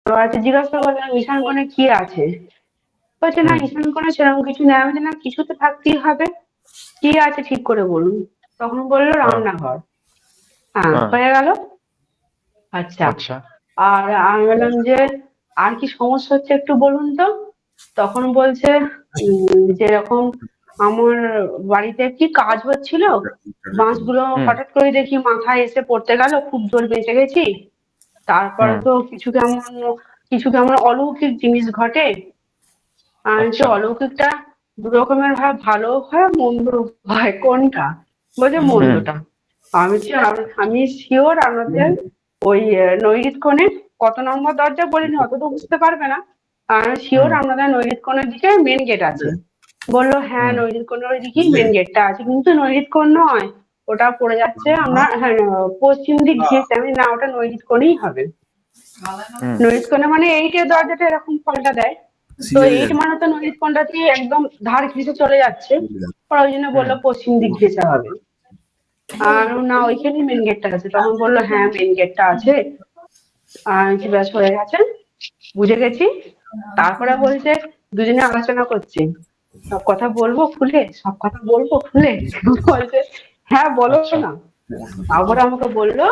এবার জিজ্ঞাসা করলাম ঈশান কোণে কি আছে? বলছে না হুম ঈশান কোণে সেরকম কিছু নেই। আমি বলছি, না কিছু তো থাকতেই হবে, কি আছে ঠিক করে বলুন। তখন বললো হ্যাঁ রান্নাঘর। হ্যাঁ, হ্যাঁ হয়ে গেল। আচ্ছা, আচ্ছা আর আমি বললাম যে আর কি সমস্যা হচ্ছে একটু বলুন তো। তখন বলছে যে এরকম আমার বাড়িতে কি কাজ হচ্ছিল, বাঁশগুলো হুম হঠাৎ করে দেখি মাথায় এসে পড়তে গেল, খুব জোর বেঁচে গেছি। তারপরে হুম তো কিছু কেমন অলৌকিক জিনিস ঘটে। আর যে আচ্ছা অলৌকিকটা দু রকমের হয়, ভালো হয় মন্দ হয়, কোনটা? বলছে হুম মন্দটা। আমি বলছি, আমি শিওর আমাদের ওই নৈরিত কোণে কত নম্বর দরজা বলিনি, অত তো বুঝতে পারবে না। আমি শিওর হুম আমাদের নৈরিত কোণের দিকে মেন গেট আছে। বললো হ্যাঁ হুম নৈরিত কোণের ওই দিকেই মেন গেটটা আছে, কিন্তু নৈরিত কোণ নয়, ওটা পড়ে যাচ্ছে আমরা, হ্যাঁ পশ্চিম দিক ঘেঁষে। আমি না, ওটা নৈরিত কোণেই হবে। হুম নৈরিত কোণে মানে এইটের দরজাটা এরকম পাল্টা দেয়, তো এইট মানে তো নৈরিত কোণটা দিয়ে একদম ধার ঘেঁষে চলে যাচ্ছে। ওরা ওই জন্য হুম বললো পশ্চিম দিক ঘেঁষে হবে। আর না ওইখানেই মেন গেটটা আছে। তখন বললো হ্যাঁ মেন গেটটা আছে। আর কি ব্যাস হয়ে গেছে, বুঝে গেছি। তারপরে বলছে, দুজনে আলোচনা করছি, সব কথা বলবো খুলে, সব কথা বলবো খুলে। বলছে হ্যাঁ বলো আচ্ছা না। আবার আমাকে বললো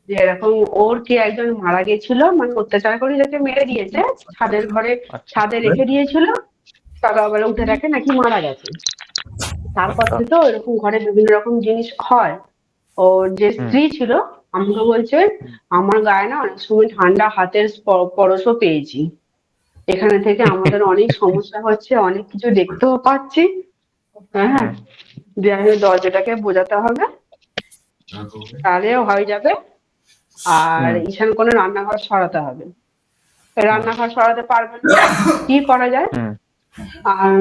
যে এরকম ওর কি একজন মারা গেছিল, মানে অত্যাচার করে যাকে মেরে দিয়েছে, ছাদের ঘরে আচ্ছা ছাদে রেখে দিয়েছিল, সকালবেলা উঠে দেখে নাকি মারা গেছে। তারপর আচ্ছা থেকে এরকম ঘরে বিভিন্ন রকম জিনিস হয়। ওর যে হুম স্ত্রী ছিল আমাকে বলছে, হুম। আমার গায়ে না অনেক সময় ঠান্ডা হাতের পরশও পেয়েছি, এখানে থেকে আমাদের অনেক সমস্যা হচ্ছে, অনেক কিছু দেখতেও পাচ্ছি। হ্যাঁ, হুম দিয়ে আমি দরজাটাকে বোঝাতে হবে, তাহলে হয়ে যাবে। আর হুম ঈশান কোণে রান্নাঘর সরাতে হবে। হুম রান্নাঘর সরাতে পারবে না, কি করা যায়? হুম আর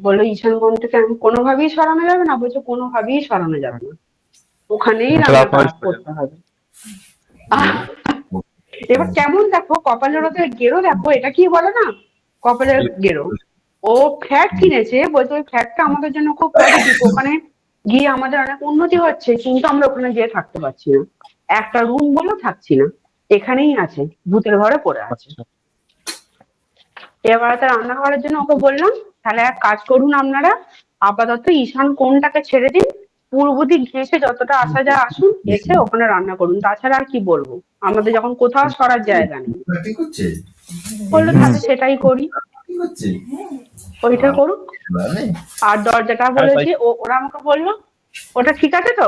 বললো ঈশান কোণ থেকে আমি কোনোভাবেই সরানো যাবে না। বলছে কোনোভাবেই সরানো যাবে না, ওখানেই তাহলে রান্নাটা আপনাদের সোজা। করতে হবে। আহ, এবার কেমন দেখো কপালের ওদের গেরো, দেখো এটা কি বলে না, কপালের গেরো। ও ফ্ল্যাট কিনেছে, বলছে ওই ফ্ল্যাটটা আমাদের জন্য খুব পজিটিভ, ওখানে গিয়ে আমাদের অনেক উন্নতি হচ্ছে, কিন্তু আমরা ওখানে গিয়ে থাকতে পারছি না, একটা রুম বলেও থাকছি না, এখানেই আছে, ভূতের ঘরে পড়ে আছে। আচ্ছা এবার তার রান্নাঘরের জন্য ওকে বললাম, তাহলে এক কাজ করুন আপনারা, আপাতত ঈশান কোণটাকে ছেড়ে দিন, পূর্ব দিক ঘেঁষে যতটা আসা যায় আসুন, এসে ওখানে রান্না করুন, তাছাড়া আর কি বলবো, আমাদের যখন কোথাও সরার জায়গা নেই। বললো হুম তাহলে সেটাই করি, ওইটা করুক। আর দরজাটা হ্যাঁ তাই বলেছি, ওরা আমাকে বললো ওটা ঠিক আছে তো।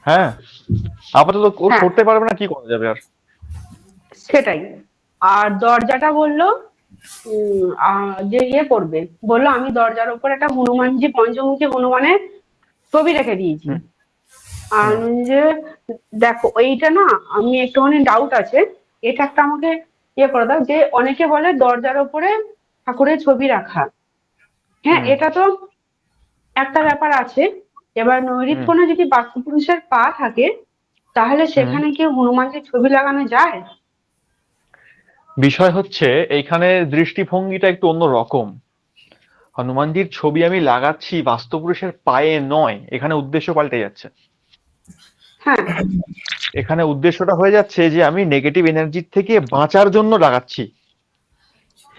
হ্যাঁ আপাতত ও হ্যাঁ সরতে পারবে না, কি করা যাবে আর? সেটাই। আর দরজাটা বললো যে ইয়ে করবে, বললো আমি দরজার উপর একটা হনুমানজি, পঞ্চমুখী হনুমানের ছবি রেখে দিয়েছি। হুম আর হুম যে দেখো এইটা না, আমি একটুখানি ডাউট আছে, এটা একটা আমাকে ইয়ে করে দাও, যে অনেকে বলে দরজার উপরে ঠাকুরের ছবি রাখা। হ্যাঁ, হুম এটা তো একটা ব্যাপার আছে। এবার নৈরিত হুম কোণে যদি বাস্তুপুরুষের পা থাকে, তাহলে হুম। সেখানে কি হনুমানজির ছবি লাগানো যায়? বিষয় হচ্ছে এইখানে দৃষ্টিভঙ্গিটা একটু অন্য রকম। হনুমানজির ছবি আমি লাগাচ্ছি বাস্তুপুরুষের পায়ে নয়, এখানে উদ্দেশ্য পাল্টে যাচ্ছে। হ্যাঁ এখানে উদ্দেশ্যটা হয়ে যাচ্ছে যে আমি নেগেটিভ এনার্জির থেকে বাঁচার জন্য লাগাচ্ছি,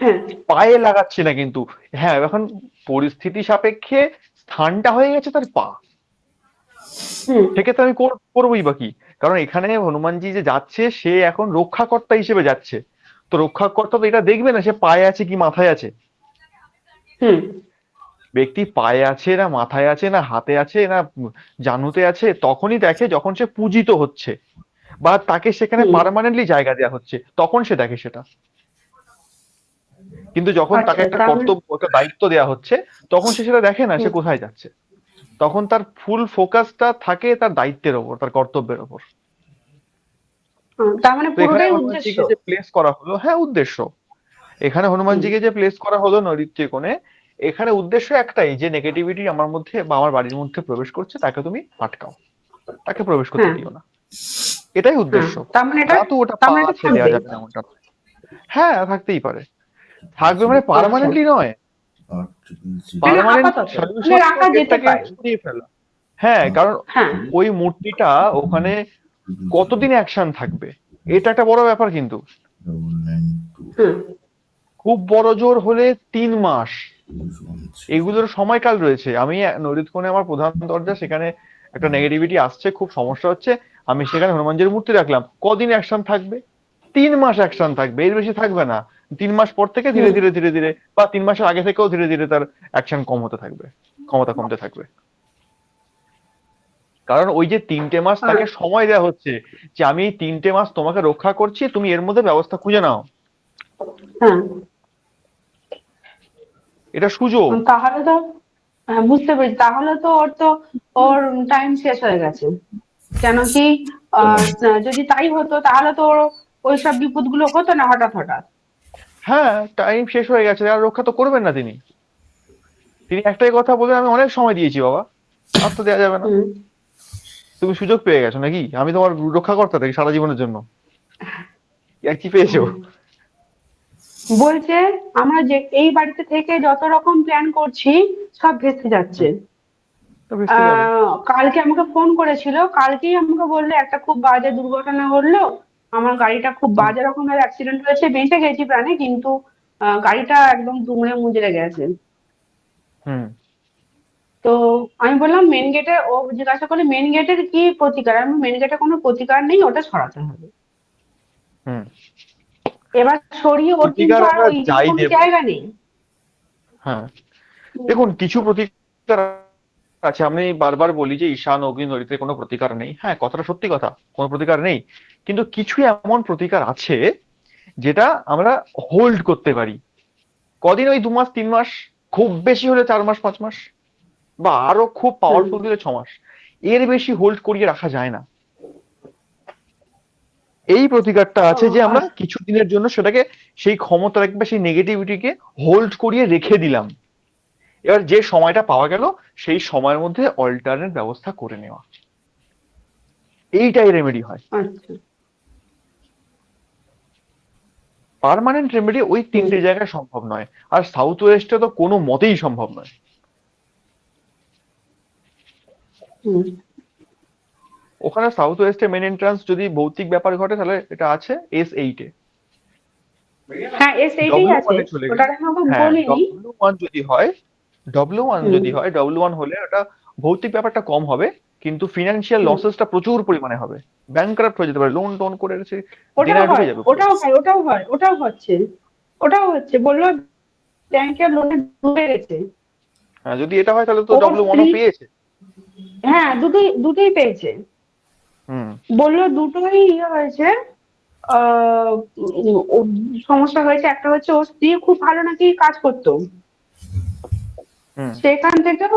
হ্যাঁ পায়ে লাগাচ্ছি না কিন্তু। হ্যাঁ এখন পরিস্থিতি সাপেক্ষে স্থানটা হয়ে গেছে তার পা, হুম সেক্ষেত্রে আমি করবোই বা কি? কারণ এখানে হনুমানজি যে যাচ্ছে সে এখন রক্ষাকর্তা হিসেবে যাচ্ছে, তো রক্ষাকর্তা তো এটা দেখবে না সে পায়ে আছে কি মাথায় আছে। হুম ব্যক্তি পায়ে আছে না মাথায় আছে না হাতে আছে না জানুতে আছে তখনই দেখে যখন সে পূজিত হচ্ছে বা তাকে সেখানে হুম পার্মানেন্টলি জায়গা দেওয়া হচ্ছে, তখন সে দেখে সেটা। কিন্তু যখন তাকে আচ্ছা, একটা তার মানে কর্তব্য একটা দায়িত্ব দেওয়া হচ্ছে, তখন সে সেটা দেখে না সে হুম, কোথায় যাচ্ছে। তখন তার ফুল ফোকাসটা থাকে তার দায়িত্বের ওপর, তার কর্তব্যের ওপর। তার মানে তো এখানে পুরোটাই উদ্দেশ্য। হনুমানজিকে যে প্লেস করা হলো, হ্যাঁ উদ্দেশ্য, এখানে হুম হনুমানজিকে যে প্লেস করা হলো নৈಋত্য কোণে, এখানে উদ্দেশ্য একটাই, যে নেগেটিভিটি আমার মধ্যে বা আমার বাড়ির মধ্যে প্রবেশ করছে তাকে তুমি আটকাও, তাকে প্রবেশ করতে হ্যাঁ দিও না, এটাই হ্যাঁ, উদ্দেশ্য। তার মানে এটা, কিন্তু ওটা তার পা মানে এটা আছে দেওয়া থাকবে। যাবে না এমনটা নয়। হ্যাঁ থাকতেই পারে, থাকবে মানে আচ্ছা, পার্মানেন্টলি নয়। মানে পার্মানেন্ট আপাতত মানে সলিউশন তো রাখা যেতে গেটটাকে পারে। সরিয়ে ফেলা। হ্যাঁ কারণ হ্যাঁ ওই মূর্তিটা ওখানে কতদিন অ্যাকশন থাকবে, এটা একটা বড় ব্যাপার কিন্তু। হুম খুব বড় জোর হলে 3 মাস। এগুলোর সময়কাল রয়েছে। আমি নরিতকোণে আমার প্রধান দরজা, সেখানে একটা নেগেটিভিটি আসছে, খুব সমস্যা হচ্ছে, আমি সেখানে হনুমানজির মূর্তি রাখলাম। কদিন অ্যাকশন থাকবে? 3 মাস অ্যাকশন থাকবে, এর বেশি থাকবে না। 3 মাস পর থেকে ধীরে হুম ধীরে ধীরে ধীরে বা 3 মাসের আগে থেকেও ধীরে ধীরে তার অ্যাকশন কম হতে থাকবে, ক্ষমতা কমতে থাকবে। কারণ ওই যে 3টে মাস তাকে সময় দেওয়া হচ্ছে, যে আমি এই 3টে মাস তোমাকে রক্ষা করছি, তুমি এর মধ্যে ব্যবস্থা খুঁজে নাও। হ্যাঁ এটা সুযোগ। তাহলে তো বুঝতে পেরেছি, তাহলে তো ওর টাইম শেষ হয়ে গেছে। কেন কি আহ, যদি তাই হতো তাহলে তো ওর ওইসব বিপদগুলো হতো না হঠাৎ হঠাৎ। হ্যাঁ, টাইম শেষ হয়ে গেছে, আর রক্ষা তো করবেন না তিনি। তিনি একটাই কথা বলে, আমি অনেক সময় দিয়েছি বাবা, আর তো দেওয়া যাবে না। হুম তুমি সুযোগ পেয়ে গেছো নাকি? আমি তোমার রক্ষাকর্তা থাকি সারা জীবনের জন্য। আর কি পেয়েছো? হ্যাঁ। বলছে আমরা যে এই বাড়িতে থেকে যত রকম প্ল্যান করছি সব ভেস্তে যাচ্ছে। তো ভেস্তে যাবে। কালকে আমাকে ফোন করেছিল, কালকেই আমাকে বললো একটা খুব বাজে দুর্ঘটনা ঘটলো, আমার গাড়িটা খুব হুম বাজে রকমের অ্যাক্সিডেন্ট হয়েছে, বেঁচে গেছি প্রাণে, কিন্তু গাড়িটা একদম দুমড়ে মুচড়ে গেছে। হুম তো আমি বললাম মেন গেটে, ও জিজ্ঞাসা করলে মেন গেটের কি প্রতিকার, আমি মেন গেটে কোনো প্রতিকার নেই, ওটা সরাতে হবে। হুম এবার সরিয়ে ওর কিন্তু প্রতিকার আর আমরা ওই দিকে যাই কোনো দেব। জায়গা নেই। হ্যাঁ, হুম, দেখুন কিছু প্রতিকার আছে। আমি বারবার বলি যে ঈশান অগ্নি নদীতে কোনো প্রতিকার নেই। হ্যাঁ, কথাটা সত্যি কথা, কোনো প্রতিকার নেই। কিন্তু কিছু এমন প্রতিকার আছে যেটা আমরা হোল্ড করতে পারি। কদিন? ওই 2 মাস 3 মাস, খুব বেশি হলে 4 মাস 5 মাস, বা আরো খুব হুম, পাওয়ারফুল দিলে 6 মাস। এর বেশি হোল্ড করিয়ে রাখা যায় না। এই প্রতিকারটা ও আছে যে আমরা আচ্ছা। কিছু দিনের জন্য সেটাকে, সেই ক্ষমতাটাকে বা সেই নেগেটিভিটিকে হোল্ড করিয়ে রেখে দিলাম। এবার যে সময়টা পাওয়া গেল, সেই সময়ের মধ্যে অল্টারনেট ব্যবস্থা করে নেওয়া, এইটাই রেমেডি হয়। আচ্ছা। পার্মানেন্ট রেমেডি ওই হুম 3টে জায়গায় সম্ভব নয়। আর সাউথ ওয়েস্টে তো কোনো মতেই সম্ভব নয়। হুম ওখানে সাউথ ওয়েস্টে মেন এন্ট্রান্স যদি ভৌতিক ব্যাপার ঘটে, তাহলে এটা আছে S8-এ। হ্যাঁ, এইটাই আছে, W1-এ চলে ওটা গেলে, এখন আমাকে হ্যাঁ, বলিনি। ডব্লিউ ওয়ান যদি হয়, ডব্লিউ ওয়ান হুম যদি হয়, ডব্লিউ ওয়ান হলে ওটা ভৌতিক ব্যাপারটা কম হবে, কিন্তু ফিনান্সিয়াল হুম লসেসটা প্রচুর পরিমাণে হবে। ব্যাংকরাপ্ট হয়ে যেতে পারে, লোন টোন করে এসে ওটাও দেনায় হয়, ঢুকে যাবে পুরো। ওটাও হয়, ওটাও হয়, ওটাও হচ্ছে, ওটাও হচ্ছে, বললো ব্যাংকের লোনে ডুবে গেছে। হ্যাঁ, যদি এটা হয় তাহলে তো ওর স্ত্রী, W1-ও পেয়েছে। হ্যাঁ দুটোই দুটোই পেয়েছে। হুম বললো দুটোই ইয়ে হয়েছে, সমস্যা হয়েছে। একটা হচ্ছে ওর স্ত্রী খুব ভালো নাকি কাজ করতো, হুম সেখান থেকেও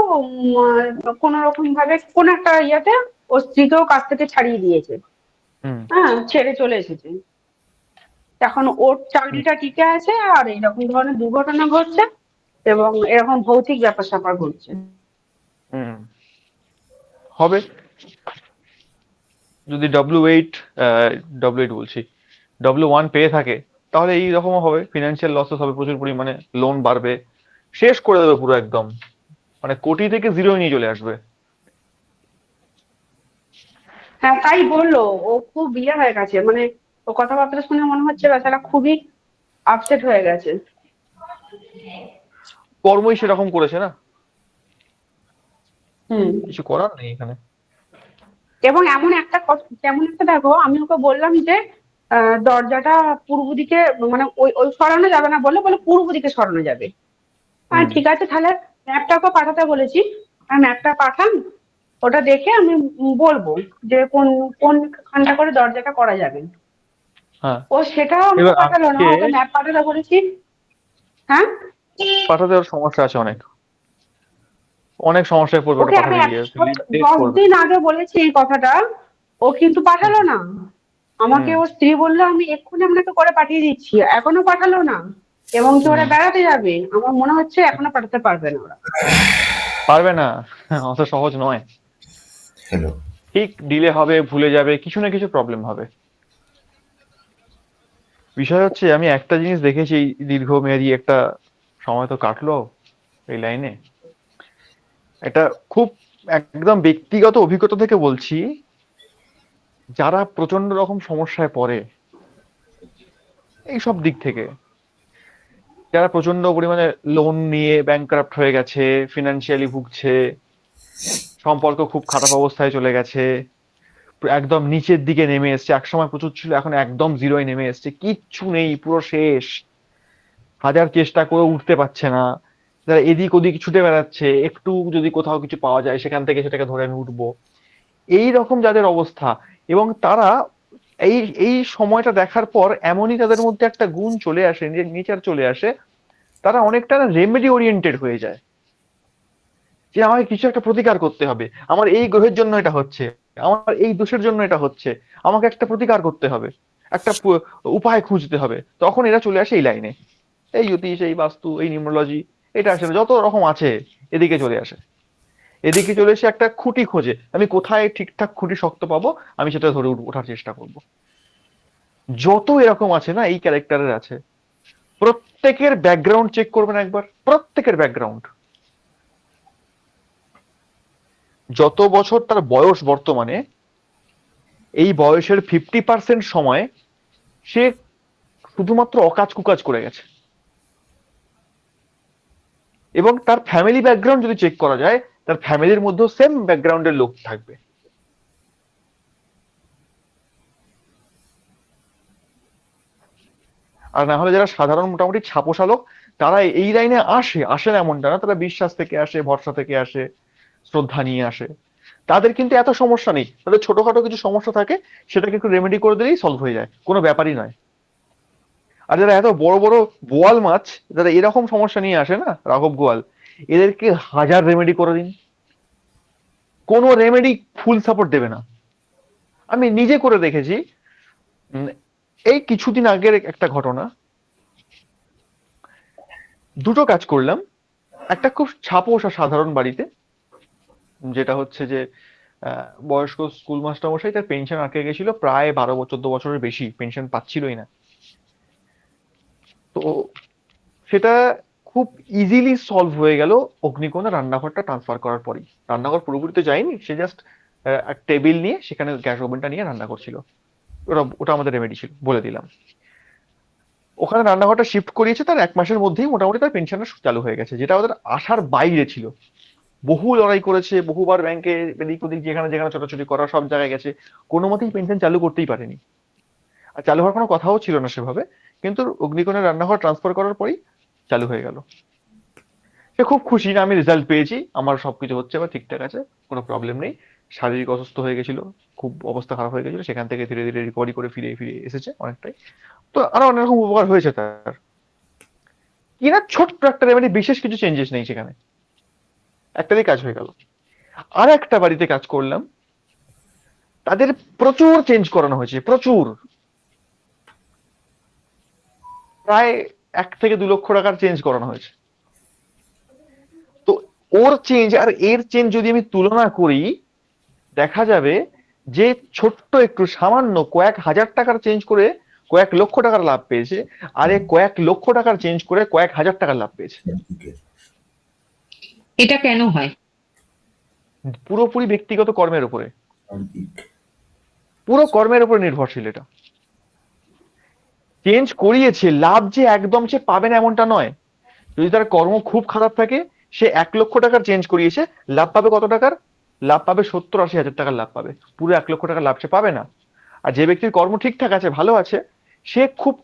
কোন রকম ভাবে কোন একটা ইয়েতে ওর স্ত্রীকেও কাজ থেকে ছাড়িয়ে দিয়েছে। হুম হ্যাঁ, ছেড়ে চলে এসেছে। এখন ওর হুম চাকরিটা টিকে আছে, আর এইরকম ধরনের দুর্ঘটনা ঘটছে এবং এরকম ভৌতিক ব্যাপার স্যাপার ঘটছে। হুম। হবে। যদি W8 বলছি, W1 পেয়ে থাকে, তাহলে এই রকমও হবে, ফিনান্সিয়াল লসেস হবে প্রচুর পরিমাণে, লোন বাড়বে, শেষ করে দেবে পুরো একদম, মানে কোটি থেকে জিরো নিয়ে চলে আসবে। হ্যাঁ তাই বললো, ও খুব ইয়ে হয়ে গেছে, মানে ও কথাবার্তা শুনে মনে হচ্ছে বেচারা খুবই আপসেট হয়ে গেছে। কর্মই সেরকম করেছে না, হুম কিছু করার নেই এখানে। এবং এমন একটা যেমন একটা দেখো, আমি ওকে বললাম যে দরজাটা পূর্ব দিকে, মানে ওই ওই সরানো যাবে না, বলে বলে পূর্ব দিকে সরানো যাবে। হুম ঠিক আছে, তাহলে ম্যাপটা ওকে পাঠাতে বলেছি, আর ম্যাপটা পাঠান, ওটা দেখে আমি বলবো যে কোন কোন খানটা করে দরজাটা করা যাবে। হ্যাঁ, ও সেটাও আমাকে এবার পাঠালো না, আজকে ওকে ম্যাপ পাঠাতে বলেছি। হ্যাঁ, পাঠাতে ওর সমস্যা আছে অনেক, অনেক সমস্যায় পড়বে ওটা ওকে আমি পাঠাতে গিয়ে, লেট দশ করবে। দিন আগে বলেছি এই কথাটা, ও কিন্তু হুম পাঠালো না। আমাকে হুম ওর স্ত্রী বললো আমি এক্ষুনি আপনাকে করে পাঠিয়ে দিচ্ছি, এখনো পাঠালো না। এবং কি ওরা হুম। বেড়াতে যাবে, আমার মনে হচ্ছে এখনো পাঠাতে পারবে না ওরা। পারবে না, অত সহজ নয়। হ্যালো। ঠিক ডিলে হবে, ভুলে যাবে, কিছু না কিছু প্রবলেম হবে। বিষয় হচ্ছে, আমি একটা জিনিস দেখেছি, এই দীর্ঘমেয়াদী একটা সময় তো কাটলো এই লাইনে, এটা খুব একদম ব্যক্তিগত অভিজ্ঞতা থেকে বলছি, যারা প্রচন্ড রকম সমস্যায় পড়ে, এই সব দিক থেকে যারা প্রচন্ড পরিমাণে লোন নিয়ে ব্যাংকরাপ্ট হয়ে গেছে, ফিনান্সিয়ালি ভুগছে, সম্পর্ক খুব খারাপ অবস্থায় চলে গেছে, একদম নিচের দিকে নেমে এসছে, একসময় প্রচুর ছিল এখন একদম জিরোয় নেমে এসছে, কিচ্ছু নেই, পুরো শেষ, হাজার চেষ্টা করে উঠতে পারছে না, যারা এদিক ওদিক ছুটে বেড়াচ্ছে, একটু যদি কোথাও কিছু পাওয়া যায় সেখান থেকে সেটাকে ধরে আমি উঠবো, এই রকম যাদের অবস্থা। এবং তারা এই এই সময়টা দেখার পর এমনই তাদের মধ্যে একটা গুণ চলে আসে, নেচার চলে আসে, তারা অনেকটা রেমেডি ওরিয়েন্টেড হয়ে যায়, যে আমাকে কিছু একটা প্রতিকার করতে হবে, আমার এই গ্রহের জন্য এটা হচ্ছে, আমার এই দোষের জন্য এটা হচ্ছে, আমাকে একটা প্রতিকার করতে হবে, একটা উপায় খুঁজতে হবে। তখন এরা চলে আসে এই লাইনে, এই জ্যোতিষ, এই বাস্তু, এই নিউমোলজি, এটা আসলে যত রকম আছে এদিকে চলে আসে, এদিকে চলে এসে একটা খুঁটি খোঁজে, আমি কোথায় ঠিকঠাক খুঁটি শক্ত পাবো, আমি সেটা ধরে ওঠার চেষ্টা করব। যত এরকম আছে না, এই ক্যারেক্টারের আছে, প্রত্যেকের ব্যাকগ্রাউন্ড চেক করবেন একবার, প্রত্যেকের ব্যাকগ্রাউন্ড, যত বছর তার বয়স বর্তমানে, এই বয়সের 50% সময় সে শুধুমাত্র অকাজ কুকাজ করে গেছে। এবং তার ফ্যামিলি ব্যাকগ্রাউন্ড যদি চেক করা যায়, তার ফ্যামিলির মধ্যেও সেম ব্যাকগ্রাউন্ডের লোক থাকবে। আর না হলে যারা সাধারণ মোটামুটি ছাপোষা লোক, তারা এই লাইনে আসে না এমনটা না, তারা বিশ্বাস থেকে আসে, ভরসা থেকে আসে, শ্রদ্ধা নিয়ে আসে, তাদের কিন্তু এত সমস্যা নেই, তাদের ছোটখাটো কিছু সমস্যা থাকে, সেটাকে একটু রেমেডি করে দিলেই সলভ হয়ে যায়, কোনো ব্যাপারই নয়। আর যারা এত বড় বড় বোয়াল মাছ, যারা এরকম সমস্যা নিয়ে আসে না, রাঘব গোয়াল, এদেরকে হাজার রেমেডি করে দিন, কোনো রেমেডি ফুল সাপোর্ট দেবে না। আমি নিজে করে দেখেছি। এই কিছুদিন আগের একটা ঘটনা, দুটো কাজ করলাম। একটা খুব ছাপোষা সাধারণ বাড়িতে, যেটা হচ্ছে যে বয়স্ক স্কুল মাস্টার মশাই, তার পেনশন আটকে গেছিল প্রায় 12-14 বছরের বেশি, পেনশন পাচ্ছিলই না। তো সেটা খুব ইজিলি সলভ হয়ে গেল অগ্নিকোণে রান্নাঘরটা ট্রান্সফার করার পরই। রান্নাঘর পুরোপুরি তো যায়নি, সে জাস্ট এক টেবিল নিয়ে সেখানে গ্যাস ওভেনটা নিয়ে রান্না করছিল, ওটা আমাদের রেমেডি ছিল, বলে দিলাম। ওখানে রান্নাঘরটা শিফট করিয়েছে, তার 1 মাসের মধ্যেই মোটামুটি তার পেনশনটা চালু হয়ে গেছে, যেটা ওদের আশার বাইরে ছিল। বহু লড়াই করেছে, বহুবার ব্যাংকে এদিক ওদিক যেখানে যেখানে ছোটাছুটি করা, সব জায়গায় গেছে, কোনো মতেই পেনশন চালু করতেই পারেনি। আর চালু হওয়ার কোনো কথাও ছিল না সেভাবে, কিন্তু অগ্নিকোণের রান্নাঘর ট্রান্সফার করার পরেই চালু হয়ে গেল। সে খুব খুশি, না আমি রেজাল্ট পেয়েছি, আমার সবকিছু হচ্ছে বা ঠিকঠাক আছে, কোনো প্রবলেম নেই। শারীরিক অসুস্থ হয়ে গেছিল, খুব অবস্থা খারাপ হয়ে গেছিল, সেখান থেকে ধীরে ধীরে রিকভারি করে ফিরে ফিরে এসেছে অনেকটাই। তো আরো অনেক রকম উপকার হয়েছে তার। কিনা ছোট্ট একটা রেমেডি, বিশেষ কিছু চেঞ্জেস নেই সেখানে, একটারই কাজ হয়ে গেল। আর একটা বাড়িতে কাজ করলাম, তাদের প্রচুর চেঞ্জ করানো হয়েছে, প্রচুর, প্রায় 1 থেকে 2 লক্ষ টাকার চেঞ্জ করানো হয়েছে। তো ওর চেঞ্জ আর এর চেঞ্জ যদি আমি তুলনা করি, দেখা যাবে যে ছোট্ট একটু সামান্য কয়েক হাজার টাকার চেঞ্জ করে কয়েক লক্ষ টাকার লাভ পেয়েছে, আর এ কয়েক লক্ষ টাকার চেঞ্জ করে কয়েক হাজার টাকার লাভ পেয়েছে। এটা কেন হয়? পুরোপুরি ব্যক্তিগত কর্মের উপরে, পুরো কর্মের উপর নির্ভরশীল। এটা চেঞ্জ করিয়েছে, লাভ যে একদম সে পাবে না এমনটা নয়। যদি তার কর্ম খুব খারাপ থাকে, সে 1 লক্ষ টাকার চেঞ্জ করিয়েছে, লাভ পাবে কত টাকার? লাভ পাবে 70-80 হাজার টাকার লাভ পাবে, পুরো 1 লক্ষ টাকার লাভ সে পাবে না। আর যে ব্যক্তির কর্ম ঠিকঠাক আছে, ভালো আছে, সে খুব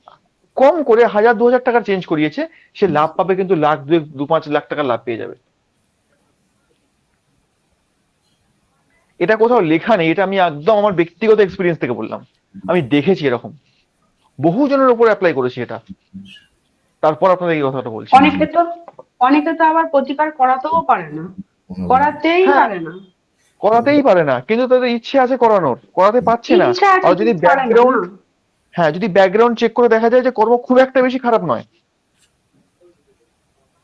কম করে 1000-2000 টাকার চেঞ্জ করিয়েছে, সে লাভ পাবে কিন্তু লাখ 2-5 লাখ টাকার লাভ পেয়ে যাবে। এটা কোথাও লেখা নেই, এটা আমি একদম আমার ব্যক্তিগত এক্সপিরিয়েন্স থেকে বললাম, আমি দেখেছি এরকম, বহু জনের উপর অ্যাপ্লাই করেছি এটা, তারপর আপনাদের এই কথাটা বলছি। অনেকে তো আবার প্রতিকার করাতেও পারে না, করাতেই হ্যাঁ, পারে না, করাতেই পারে না, কিন্তু তাদের ইচ্ছে আছে করানোর, করাতে পারছে না। ইচ্ছা আছে আর যদি কিন্তু পারে না ব্যাকগ্রাউন্ড, না। হ্যাঁ, যদি ব্যাকগ্রাউন্ড চেক করে দেখা যায় যে কর্ম খুব একটা বেশি খারাপ নয়,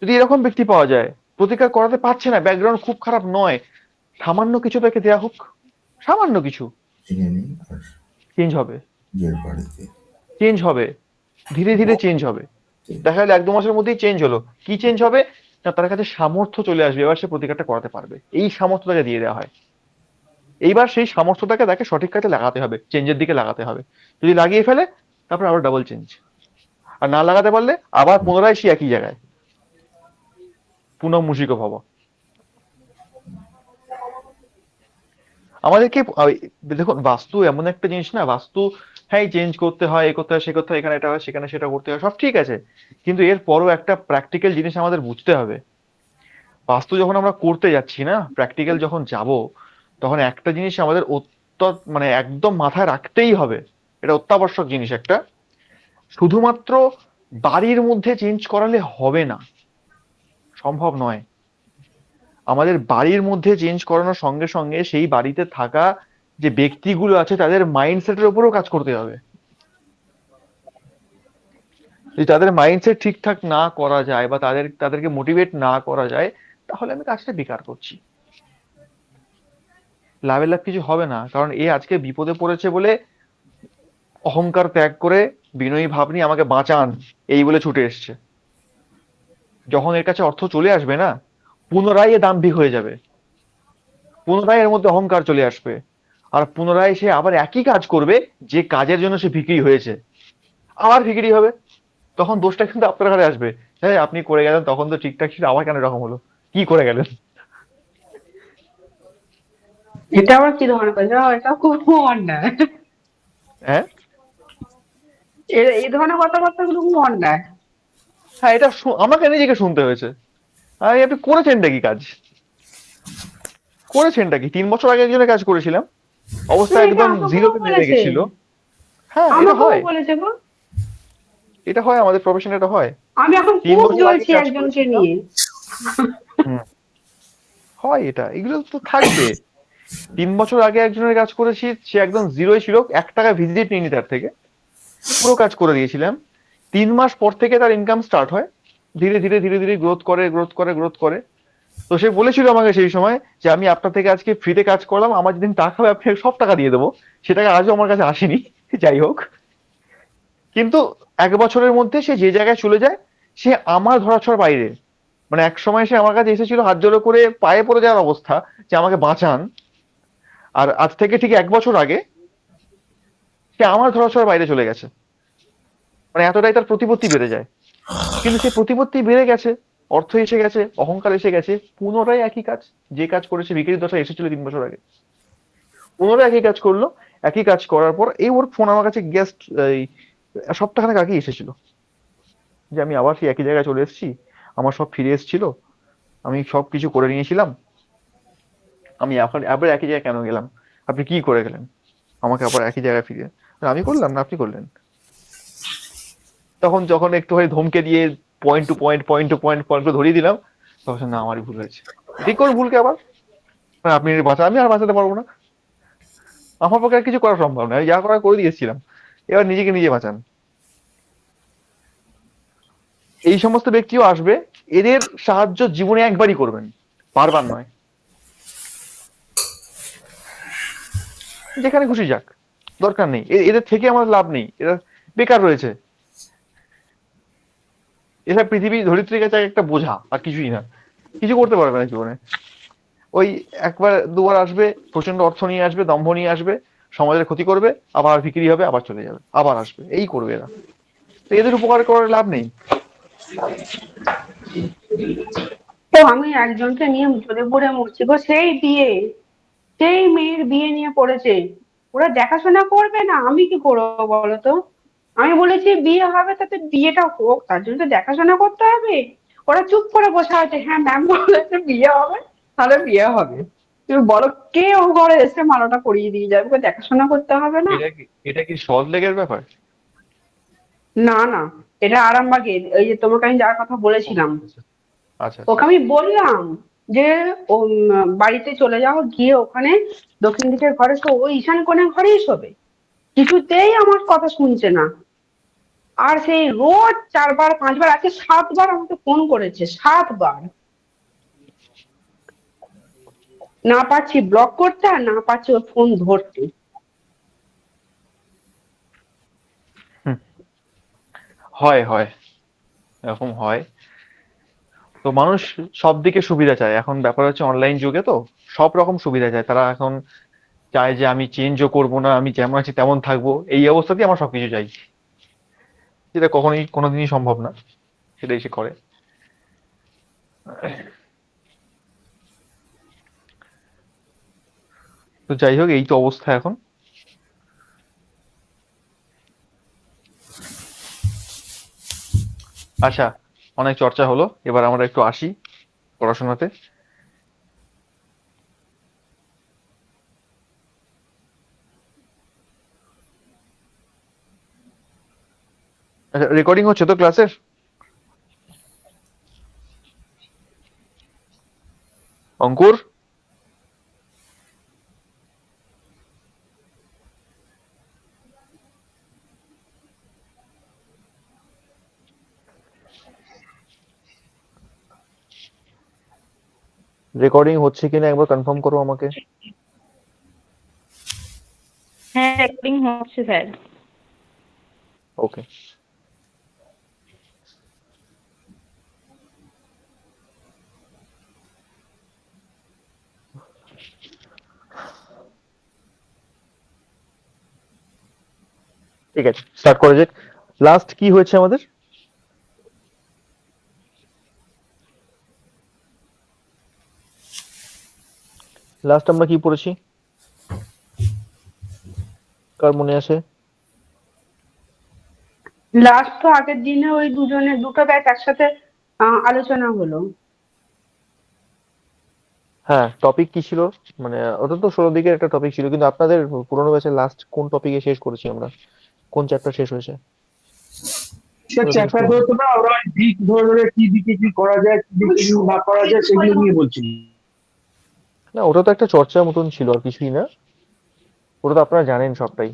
যদি এরকম ব্যক্তি পাওয়া যায় প্রতিকার করাতে পারছে না, ব্যাকগ্রাউন্ড খুব খারাপ নয়, সামান্য কিছু তাকে দেয়া হোক, সামান্য কিছু, চেঞ্জ হবে, চেঞ্জ হবে, ধীরে ধীরে চেঞ্জ হবে। দেখা গেল 1-2 মাসের মধ্যেই চেঞ্জ হলো। কি চেঞ্জ হবে? না, তার কাছে সামর্থ্য চলে আসবে, এবার সে প্রতিকারটা করাতে পারবে, এই সামর্থ্য তাকে দিয়ে দেওয়া হয়। এইবার সেই সামর্থ্যটাকে তাকে সঠিক কাজে লাগাতে হবে, চেঞ্জের দিকে লাগাতে হবে। যদি লাগিয়ে ফেলে, তারপর আবার ডাবল চেঞ্জ। আর না লাগাতে পারলে আবার পুনরায় সে একই জায়গায়, পুনঃ মুশিক ভব। আমাদেরকে দেখুন, বাস্তু এমন একটা জিনিস না, বাস্তু হ্যাঁ চেঞ্জ করতে হয়, এ করতে হয়, সে করতে হয়, এখানে এটা হয়, সেখানে সেটা করতে হয়, সব ঠিক আছে, কিন্তু এর পরও একটা প্র্যাকটিক্যাল জিনিস আমাদের বুঝতে হবে। বাস্তু যখন আমরা করতে যাচ্ছি না, প্র্যাকটিক্যাল যখন যাব, তখন একটা জিনিস আমাদের মানে একদম মাথায় রাখতেই হবে, এটা অত্যাবশ্যক জিনিস একটা, শুধুমাত্র বাড়ির মধ্যে চেঞ্জ করালে হবে না, সম্ভব নয়। আমাদের বাড়ির মধ্যে চেঞ্জ করানোর সঙ্গে সঙ্গে সেই বাড়িতে থাকা যে ব্যক্তিগুলো আছে তাদের মাইন্ডসেটের উপরেও কাজ করতে হবে। যদি তাদের মাইন্ডসেট ঠিকঠাক না করা যায় বা তাদেরকে মোটিভেট না করা যায়, তাহলে আমি কাজটা বেকার করছি, লাভের লাভ কিছু হবে না। কারণ এ আজকে বিপদে পড়েছে বলে অহংকার ত্যাগ করে বিনয়ী ভাব নিয়ে আমাকে বাঁচান এই বলে ছুটে এসছে। যখন এর কাছে অর্থ চলে আসবে না, পুনরায় এ দাম্ভিক হয়ে যাবে, পুনরায় এর মধ্যে অহংকার চলে আসবে, আর পুনরায় সে আবার একই কাজ করবে যে কাজের জন্য সে ভিখিরি হয়েছে, আবার ভিখিরি হবে। তখন দোষটা কিন্তু আপনার ঘরে আসবে, হ্যাঁ আপনি করে গেলেন তখন তো ঠিকঠাক ছিল, আবার কেন এরকম হলো, কি করে গেলেন? এটা আবার কি ধরনের কথা? এটা খুব অন্যায়। হ্যাঁ, এই ধরনের কথাবার্তাগুলো খুব অন্যায়। হ্যাঁ, এটা আমাকে নিজেকে শুনতে হয়েছে। আপনি করেছেনটা কি কাজ, করেছেনটা কি? 3 বছর আগে একজনের কাজ করেছিলাম, অবস্থা এটা একদম আমাকেও জিরোতে নেমে বলেছে, গেছিল। হ্যাঁ, এটা আমাকেও হয়, বলেছে গো। এটা হয়, আমাদের প্রফেশনে এটা হয়। আমি এখন তিন খুব বছর আগে জ্বলছি কাজ একজনকে করেছিলাম। নিয়ে। হুম, হয়, এটা এগুলো তো থাকবে। 3 বছর আগে একজনের কাজ করেছি, সে একদম জিরোই ছিল, 1 টাকা ভিজিট নিইনি তার থেকে, পুরো কাজ করে দিয়েছিলাম। 3 মাস পর থেকে তার ইনকাম স্টার্ট হয়, ধীরে ধীরে ধীরে ধীরে গ্রোথ করে গ্রোথ করে গ্রোথ করে। তো সে বলেছিল আমাকে সেই সময় যে আমি আপনার থেকে আজকে ফ্রিতে কাজ করলাম, আমার যেদিন টাকা হবে আপনি সব টাকা দিয়ে দেবো। সেটাকে আজও আমার কাছে আসেনি, যাই হোক। কিন্তু 1 বছরের মধ্যে সে যে জায়গায় চলে যায়, সে আমার ধরাছোঁয়ার বাইরে। মানে এক সময় সে আমার কাছে এসেছিল হাত জোড়ো করে পায়ে পড়ে যাওয়ার অবস্থা, যে আমাকে বাঁচান। আর আজ থেকে ঠিক 1 বছর আগে সে আমার ধরাছোঁয়ার বাইরে চলে গেছে। মানে এতটাই তার প্রতিপত্তি বেড়ে যায়। কিন্তু সে প্রতিপত্তি বেড়ে গেছে, অর্থ এসে গেছে, অহংকার এসে গেছে, পুনরায় একই কাজ, যে কাজ করেছে ভিখারির দশা এসেছিল 3 বছর আগে, পুনরায় একই কাজ করলো। একই কাজ করার পর এই ওর ফোন আমার কাছে গেস্ট এই সপ্তাহখানেক আগে এসেছিল, যে আমি আবার সেই একই জায়গায় চলে এসেছি, আমার সব ফিরে এসেছিল, আমি সব কিছু করে নিয়েছিলাম, আমি এখন আবার একই জায়গায় কেন গেলাম, আপনি কি করে গেলেন আমাকে আবার একই জায়গায় ফিরে? আমি করলাম না, আপনি করলেন। তখন যখন একটু হয়ে ধমকে দিয়ে point to point point to point point ধরিয়ে দিলাম, তখন না আমারই ভুল হয়েছে, ঠিক করে ভুলকে আবার আপনি বাঁচা, আমি আর বাঁচাতে পারবো না, আমার পক্ষে আর কিছু করা সম্ভব না, আমি যা করার করে দিয়েছিলাম, এবার নিজেকে নিজে বাঁচান। এই সমস্ত ব্যক্তিও আসবে, এদের সাহায্য জীবনে একবারই করবেন, বারবার নয়, যেখানে খুশি যাক, দরকার নেই, এদের থেকে আমার লাভ নেই, এরা বেকার রয়েছে, এরা পৃথিবী ধরিত্রীর কাছে একটা বোঝা আর কিছুই না, কিছু করতে পারবে না জীবনে। ওই একবার দুবার আসবে, প্রচন্ড অর্থ নিয়ে আসবে, দম্ভ নিয়ে আসবে, সমাজের ক্ষতি করবে, আবার বিক্রি হবে, আবার চলে যাবে, আবার আসবে, এই করবে এরা। তো এদের উপকার করার লাভ নেই। তো আমি একজনকে নিয়ে ঝরে পড়ে মরছি গো, সেই বিয়ে, সেই মেয়ের বিয়ে নিয়ে পড়েছে। ওরা দেখাশোনা করবে না, আমি কি করবো বলো তো? আমি বলেছি বিয়ে হবে, তাতে বিয়েটা হোক, তার জন্য তো দেখাশোনা করতে হবে। ওরা চুপ করে বসে আছে, হ্যাঁ ম্যাম বলেছে বিয়ে হবে, তাহলে বিয়ে হবে। তুমি বলো কে ও ঘরে এসে মালাটা পরিয়ে দিয়ে যাবে? ওকে দেখাশোনা করতে হবে না? এটা কি সল্ট লেগের ব্যাপার? না না, এটা আরামবাগের, ওই যে তোমাকে আমি যার কথা ও, বলেছিলাম। আচ্ছা আচ্ছা ওকে আচ্ছা। আমি বললাম যে ও বাড়িতে চলে যাও, গিয়ে ওখানে দক্ষিণ দিকের ঘরে শো, ওই ঈশান কোণের ঘরেই শোবে। কিছুতেই আমার কথা শুনছে না। আর সেই রোজ 4 বার 5 বার, আজকে 7 বার আমাকে ফোন করেছে, 7 বার। না পারছি ব্লক করতে, আর না পারছি ওর ফোন ধরতে। হুম, হয় হয়, এরকম হয়। তো মানুষ সব দিকে সুবিধা চায়, এখন ব্যাপার হচ্ছে অনলাইন যুগে তো সব রকম সুবিধা চায় তারা, এখন চায় যে আমি চেঞ্জও করবো না, আমি যেমন আছি তেমন থাকবো, এই অবস্থাতেই আমার সবকিছু চাই। যেটা কখনোই কোনোদিনই সম্ভব না, সেটাই সে করে। তো যাই হোক, এই তো অবস্থা এখন। আচ্ছা, অনেক চর্চা হলো, এবার আমরা একটু আসি পড়াশোনাতে। আচ্ছা, রেকর্ডিং হচ্ছে তো ক্লাসের? অঙ্কুর, রেকর্ডিং হচ্ছে কিনা একবার কনফার্ম করো আমাকে। হ্যাঁ, রেকর্ডিং হচ্ছে স্যার। ওকে। ঠিক আছে, স্টার্ট করা যাক। লাস্ট কি হয়েছে আমাদের? লাস্ট আমরা কি পড়েছি, কার মনে আছে? লাস্ট তো আগের দিনে ওই দুটো ব্যাচ একসাথে আলোচনা হলো। হ্যাঁ, টপিক কি ছিল? মানে ওটা তো 16 দিকের একটা টপিক ছিল, কিন্তু আপনাদের পুরোনো ব্যাচের লাস্ট কোন টপিকে শেষ করেছি আমরা? কোন চ্যাপ্টার শেষ হয়েছে? চ্যাপ্টার ধরতো না, ওরা দিক ধরে ধরে কি দিকে কি করা যায়, কি দিকে কি না করা যায় সেগুলো নিয়ে বলছিল। না, ওটা তো একটা চর্চার মতন ছিল, আর কিছুই না। ওটা তো আপনারা জানেন সবটাই।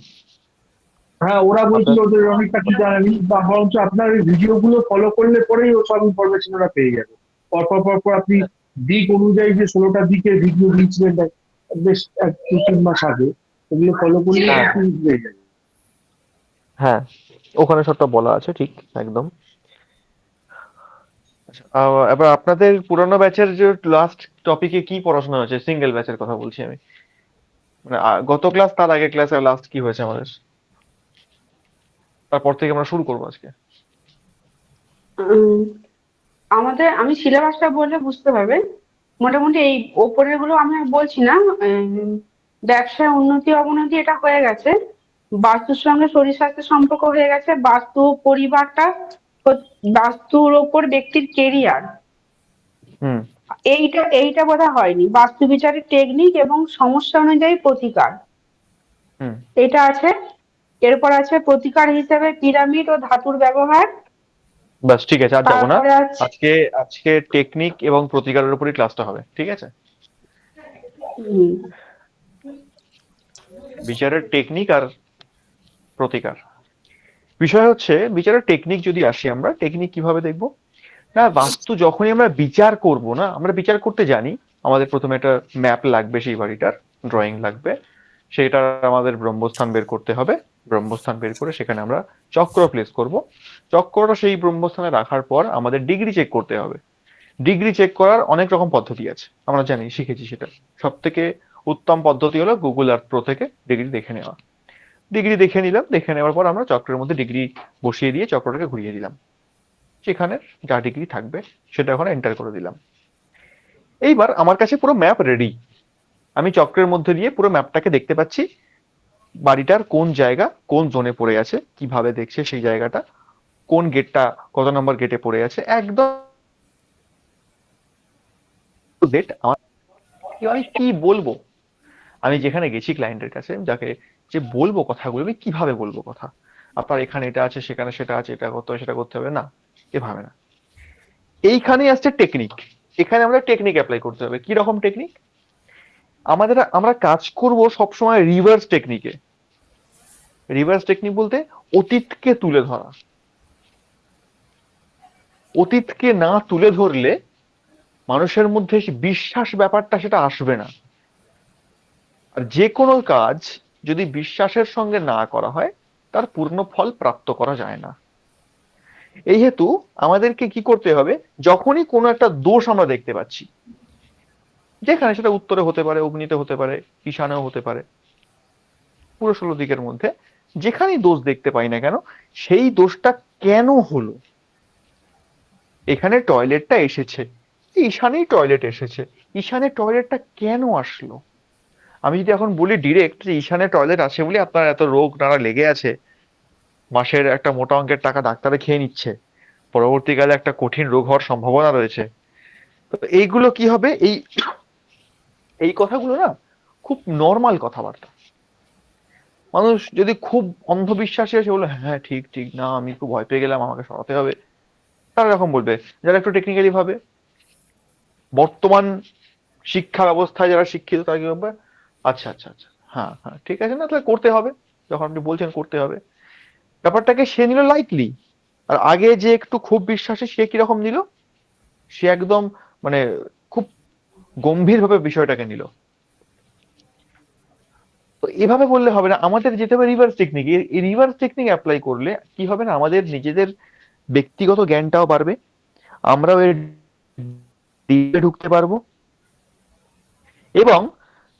হ্যাঁ, ওরা বলছিল ওদের অনেকটা কি জানেনি, বা বরঞ্চ আপনার এই ভিডিও গুলো ফলো করলে পরেই ও সব ইনফরমেশন ওরা পেয়ে যাবে। পর আপনি দিক অনুযায়ী যে 16টা দিকে ভিডিও দিয়েছিলেন বেশ 2-3 মাস আগে, ওগুলো ফলো করলে আপনি পেয়ে যাবেন। হ্যাঁ, ওখানে সবটা বলা আছে, ঠিক একদম। আচ্ছা, এবার আপনাদের পুরোনো ব্যাচের যে লাস্ট টপিকে কি পড়াশোনা হয়েছে? সিঙ্গেল ব্যাচের কথা বলছি আমি, মানে গত ক্লাস, তার আগে ক্লাসে লাস্ট কি হয়েছে আমাদের, তারপর থেকে আমরা শুরু করবো আজকে। উম, আমি সিলেবাসটা বললে বুঝতে পারবে। মোটামুটি এই ওপরের গুলো আমি আর বলছি না। ব্যবসায় উন্নতি অবনতি এটা হয়ে গেছে, বাস্তুর সঙ্গে শরীর স্বাস্থ্যের সম্পর্ক হয়ে গেছে, বাস্তু পরিবারটা, বাস্তুর ওপর ব্যক্তির কেরিয়ার, হুম। এইটা বোধহয় হয়নি। বাস্তু বিচারের টেকনিক এবং সমস্যা অনুযায়ী প্রতিকার, হুম। এটা আছে। এরপর আছে প্রতিকার হিসেবে পিরামিড ও ধাতুর ব্যবহার। ব্যাস, ঠিক আছে, আর যাবো না। তারপরে আছে আজকে আজকে টেকনিক এবং প্রতিকারের উপরই ক্লাসটা হবে, ঠিক আছে? উম, বিচারের টেকনিক আর প্রতিকার। বিষয় হচ্ছে, বিচারের টেকনিক যদি আসি, আমরা টেকনিক কিভাবে দেখব? না, বাস্তু যখনই আমরা বিচার করব, না আমরা বিচার করতে জানি, আমাদের প্রথমে একটা ম্যাপ লাগবে, সেই বাড়িটার ড্রয়িং লাগবে, সেটার আমাদের ব্রহ্মস্থান বের করতে হবে। ব্রহ্মস্থান বের করে সেখানে আমরা চক্র প্লেস করব। চক্রটা সেই ব্রহ্মস্থানে রাখার পর আমাদের ডিগ্রি চেক করতে হবে। ডিগ্রি চেক করার অনেক রকম পদ্ধতি আছে, আমরা জানি, শিখেছি সেটা। সব থেকে উত্তম পদ্ধতি হলো গুগল আর্থ প্রো থেকে ডিগ্রি দেখে নেওয়া। ডিগ্রি দেখে নিলাম, দেখে নেওয়ার পর আমরা চক্রের মধ্যে ডিগ্রি বসিয়ে দিয়ে চক্রটাকে ঘুরিয়ে দিলাম, সেখানে যা ডিগ্রি থাকবে সেটা ওখানে এন্টার করে দিলাম। এইবার আমার কাছে পুরো ম্যাপ রেডি, আমি চক্রের মধ্যে দিয়ে পুরো ম্যাপটাকে দেখতে পাচ্ছি, বাড়িটার কোন জায়গা কোন জোনে পড়ে আছে, কিভাবে দেখছে সেই জায়গাটা, কোন গেটটা কত নম্বর গেটে পড়ে আছে, একদম ডেট আমার। আমি কি বলবো, আমি যেখানে গেছি ক্লায়েন্টের কাছে, যাকে যে বলবো কথাগুলো, আমি কিভাবে বলবো কথা, আপনার এখানে এটা আছে, সেখানে সেটা আছে, এটা করতে হবে, সেটা করতে হবে, না, এভাবে না। এইখানে আসছে টেকনিক। এখানে আমরা টেকনিক অ্যাপ্লাই করতে হবে। কি রকম টেকনিক? আমরা কাজ করব সবসময় রিভার্স টেকনিকে। রিভার্স টেকনিক বলতে অতীতকে তুলে ধরা। অতীতকে না তুলে ধরলে মানুষের মধ্যে বিশ্বাস ব্যাপারটা সেটা আসবে না। আর যে কোনো কাজ যদি বিশ্বাসের সঙ্গে না করা হয়, তার পূর্ণ ফল প্রাপ্ত করা যায় না। এই হেতু আমাদেরকে কি করতে হবে, যখনই কোনো একটা দোষ আমরা দেখতে পাচ্ছি, যেখানে সেটা উত্তরে হতে পারে, অগ্নিতে হতে পারে, ঈশানেও হতে পারে, পুরো 16 দিকের মধ্যে যেখানেই দোষ দেখতে পাই না কেন, সেই দোষটা কেন হলো। এখানে টয়লেটটা এসেছে, ঈশানেই টয়লেট এসেছে, ঈশানের টয়লেটটা কেন আসলো। আমি যদি এখন বলি ডিরেক্ট যে ঈশানের টয়লেট আছে বলে আপনার এত রোগ নানা লেগে আছে, মাসের একটা মোটা অঙ্কের টাকা ডাক্তারে খেয়ে নিচ্ছে, পরবর্তীকালে একটা কঠিন রোগ হওয়ার সম্ভাবনা রয়েছে, তো এইগুলো কি হবে, এই কথাগুলো না খুব নর্মাল কথাবার্তা। মানুষ যদি খুব অন্ধবিশ্বাসী আছে বলে হ্যাঁ ঠিক ঠিক, না আমি খুব ভয় পেয়ে গেলাম আমাকে সরাতে হবে, তারা এরকম বলবে। যারা একটু টেকনিক্যালি ভাবে, বর্তমান শিক্ষা ব্যবস্থায় যারা শিক্ষিত, তারা কি বলবে, আচ্ছা আচ্ছা আচ্ছা হ্যাঁ হ্যাঁ ঠিক আছে, না তাহলে করতে হবে, যখন আপনি বলছেন করতে হবে, ব্যাপারটাকে সে নিল লাইটলি। আর আগে যে একটু খুব বিশ্বাসী সে কিরকম নিল, সে একদম মানে খুব গম্ভীর ভাবে বিষয়টাকে নিল। তো এভাবে বললে হবে না, আমাদের যেতে হবে রিভার্স টেকনিক। এই রিভার্স টেকনিক অ্যাপ্লাই করলে কি হবে না, আমাদের নিজেদের ব্যক্তিগত জ্ঞানটাও বাড়বে, আমরাও এর ডিপে ঢুকতে পারবো, এবং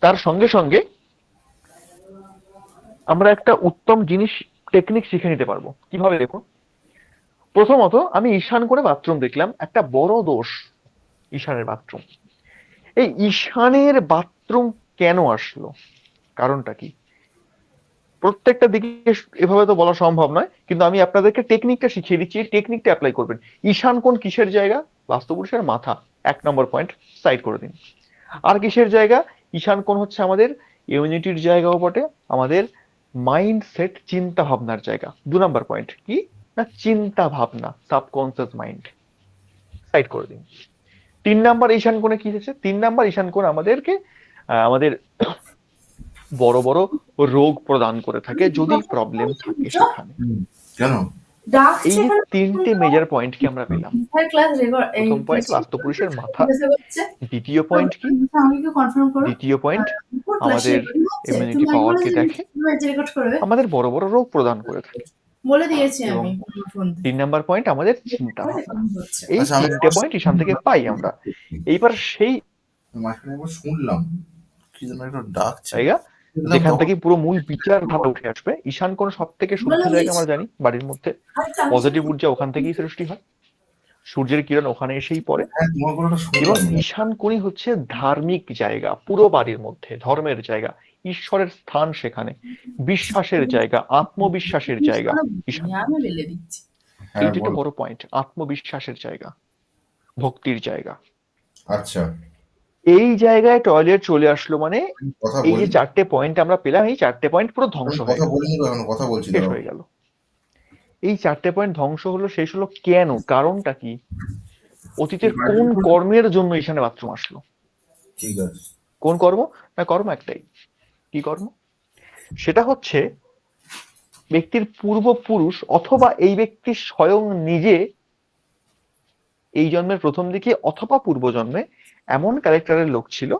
তার সঙ্গে সঙ্গে আমরা একটা উত্তম জিনিস টেকনিক শিখে নিতে পারবো। কিভাবে দেখুন, প্রথমত আমি ঈশান করে বাথরুম দেখলাম, একটা বড় দোষ ঈশানের বাথরুম। এই ঈশানের বাথরুম কেন আসলো, কারণটা কি, প্রত্যেকটা দিকে এভাবে তো বলা সম্ভব নয়, কিন্তু আমি আপনাদেরকে টেকনিকটা শিখিয়ে দিচ্ছি, এই টেকনিকটা অ্যাপ্লাই করবেন। ঈশান কোণ কিসের জায়গা, বাস্তুপুরুষের মাথা, 1 নম্বর পয়েন্ট সাইড করে দিন। আর কিসের জায়গা, ঈশান কোণ হচ্ছে আমাদের ইমিউনিটির জায়গাও বটে, আমাদের মাইন্ডসেট, চিন্তা ভাবনার জায়গা। 2 নম্বর পয়েন্ট কি না, চিন্তা ভাবনা, সাবকনসিয়াস মাইন্ড, সাইড করে দিন। 3 নম্বর ঈশান কোণে কি হচ্ছে, 3 নম্বর ঈশান কোণ আমাদেরকে আমাদের বড় বড় রোগ প্রদান করে থাকে যদি প্রবলেম থাকে সেখানে। কেন এই যে 3টে মেজর পয়েন্ট কি আমরা পেলাম, প্রথম পয়েন্ট বাস্তুপুরুষের মাথা, দ্বিতীয় পয়েন্ট কি, দ্বিতীয় পয়েন্ট আমাদের ইমিউনিটি পাওয়ারকে দেখে, আমাদের বড় বড় রোগ প্রদান করে থাকে, বলে দিয়েছি এবং আমি 3 নম্বর পয়েন্ট আমাদের চিন্তা ভাবনা। এই আচ্ছা, আমি 3টে পয়েন্ট ঈশান থেকে পাই আমরা। এইবার সেই মাঝখানে একবার শুনলাম কি যেন একটা ডাকছে, জায়গা যেখান থেকে পুরো মূল বিচারধারা উঠে আসবে। ঈশান কোণ সব থেকে শুদ্ধ জায়গা আমরা জানি, বাড়ির মধ্যে পজিটিভ ঊর্জা ওখান থেকেই সৃষ্টি হয়, সূর্যের কিরণ ওখানে এসেই পড়ে, হ্যাঁ তোমার কোনটা এবং শুনলাম। ঈশান কোণই হচ্ছে ধার্মিক জায়গা, পুরো বাড়ির মধ্যে ধর্মের জায়গা, ঈশ্বরের স্থান সেখানে, বিশ্বাসের জায়গা, আত্মবিশ্বাসের জায়গা ঈশান কোণ। আমি বলে দিচ্ছি। হ্যাঁ এই দুটো বলো। বড় পয়েন্ট, আত্মবিশ্বাসের জায়গা, ভক্তির জায়গা। আচ্ছা এই জায়গায় টয়লেট চলে আসলো মানে কথা এই যে বলি, 4টে পয়েন্ট আমরা পেলাম, এই 4টে পয়েন্ট পুরো ধ্বংস আমি হয়ে কথা গেল, বলিনি তো, এখন কথা বলছি, শেষ দাঁড়াও। হয়ে গেল। এই 4টে পয়েন্ট ধ্বংস হলো, শেষ হলো কেন, কারণটা কি, অতীতের কোন কর্মের জন্য এখানে বাথরুম আসলো, ঠিক আছে, কোন কর্ম, না কর্ম একটাই, কি কর্ম, সেটা হচ্ছে ব্যক্তির পূর্বপুরুষ অথবা এই ব্যক্তি স্বয়ং নিজে এই জন্মের প্রথম দিকে অথবা পূর্বজন্মে এমন ক্যারেক্টারের লোক ছিল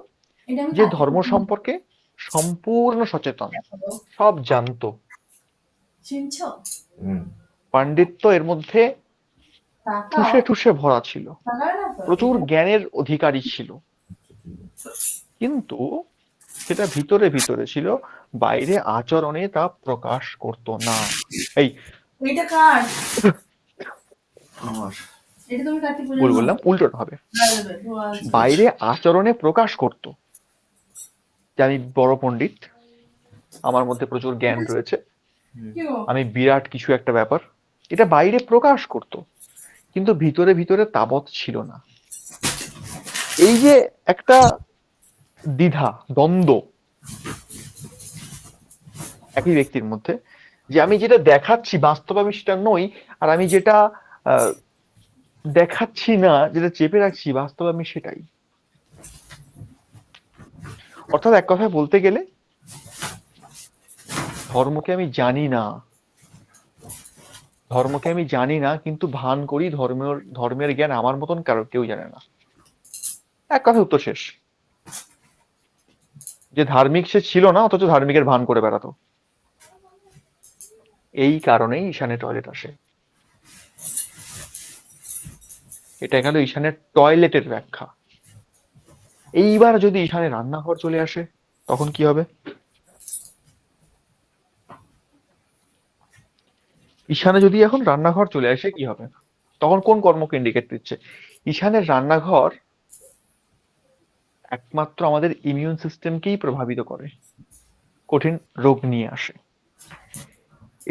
এটা আমি যে কাকে ধর্ম বলবো? সম্পর্কে সম্পূর্ণ সচেতন, সব জানতো, শুনছো? পাণ্ডিত্য এর মধ্যে টাকা ঠুসে ঠুসে ভরা ছিল, টাকা না তো? প্রচুর জ্ঞানের অধিকারী ছিল, কিন্তু সেটা ভিতরে ভিতরে ছিল, বাইরে আচরণে তা প্রকাশ করত না। এই এটা কার? আমার এটা তুমি কাকে বলে ভুল বললাম, উল্টোটা হবে, বাইরে বাইরে আচরণে প্রকাশ করত যে আমি বড় পণ্ডিত, আমার মধ্যে প্রচুর জ্ঞান রয়েছে, আমি বিরাট কিছু একটা ব্যাপার, এটা বাইরে প্রকাশ করত, কিন্তু ভিতরে ভিতরে তাবৎ ছিল না। এই যে একটা দ্বিধা, দ্বন্দ্ব একই ব্যক্তির মধ্যে, যে আমি যেটা দেখাচ্ছি বাস্তবে আমি সেটা নই, আর আমি যেটা দেখাচ্ছি না, যেটা চেপে রাখছি, বাস্তবে আমি সেটাই। অর্থাৎ এক কথায় বলতে গেলে ধর্মকে আমি জানি না, ধর্মকে আমি জানি না, কিন্তু ভান করি ধর্মের জ্ঞান আমার মতন কারো কেউ জানে না। এক কথা উত্তর শেষ। যে ধার্মিক সে ছিল না, অথচ ধার্মিকের ভান করে বেড়াতো। এই কারণেই ঈশানে টয়লেট আসে। এটা গেল ঈশানের টয়লেটের ব্যাখ্যা। এইবার যদি ঈশানে রান্নাঘর চলে আসে তখন কি হবে? ঈশানে যদি এখন রান্নাঘর চলে আসে কি হবে? তখন কোন কর্মকে ইন্ডিকেট দিচ্ছে? ঈশানের রান্নাঘর একমাত্র আমাদের ইমিউন সিস্টেমকেই প্রভাবিত করে, কঠিন রোগ নিয়ে আসে।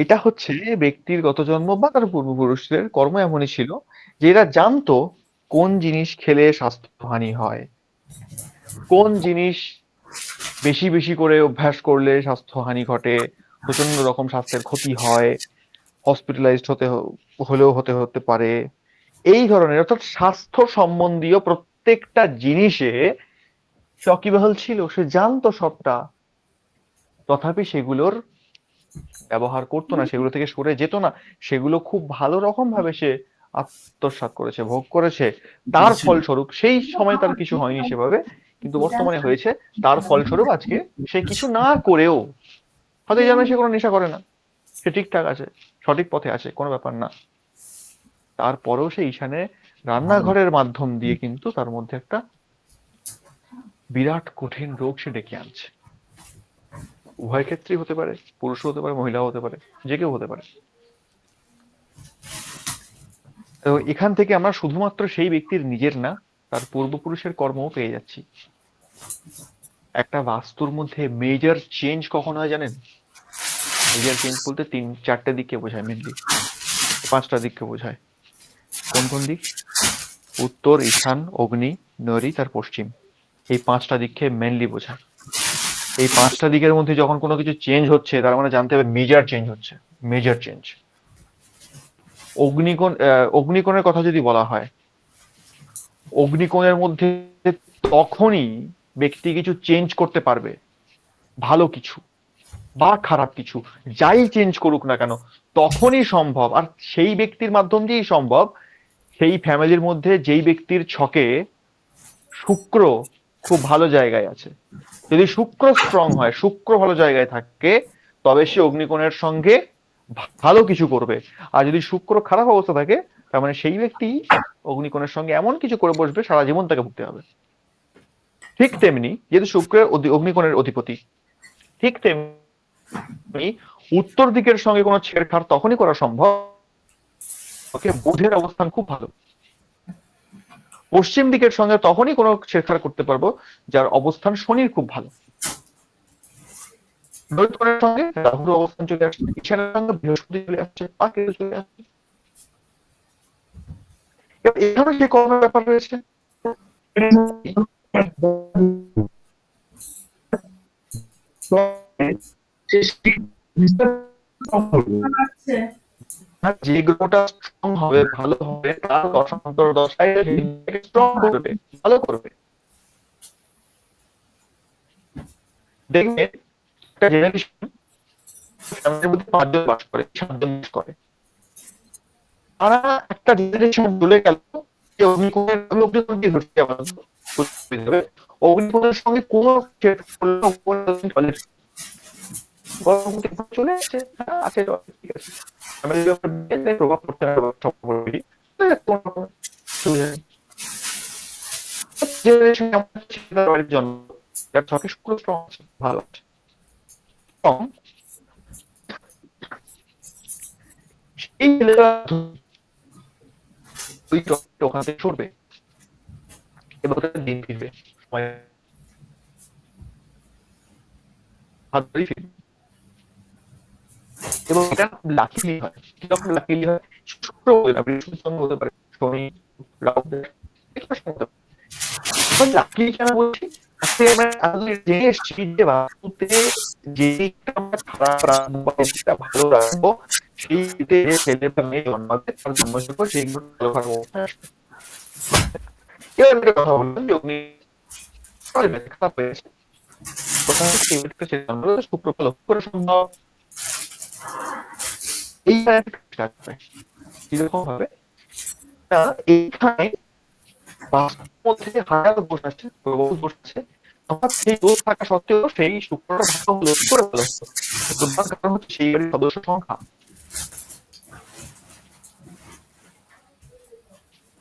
এটা হচ্ছে ব্যক্তির গত জন্ম বা তার পূর্বপুরুষদের কর্ম এমনই ছিল যে এরা জানতো কোন জিনিস খেলে স্বাস্থ্যহানি হয়, কোন জিনিস বেশি বেশি করে অভ্যাস করলে স্বাস্থ্যহানি ঘটে, প্রচন্ড রকম স্বাস্থ্যের ক্ষতি হয়, হসপিটালাইজড হলেও হতে পারে। এই ধরনের অর্থাৎ স্বাস্থ্য সম্বন্ধীয় প্রত্যেকটা জিনিসে সে ওয়াকিবহাল ছিল, সে জানতো সবটা, তথাপি সেগুলোর ব্যবহার করতো না, সেগুলো থেকে সরে যেত না, সেগুলো খুব ভালো রকম ভাবে সে আত্মসাৎ করেছে, ভোগ করেছে। তার ফলস্বরূপ সেই সময় তার কিছু হয়নি সেভাবে, কিন্তু বর্তমানে হয়েছে। তার ফলস্বরূপ আজকে সে কিছু না করেও, হয়তো জানে সে কোনো নেশা করে না, সে ঠিকঠাক আছে, সঠিক পথে আছে, কোনো ব্যাপার না, তারপরেও সে ঈশানে রান্নাঘরের মাধ্যম দিয়ে কিন্তু তার মধ্যে একটা বিরাট কঠিন রোগ সে ডেকে আনছে। উভয় ক্ষেত্রেই হতে পারে, পুরুষও হতে পারে, মহিলাও হতে পারে, যে কেউ হতে পারে। তো এখান থেকে আমরা শুধুমাত্র সেই ব্যক্তির নিজের না, তার পূর্বপুরুষের কর্মও পেয়ে যাচ্ছি। একটা বাস্তুর মধ্যে মেজর চেঞ্জ কখন হয় জানেন? মেজর চেঞ্জ বলতে 3-4টে দিককে বোঝায়, মেনলি 5টা দিককে বোঝায়। কোন কোন দিক? উত্তর, ঈশান, অগ্নি, নৈঋত আর পশ্চিম। এই 5টা দিককে মেনলি বোঝায়। এই 5টা দিকের মধ্যে যখন কোনো কিছু চেঞ্জ হচ্ছে, তার মানে জানতে হবে মেজর চেঞ্জ হচ্ছে, মেজর চেঞ্জ। অগ্নিকোণের কথা যদি বলা হয়, অগ্নিকোণের মধ্যে তখনই ব্যক্তি কিছু চেঞ্জ করতে পারবে, ভালো কিছু বা খারাপ কিছু, যাই চেঞ্জ করুক না কেন তখনই সম্ভব। আর সেই ব্যক্তির মাধ্যম দিয়েই সম্ভব সেই ফ্যামিলির মধ্যে যেই ব্যক্তির ছকে শুক্র খুব ভালো জায়গায় আছে। যদি শুক্র স্ট্রং হয়, শুক্র ভালো জায়গায় থাকে, তবে সে অগ্নিকোণের সঙ্গে ভালো কিছু করবে। আর যদি শুক্র খারাপ অবস্থা থাকে, তার মানে সেই ব্যক্তি অগ্নিকোণের সঙ্গে এমন কিছু করে বসবে সারা জীবন তাকে ভুগতে হবে। ঠিক তেমনি যেহেতু শুক্রের অগ্নিকোণের অধিপতি, ঠিক তেমনি উত্তর দিকের সঙ্গে কোনো ছেড়খাড় তখনই করা সম্ভব ওকে বুধের অবস্থান খুব ভালো। পশ্চিম দিকের সঙ্গে তখনই কোনো ছেড়খাড় করতে পারবো যার অবস্থান শনির খুব ভালো। নৈতনের সঙ্গে রাহুর অবস্থান চলে আসছে, ঈশানের সঙ্গে বৃহস্পতি চলে আসছে, কেতু চলে আসছে। এখানে যে কর্মের ব্যাপার রয়েছে, আছে। যে গ্রহটা স্ট্রং হবে, ভালো হবে, তার দশান্তর দশায় স্ট্রং করবে, ভালো করবে। দেখবেন একটা জেনারেশন ফ্যামিলির মধ্যে 5 জন বাস করে, 7 জন বাস করে, তারা একটা জেনারেশন চলে গেল যে অগ্নিকোণের সঙ্গে কোন চলে আসছে, আছে, ঠিক আছে, প্রভাব পড়তে জন্ম যার ছকে শুক্র স্ট্রং আছে, ভালো আছে, সেই ছেলেরা ওখান থেকে সরবে এবং দিন ফিরবে, এবং এটা লাকিলি হয়। কিরকম লাকিলি হয়? শুক্র বলে না, বৃহস্পতি হতে পারে, শনি, রাহু, লাকিলি কেন বলছি? আজকে আমরা জেনে এসেছি যে বাস্তুতে যে দিকটা আমরা খারাপ রাখবো বা দিকটা ভালো রাখবো, সেই দিকে যে ছেলে বা মেয়ে জন্মাবে তার জন্মযোগ্য সেইগুলো ভালো খারাপ অবস্থায় আসবে। এবার একটা কথা বললাম যে উনি খারাপ হয়েছে, কোথাও সেই ব্যক্তিটা সে জন্মাবে, শুক্র লক্ষ্য করে সম্ভব এইখানে কিরকম ভাবে না, এইখানে বাস্তুর মধ্যে হাজার দোষ আছে, প্রবল দোষ আছে, অর্থাৎ সেই দোষ থাকা সত্ত্বেও সেই শুক্রটা ভালো হলো, কি করে ভালো হলো? প্রধান কারণ হচ্ছে সেই বাড়ির সদস্য সংখ্যা।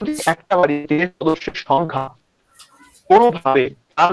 যদি একটা বাড়িতে সদস্যের সংখ্যা কোনোভাবে তার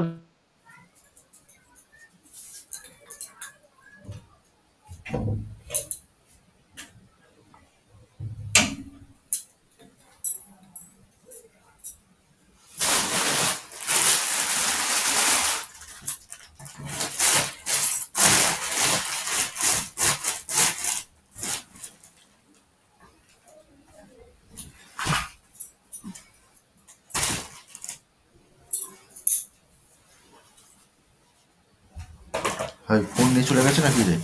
ভাই ফোন নিয়ে চলে গেছে নাকি রে?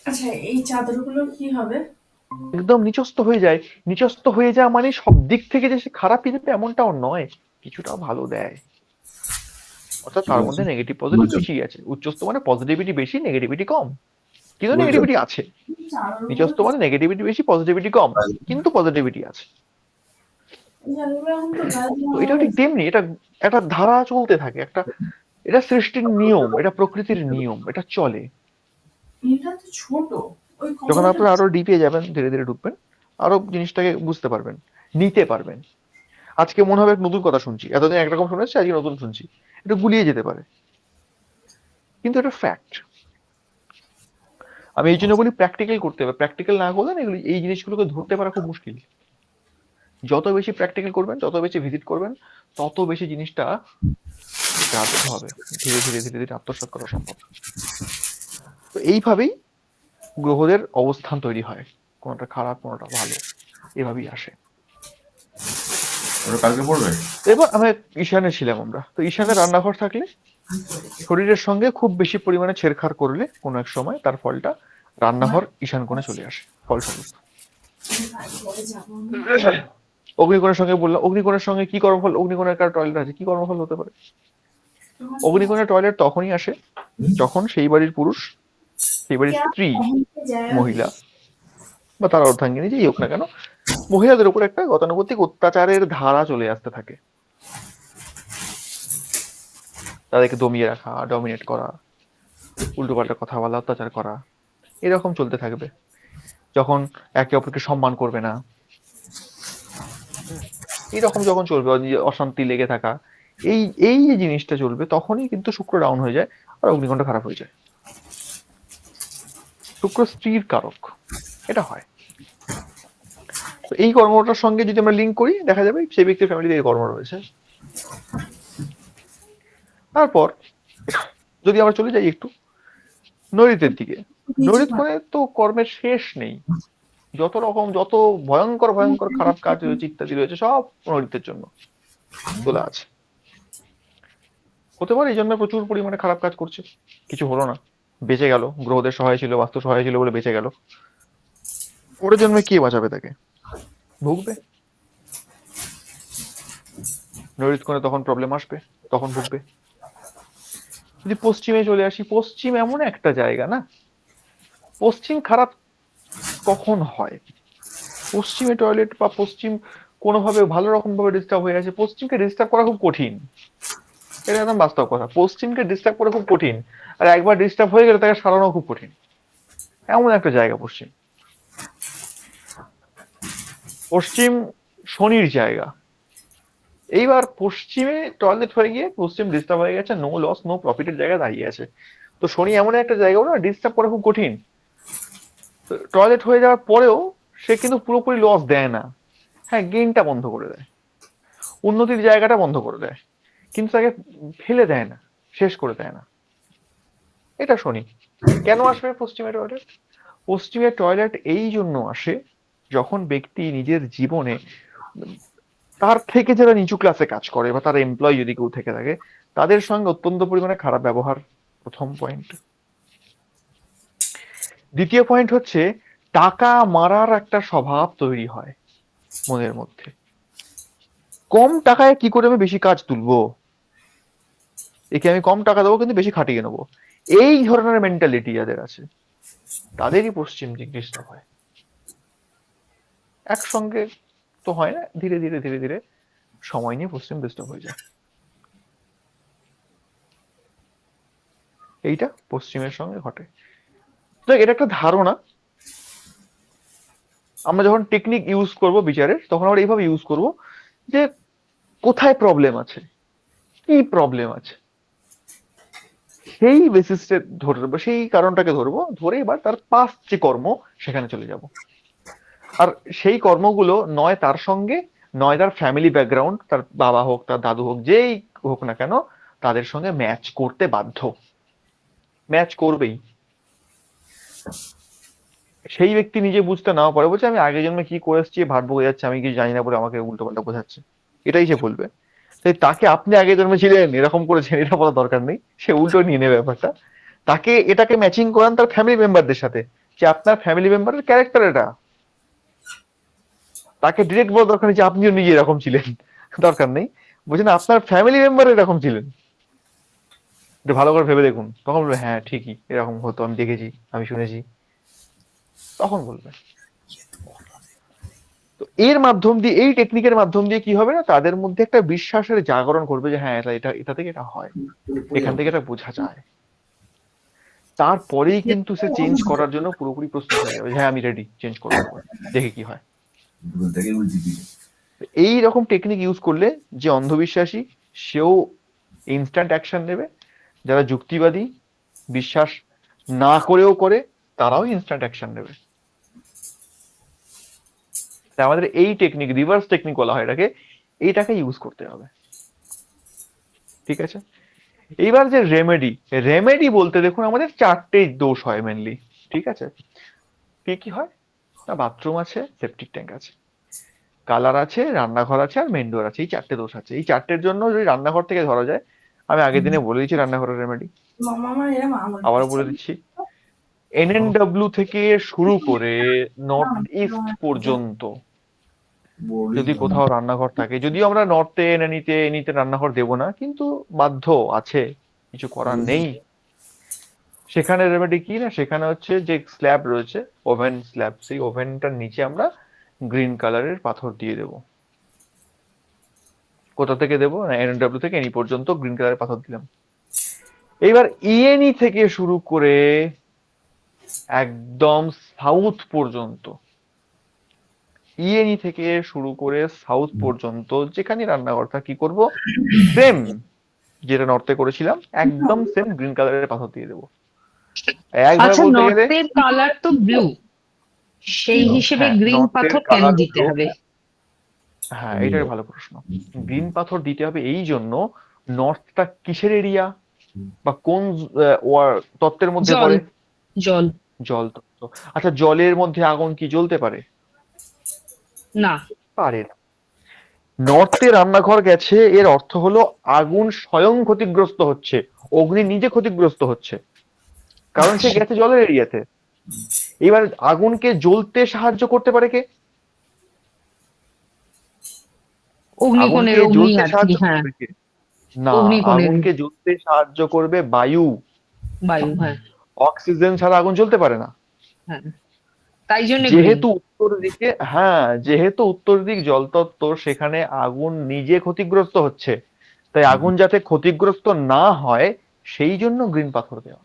আচ্ছা, এই চাদরগুলো কি হবে? একদম নিচস্ত হয়ে যায়। নিচস্ত হয়ে যাওয়া মানে সব দিক থেকে যে সে খারাপই দেবে এমনটাও নয়, কিছুটাও ভালো দেয়। অর্থাৎ কি তার মধ্যে বলছেন? নেগেটিভ পজিটিভ বলছেন? বেশি আছে। উচ্চস্ত মানে পজিটিভিটি বেশি, নেগেটিভিটি কম, কিন্তু বলছেন? নেগেটিভিটি আছে। চাদরগুলো নিচস্ত মানে নেগেটিভিটি বেশি, পজিটিভিটি কম, ভাই, কিন্তু পজিটিভিটি আছে। এই চাদরগুলো এখন তো গায়ে তো দেওয়া এটাও ঠিক হয়েছে। তেমনি, এটা একটা ধারা চলতে থাকে, একটা এটা সৃষ্টির নিয়ম, এটা প্রকৃতির নিয়ম, এটা চলে। এটা তো ছোট, ওই যখন কপালটা। আপনারা আরো ডিপে যাবেন, ধীরে ধীরে ঢুকবেন, আরো জিনিসটাকে বুঝতে পারবেন, নিতে পারবেন। আজকে মনে হবে এক নতুন কথা শুনছি, এতদিন একরকম শুনেছি, আজকে নতুন শুনছি, এটা গুলিয়ে যেতে পারে, কিন্তু এটা ফ্যাক্ট। আমি এই জন্য বলি প্র্যাকটিক্যাল করতে হবে, প্র্যাকটিক্যাল না করলে না এগুলি, এই জিনিসগুলোকে ধরতে পারা খুব মুশকিল। যত বেশি প্র্যাকটিক্যাল করবেন, যত বেশি ভিজিট করবেন, তত বেশি জিনিসটা গ্রাহ্য হবে, ধীরে ধীরে ধীরে ধীরে আত্মসাৎ করা সম্ভব। তো এইভাবেই গ্রহদের অবস্থান তৈরি হয়, কোনটা খারাপ কোনটা ভালো, এভাবেই আসে। ওটা কালকে পড়বে? এবার আমরা ঈশানে ছিলাম, আমরা তো ঈশানে রান্নাঘর থাকলে শরীরের সঙ্গে খুব বেশি পরিমাণে ছেড়খাড় করলে কোনো এক সময় তার ফলটা রান্নাঘর ঈশান কোণে চলে আসে, ফলস্বরূপ। অগ্নিকোণের সঙ্গে বললাম, অগ্নিকোণের সঙ্গে কি কর্মফল, অগ্নিকোণের কার টয়লেট আছে, কি কর্মফল হতে পারে? অগ্নিকোণের টয়লেট তখনই আসে যখন সেই বাড়ির পুরুষ, সেই বাড়ির স্ত্রী, মহিলা বা তার অর্ধাঙ্গিনী যেই হোক না কেন, মহিলাদের উপর একটা গতানুগতিক অত্যাচারের ধারা চলে আসতে থাকে। তাদেরকে দমিয়ে রাখা, ডমিনেট করা, উল্টোপাল্টা কথা বলা, অত্যাচার করা, এরকম চলতে থাকবে। যখন একে অপরকে সম্মান করবে না, এইরকম যখন চলবে, অশান্তি লেগে থাকা, এই এই যে জিনিসটা চলবে, তখনই কিন্তু শুক্র ডাউন হয়ে যায় আর অগ্নিকণ্ঠ খারাপ হয়ে যায়। শুক্র স্ত্রীর কারক, এটা হয়। তো এই কর্মটার সঙ্গে যদি আমরা লিঙ্ক করি, দেখা যাবে সেই ব্যক্তির ফ্যামিলিতে এই কর্ম রয়েছে। তারপর যদি আমরা চলে যাই একটু নৈঋত্যের দিকে, নৈঋত করে তো কর্মের শেষ নেই। যত রকম, যত ভয়ঙ্কর ভয়ঙ্কর খারাপ কাজ রয়েছে ইত্যাদি রয়েছে, সব নৈঋত্যের জন্য তোলা আছে। হতে পারে এই জন্য প্রচুর পরিমাণে খারাপ কাজ করছে, কিছু হলো না, বেঁচে গেল, গ্রহদের সহায় ছিল, বাস্তু সহায় ছিল বলে বেঁচে গেল। ওর জন্মে কে বাঁচাবে তাকে? ভুগবে। নৈঋত কোণে তখন প্রবলেম আসবে, তখন ভুগবে। যদি পশ্চিমে চলে আসি, পশ্চিম এমন একটা জায়গা না, পশ্চিম খারাপ কখন হয়? পশ্চিমে টয়লেট বা পশ্চিম কোনোভাবে ভালো রকম ভাবে ডিস্টার্ব হয়ে আছে, পশ্চিমকে ডিস্টার্ব করা খুব কঠিন, এটা একদম বাস্তব কথা। পশ্চিমকে ডিস্টার্ব করা খুব কঠিন, আর একবার ডিস্টার্ব হয়ে গেলে তাকে সারানো খুব কঠিন, এমন একটা জায়গা পশ্চিম। পশ্চিম শনির জায়গা। এইবার পশ্চিমে টয়লেট হয়ে গিয়ে পশ্চিম ডিস্টার্ব হয়ে গেছে, নো লস নো প্রফিটের জায়গায় দাঁড়িয়ে আছে। তো শনি এমন একটা জায়গা না, ডিস্টার্ব করা খুব কঠিন। টয়লেট হয়ে যাওয়ার পরেও সে কিন্তু পুরোপুরি লস দেয় না, হ্যাঁ গেইনটা বন্ধ করে দেয়, উন্নতির জায়গাটা বন্ধ করে দেয়, কিন্তু তাকে ফেলে দেয় না, শেষ করে দেয় না। এটা শনি। কেন আসবে পশ্চিমে টয়লেট? পশ্চিমে টয়লেট এই জন্য আসে যখন ব্যক্তি নিজের জীবনে তার থেকে যারা নিচু ক্লাসে কাজ করে বা তার এমপ্লয় যদি কেউ থেকে থাকে, তাদের সঙ্গে অত্যন্ত পরিমাণে খারাপ ব্যবহার, প্রথম পয়েন্ট। দ্বিতীয় পয়েন্ট হচ্ছে টাকা মারার একটা স্বভাব তৈরি হয় মনের মধ্যে। কম টাকায় কি করে আমি বেশি কাজ তুলবো, একে আমি কম টাকা দেবো কিন্তু বেশি খাটিয়ে নেবো, এই ধরনের মেন্টালিটি যাদের আছে তাদেরই পশ্চিম দিক ডিস্টার্ব হয়। একসঙ্গে তো হয় না, ধীরে ধীরে ধীরে ধীরে সময় নিয়ে পশ্চিম ডিস্টার্ব হয়ে যায়। এইটা পশ্চিমের সঙ্গে ঘটে। তো এটা একটা ধারণা। আমরা যখন টেকনিক ইউজ করব বিচারের, তখন আমরা এইভাবে ইউজ করব যে কোথায় প্রবলেম আছে, কি প্রবলেম আছে, সেই বেসিসে ধরবো, সেই কারণটাকে ধরবো, ধরে এবার তার পাস্ট যে কর্ম সেখানে চলে যাব। আর সেই কর্মগুলো নয় তার সঙ্গে, নয় তার ফ্যামিলি ব্যাকগ্রাউন্ড, তার বাবা হোক তার দাদু হোক যেই হোক না কেন, তাদের সঙ্গে ম্যাচ করতে বাধ্য, ম্যাচ করবেই। সেই ব্যক্তি নিজে বুঝতে নাও পারে, বলছে আমি আগের জন্মে কি করে এসেছি ভাট বকে যাচ্ছে, আমি কিছু জানি না বলে আমাকে উল্টো পাল্টা বোঝাচ্ছে, এটাই সে বলবে। তাই তাকে আপনি আগের জন্মে ছিলেন এরকম করেছেন এটা বলা দরকার নেই, সে উল্টো নিয়ে নেবে ব্যাপারটা। তাকে এটাকে ম্যাচিং করান তার ফ্যামিলি মেম্বারদের সাথে, যে আপনার ফ্যামিলি মেম্বারের ক্যারেক্টার এটা। তাকে ডিরেক্ট বলা দরকার নেই যে আপনিও নিজে এরকম ছিলেন, দরকার নেই। বলছেন আপনার ফ্যামিলি মেম্বার এরকম ছিলেন, একটু ভালো করে ভেবে দেখুন। তখন বলবে হ্যাঁ ঠিকই এরকম হতো, আমি দেখেছি, আমি শুনেছি, তখন বলবে। তো এর মাধ্যম দিয়ে, এই টেকনিকের মাধ্যম দিয়ে কি হবে না, তাদের মধ্যে একটা বিশ্বাসের জাগরণ করবে যে হ্যাঁ এটা এটা থেকে এটা হয়, এখান থেকে এটা বোঝা যায়। তারপরেই কিন্তু সে চেঞ্জ করার জন্য পুরোপুরি প্রস্তুত হয়ে যাবে, হ্যাঁ আমি রেডি চেঞ্জ করবো, দেখে কি হয়। এই রকম টেকনিক ইউজ করলে যে অন্ধবিশ্বাসী সেও ইনস্ট্যান্ট অ্যাকশন নেবে, যারা যুক্তিবাদী বিশ্বাস না করেও করে তারাও ইনস্ট্যান্ট অ্যাকশন নেবে। তাই আমাদের এই টেকনিক, রিভার্স টেকনিক বলা হয় এটাকে, এইটাকে ইউজ করতে হবে। ঠিক আছে, এইবার যে রেমেডি, রেমেডি বলতে দেখুন আমাদের চারটে দোষ হয় মেনলি। ঠিক আছে, কি কি হয় না, বাথরুম আছে, সেপটিক ট্যাঙ্ক আছে, কালার আছে, রান্নাঘর আছে, আর মেন ডোর আছে, এই চারটে দোষ আছে। এই চারটের জন্য যদি রান্নাঘর থেকে ধরা যায়, আমি আগের দিনে বলে দিচ্ছি রান্নাঘরের রেমেডি, মামা আমার এরম আঙুল আবারও বলে দিচ্ছি। NNW থেকে শুরু করে নর্থ ইস্ট পর্যন্ত যদি কোথাও রান্নাঘর থাকে, যদিও আমরা নর্থে এনিতে রান্নাঘর দেবো না, কিন্তু বাধ্য আছে, কিছু করার নেই। সেখানে রেমেডি কি না, সেখানে হচ্ছে যে স্ল্যাব রয়েছে, ওভেন স্ল্যাব, সেই ওভেনটার নিচে আমরা গ্রিন কালারের পাথর দিয়ে দেব। কোথা থেকে দেবো না, NNW থেকে এনি পর্যন্ত গ্রিন কালারের পাথর দিলাম। এইবার ইএনই থেকে শুরু করে একদম সাউথ পর্যন্ত, ইএনই থেকে শুরু করে সাউথ পর্যন্ত যেখানে রান্নাঘর তা কি করব, সেম যেটা নর্থে করেছিলাম একদম সেম গ্রিন কালারের পাথর দিয়ে দেবো। একভাবে আচ্ছা, বলতে গেলে নর্থের কালার তো ব্লু, সেই হিসেবে হ্যাঁ, গ্রিন নর্থের পাথর কেন কালার দিতে হবে? হ্যাঁ এটাই ভালো প্রশ্ন। গ্রিন পাথর দিতে হবে এই জন্য, নর্থটা কিসের এরিয়া বা কোন তত্ত্বের মধ্যে জল, পড়ে? জল। জল তত্ত্ব। আচ্ছা, জলের মধ্যে আগুন কি জ্বলতে পারে? না। পারে না। নর্থে রান্নাঘর গেছে এর অর্থ হলো আগুন স্বয়ং ক্ষতিগ্রস্ত হচ্ছে, অগ্নি নিজে ক্ষতিগ্রস্ত হচ্ছে, কারণ সে গেছে জলের এরিয়াতে। এবার আগুনকে জ্বলতে সাহায্য করতে পারে কে? অগ্নিকোণের আগুনকে অগ্নি জ্বলতে আর কি, সাহায্য হ্যাঁ, করবে কে? না, অগ্নিকোণের আগুনকে জ্বলতে সাহায্য করবে বায়ু। বায়ু, হ্যাঁ অক্সিজেন ছাড়া আগুন জ্বলতে পারে না। হ্যাঁ, তাই জন্য যেহেতু উত্তর দিকে, হ্যাঁ যেহেতু উত্তর দিক জলতত্ত্ব, সেখানে আগুন নিজে ক্ষতিগ্রস্ত হচ্ছে, তাই আগুন যাতে ক্ষতিগ্রস্ত না হয় সেই জন্য গ্রিন পাথর দেওয়া,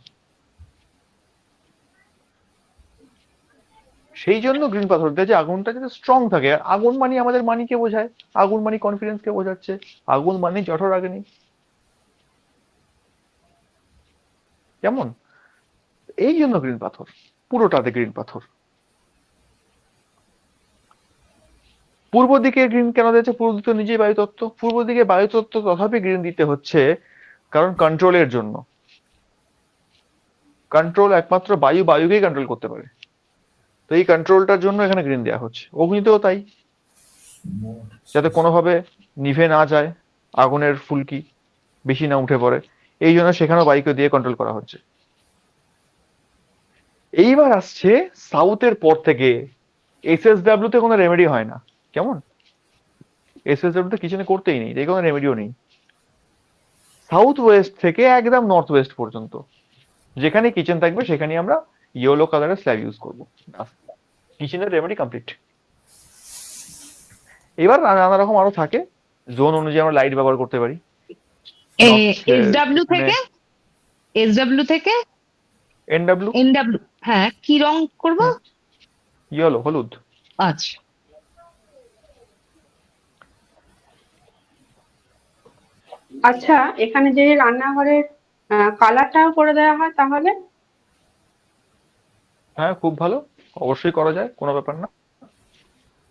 সেই জন্য গ্রিন পাথর দেওয়া, যে আগুনটা যাতে স্ট্রং থাকে। আর আগুন মানে আমাদের মানিকে বোঝায়, আগুন মানে কনফিডেন্স কে বোঝাচ্ছে, আগুন মানে জঠর আগুনি, কেমন? এই জন্য গ্রিন পাথর, পুরোটাতে গ্রিন পাথর। পূর্ব দিকে গ্রিন কেন দিয়েছে? পূর্ব দিকে নিজেই বায়ুতত্ত্ব, পূর্ব দিকে বায়ুতত্ত্ব, তথাপি গ্রিন দিতে হচ্ছে কারণ কন্ট্রোলের জন্য। কন্ট্রোল একমাত্র বায়ু, বায়ুকেই কন্ট্রোল করতে পারে, তো এই কন্ট্রোলটার জন্য এখানে গ্রিন দেওয়া হচ্ছে। অগ্নিতেও তাই, যাতে কোনোভাবে নিভে না যায়, আগুনের ফুলকি বেশি না উঠে পড়ে, এই জন্য সেখানেও বায়ুকে দিয়ে কন্ট্রোল করা হচ্ছে। এইবার আসছে সাউথের পর থেকে SSW তে কোনো রেমেডি হয় না, কেমন? SSW তে কিচেনে করতেই নেই, এই কোনো রেমেডিও নেই। সাউথ ওয়েস্ট থেকে একদম নর্থ ওয়েস্ট পর্যন্ত যেখানে কিচেন থাকবে সেখানে আমরা ইয়েলো কালারের স্ল্যাব ইউজ করবো, কিচেনের রেমেডি কমপ্লিট। এবার নানা রকম আরো থাকে, জোন অনুযায়ী আমরা লাইট ব্যবহার করতে পারি। SW থেকে NW NW, হ্যাঁ, কি রং করব? ইয়েলো, হলুদ। আচ্ছা, আচ্ছা, এখানে যে রান্নাঘরের কালারটাও করে দেওয়া হয় তাহলে? হ্যাঁ, খুব ভালো, অবশ্যই করা যায়, কোনো ব্যাপার না।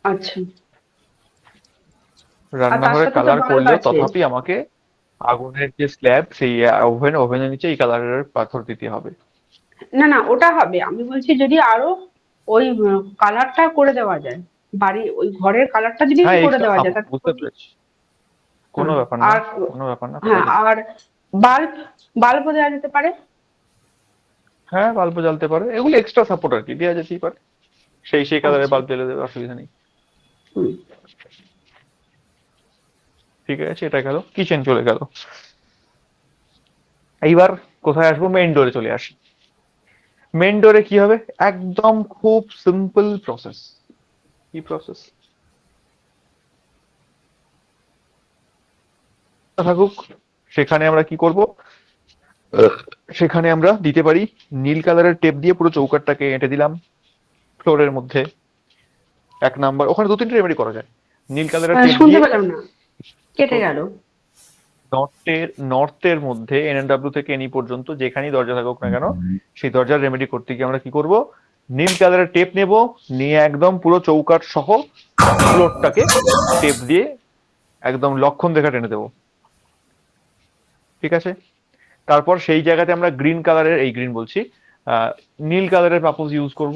আচ্ছা, আর তার রান্নাঘরে সাথে তো কালার বাল্ব করলেও আছে। তথাপি আমাকে আগুনের যে স্ল্যাব, সেই ওভেনের নিচে এই কালারের পাথর দিতে হবে। না না, ওটা হবে, আমি বলছি যদি আরো ওই কালারটা করে দেওয়া যায়, বাড়ি ওই ঘরের কালারটা যদি হ্যাঁ, একটু করে এক্সট্রা দেওয়া যায় সাপোর্ট, তাতে বুঝতে পেরেছি, কোনো হ্যাঁ, ব্যাপার না, আর কোনো ব্যাপার না, করা হ্যাঁ, যায়। আর বাল্ব বাল্বও দেওয়া যেতে পারে। হ্যাঁ, বাল্ব জ্বালতে পারে, এগুলো এক্সট্রা সাপোর্ট আর কি, দেওয়া যেতেই পারে। সেই কালারের আচ্ছা, বাল্ব জ্বেলে দেবে, অসুবিধা নেই। হুম, ঠিক আছে, এটা গেল, কিচেন চলে গেল। এইবার কোথায় আসবো? মেইন ডোরে চলে আসি। মেইন ডোরে কি হবে? একদম খুব সিম্পল প্রসেস। কি প্রসেস? থাকুক, সেখানে আমরা কি করব? সেখানে আমরা দিতে পারি নীল কালারের টেপ দিয়ে পুরো চৌকাটটাকে এঁটে দিলাম ফ্লোরের মধ্যে। 1 নাম্বার, ওখানে 2-3টে রেমেডি করা যায়। নীল কালারের টেপ শুনতে দিয়ে পেলাম না, কেটে গেল। নর্থের মধ্যে NW থেকে এনি পর্যন্ত যেখানেই দরজা থাকুক না কেন, সেই দরজার রেমেডি করতে গিয়ে আমরা কি করব? নীল কালারের টেপ নেব, নিয়ে একদম পুরো চৌকাট সহ ফ্লোরটাকে টেপ দিয়ে একদম লক্ষণ রেখা টেনে দেবো। ঠিক আছে, তারপর সেই জায়গাতে আমরা গ্রিন কালারের, এই গ্রিন বলছি, নীল কালারের পাপোজ ইউজ করব,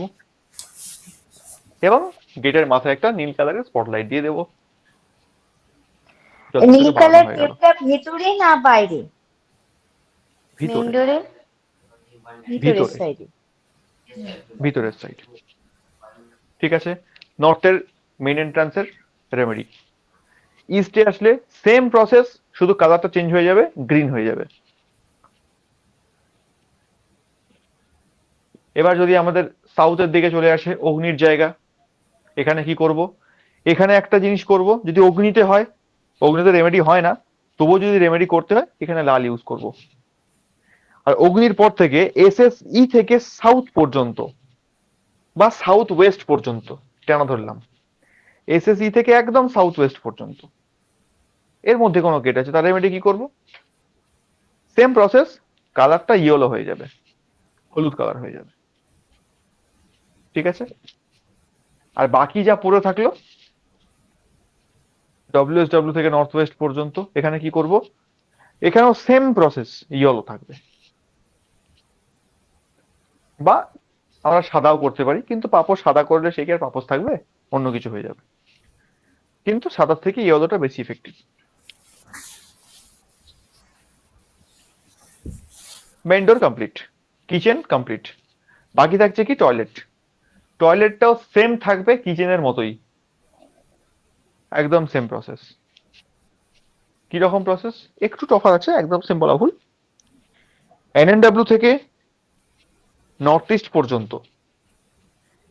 এবং গেটের মাথায় একটা নীল কালারের স্পটলাইট দিয়ে দেবো। নীল কালার টেপটা ভেতরে না বাইরে? মেইন ভিতরে, ডোরে ভিতরের ভিতরে, সাইডে। ভিতরের সাইড। ঠিক আছে, নর্থের মেইন এন্ট্রান্সের রেমেডি। ইস্টে আসলে সেম প্রসেস, শুধু কালারটা চেঞ্জ হয়ে যাবে, গ্রিন হয়ে যাবে। এবার যদি আমাদের সাউথের দিকে চলে আসে, অগ্নির জায়গা, এখানে কি করব? এখানে একটা জিনিস করব, যদি অগ্নিতে হয়, অগ্নিতে রেমেডি হয় না, তবুও যদি রেমেডি করতে হয়, এখানে লাল ইউজ করব। আর অগ্নির পর থেকে SSE থেকে সাউথ পর্যন্ত বা সাউথ ওয়েস্ট পর্যন্ত, কেন ধরলাম SSE থেকে একদম সাউথ ওয়েস্ট পর্যন্ত, এর মধ্যে কোনো গেট আছে, তার রেমেডি কি করব? সেম প্রসেস, কালারটা ইয়েলো হয়ে যাবে, হলুদ কালার হয়ে যাবে। ঠিক আছে, আর বাকি যা পড়ে থাকলো WSW থেকে নর্থ ওয়েস্ট পর্যন্ত, এখানে কি করব? এখানেও সেম প্রসেস, ইয়েলো থাকবে, বা আমরা সাদাও করতে পারি, কিন্তু পাপোশ সাদা করলে সে কি আর পাপোশ থাকবে? অন্য কিছু হয়ে যাবে, কিন্তু সাদার থেকে ইয়েলোটা বেশি ইফেক্টিভ। মেইন ডোর কমপ্লিট, কিচেন কমপ্লিট, বাকি থাকছে কি? টয়লেট। টয়লেটটাও সেম থাকবে কিচেনের মতোই, একদম সেম প্রসেস। কি রকম প্রসেস? একটু তফাৎ আছে, একদম সেম বলা ভুল। NNW থেকে নর্থ ইস্ট পর্যন্ত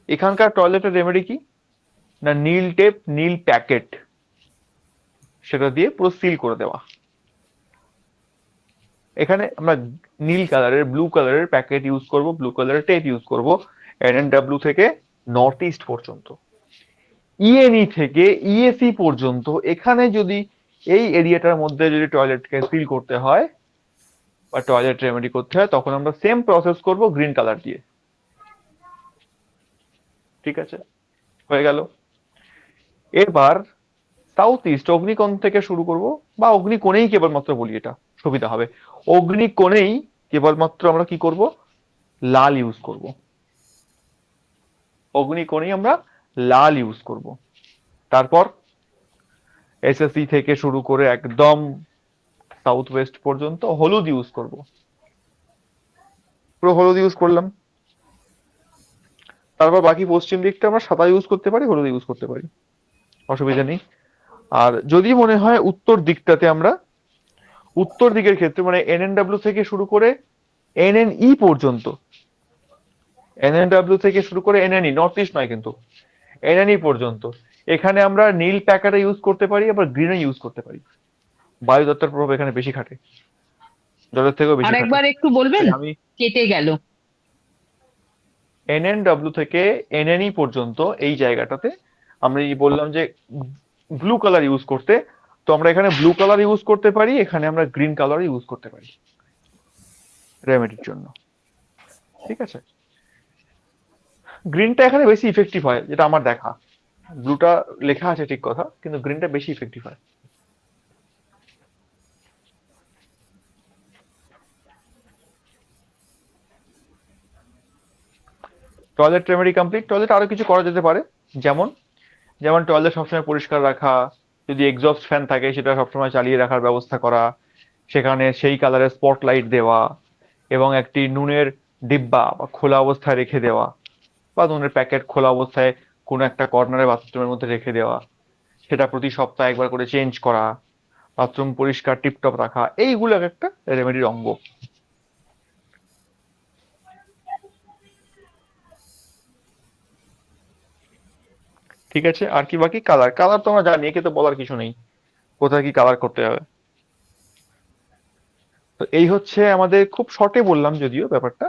এখানকার টয়লেটের রেমেডি কি না? নীল টেপ, নীল প্যাকেট, সেটা দিয়ে পুরো সিল করে দেওয়া। এখানে আমরা নীল কালারের, ব্লু কালারের প্যাকেট ইউজ করব, ব্লু কালারের টেপ ইউজ করব NNW থেকে নর্থ ইস্ট পর্যন্ত। ENE থেকে ESE পর্যন্ত, এখানে যদি এই এরিয়াটার মধ্যে যদি টয়লেটকে সিল করতে হয় বা টয়লেট রেমেডি করতে হয়, তখন আমরা সেম প্রসেস করব গ্রিন কালার দিয়ে। ঠিক আছে, হয়ে গেল। এবার সাউথ ইস্ট, অগ্নিকোণ থেকে শুরু করব, বা অগ্নিকোণেই কেবলমাত্র বলি, এটা সুবিধা হবে। অগ্নিকোণেই কেবলমাত্র আমরা কি করব? লাল ইউজ করব। অগ্নিকোণেই আমরা লাল ইউজ করব। তারপর SSE থেকে শুরু করে একদম সাউথ ওয়েস্ট পর্যন্ত হলুদ ইউজ করব, পুরো হলুদ ইউজ করলাম। তারপর বাকি পশ্চিম দিকটা আমরা সাদা ইউজ করতে পারি, হলুদ ইউজ করতে পারি, অসুবিধা নেই। আর যদি মনে হয় উত্তর দিকটাতে, আমরা উত্তর দিকের ক্ষেত্রে মানে NNW থেকে শুরু করে NNE পর্যন্ত, NNW থেকে শুরু করে NNE, নর্থ ইস্ট নয় কিন্তু, NNE পর্যন্ত, এখানে আমরা নীল প্যাকেটে ইউজ করতে পারি, আবার গ্রিনে ইউজ করতে পারি। বায়ু দত্তের প্রভাব এখানে বেশি খাটে, জলের থেকেও বেশি আর খাটে। একবার একটু বলবেন, তাই আমি কেটে গেল। NNW থেকে NNE পর্যন্ত এই জায়গাটাতে আমরা এই বললাম যে ব্লু কালার ইউজ করতে, তো আমরা এখানে ব্লু কালার ইউজ করতে পারি, এখানে আমরা গ্রিন কালার ইউজ করতে পারি রেমেডির জন্য। ঠিক আছে, গ্রিনটা এখানে বেশি ইফেক্টিভ হয় যেটা আমার দেখা। ব্লুটা লেখা আছে ঠিক কথা, কিন্তু গ্রিনটা বেশি ইফেক্টিভ হয়। Toilet remedy complete. টয়লেট আরো কিছু করা যেতে পারে, যেমন যেমন টয়লেট সবসময় পরিষ্কার রাখা, যদি এক্সস্ট ফ্যান থাকে সেটা সবসময় চালিয়ে রাখার ব্যবস্থা করা, সেখানে সেই কালারের স্পটলাইট দেওয়া, এবং একটি নুনের ডিব্বা বা খোলা অবস্থায় রেখে দেওয়া, বা নুনের প্যাকেট খোলা অবস্থায় কোনো একটা কর্নারে বাথরুমের মধ্যে রেখে দেওয়া, সেটা প্রতি সপ্তাহে একবার করে চেঞ্জ করা, বাথরুম পরিষ্কার টিপটপ রাখা, এইগুলো এক একটা রেমেডির অঙ্গ। ঠিক আছে, আর কি বাকি? কালার, কালার তো আমরা জানি, একে তো বলার কিছু নেই কোথায় কি কালার করতে হবে। তো এই হচ্ছে আমাদের, খুব শর্টে বললাম যদিও ব্যাপারটা।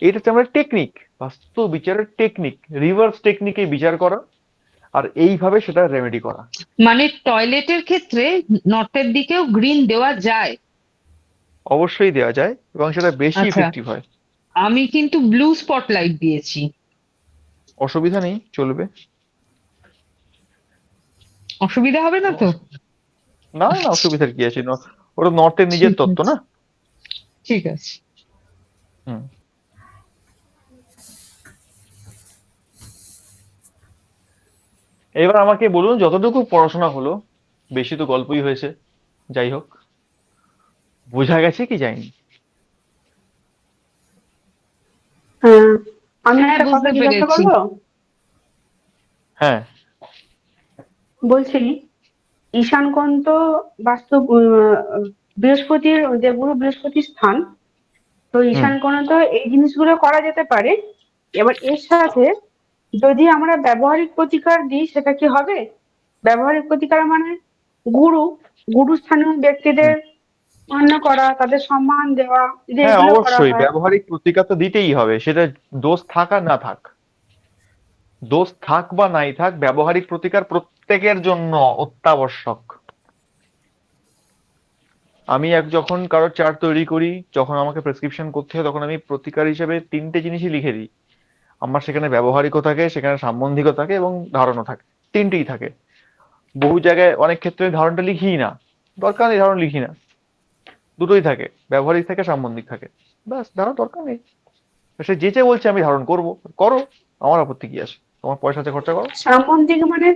এটা হচ্ছে আমাদের টেকনিক, বাস্তু বিচারের টেকনিক, রিভার্স টেকনিকে বিচার করা, আর এইভাবে সেটা রেমেডি করা। মানে টয়লেটের ক্ষেত্রে নর্থের দিকেও গ্রিন দেওয়া যায়? অবশ্যই দেওয়া যায়, এবং সেটা বেশি আচ্ছা, ইফেক্টিভ হয়। আমি কিন্তু ব্লু স্পটলাইট দিয়েছি। অসুবিধা নেই, চলবে। অসুবিধা হবে না তো? না না, আচ্ছা, অসুবিধার কি আছে, ওটা নর্থের নিজের ঠিক তত্ত্ব আছে, না। ঠিক আছে। হুম। এবার আমাকে বলুন, যতটুকু পড়াশোনা হলো, বেশি তো গল্পই হয়েছে, যাই হোক, বোঝা গেছে কি যায়নি? হ্যাঁ, আমি হ্যাঁ, একটা কথা বুঝতে জিজ্ঞাসা পেরেছি। করবো? হ্যাঁ। বলছি, ঈশান কোণ তো বাস্তু বৃহস্পতির, দেবগুরু বৃহস্পতির স্থান, তো হুম। ঈশান কোণে তো এই জিনিসগুলো করা যেতে পারে। এবার এর সাথে যদি আমরা ব্যবহারিক প্রতিকার দিই সেটা কি হবে? ব্যবহারিক প্রতিকার মানে গুরু, গুরুস্থানীয় ব্যক্তিদের হুম। মান্য করা, তাদের সম্মান দেওয়া, যদি হ্যাঁ, এগুলো করা অবশ্যই হয়। ব্যবহারিক প্রতিকার তো দিতেই হবে, সেটা দোষ থাক আর না থাক। দোষ থাক বা নাই থাক, ব্যবহারিক প্রতিকার প্রত্যেকের জন্য অত্যাবশ্যক। আমি যখন কারো চার্ট তৈরি করি, যখন আমাকে প্রেসক্রিপশন করতে হয়, তখন আমি প্রতিকার হিসেবে 3টে জিনিসই লিখে দিই। আমার সেখানে ব্যবহারিকও থাকে, সেখানে সাম্বন্ধিকও থাকে, এবং ধারণও থাকে। 3টেই থাকে। বহু জায়গায় অনেক ক্ষেত্রে ধারণটা লিখি না, দরকার নেই ধারণ লিখি না, দুটোই থাকে, ব্যবহারিক থাকে, সাম্বন্ধিক থাকে। ব্যাস, ধারণ দরকার নেই। সে যেচে বলছে আমি ধারণ করব, করো, আমার আপত্তি কি আছে? তোমার পয়সা আছে, খরচা করো। সাম্বন্ধিক মানে,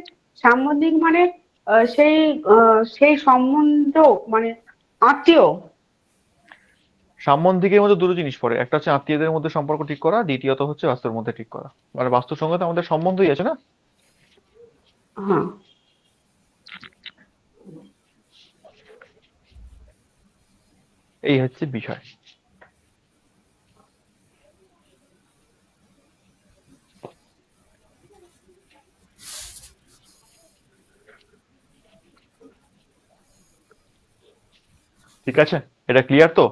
সাম্বন্ধিক মানে সেই সেই সম্বন্ধ, মানে আত্মীয়। সাম্বন্ধিকের মধ্যে দুটো জিনিস পড়ে, একটা হচ্ছে আত্মীয়দের মধ্যে সম্পর্ক ঠিক করা, দ্বিতীয়ত হচ্ছে বাস্তুর মধ্যে ঠিক করা। মানে বাস্তুর সঙ্গে তো আমাদের সম্বন্ধই আছে না। হ্যাঁ। এই হচ্ছে বিষয়। ঠিক আছে, এটা ক্লিয়ার তো?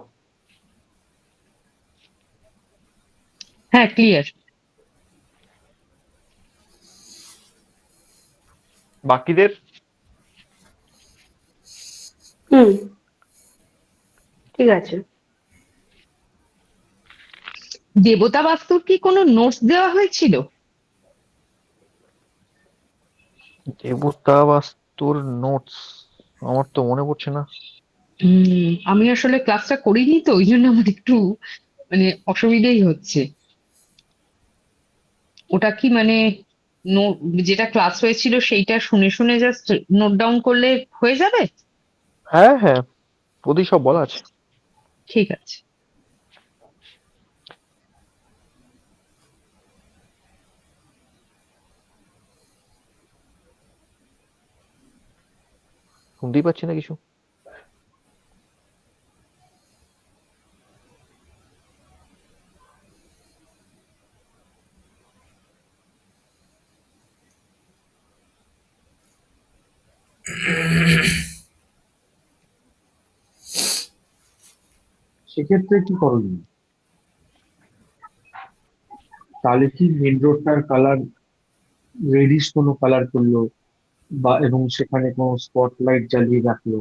হ্যাঁ, ক্লিয়ার। বাকিদের? হুম, ঠিক আছে। দেবতা বাস্তুর কি কোনো নোটস দেওয়া হয়েছিল? দেবতা বাস্তুর নোটস আমার তো মনে পড়ছে না। আমি আসলে ক্লাসটা করিনি, তো ওই জন্য আমার একটু মানে অসুবিধেই হচ্ছে। ওটা কি মানে যেটা ক্লাস হয়েছিল সেইটা শুনে শুনে জাস্ট নোট ডাউন করলে হয়ে যাবে? হ্যাঁ হ্যাঁ, ওদের সব বলা আছে। ঠিক আছে। শুনতেই পাচ্ছি না কিছু। সেক্ষেত্রে কি করণীয়? তাহলে কি মেন রোডটার কালার রেডিশ কোনো কালার করলো, বা এবং সেখানে কোনো স্পটলাইট জ্বালিয়ে রাখলো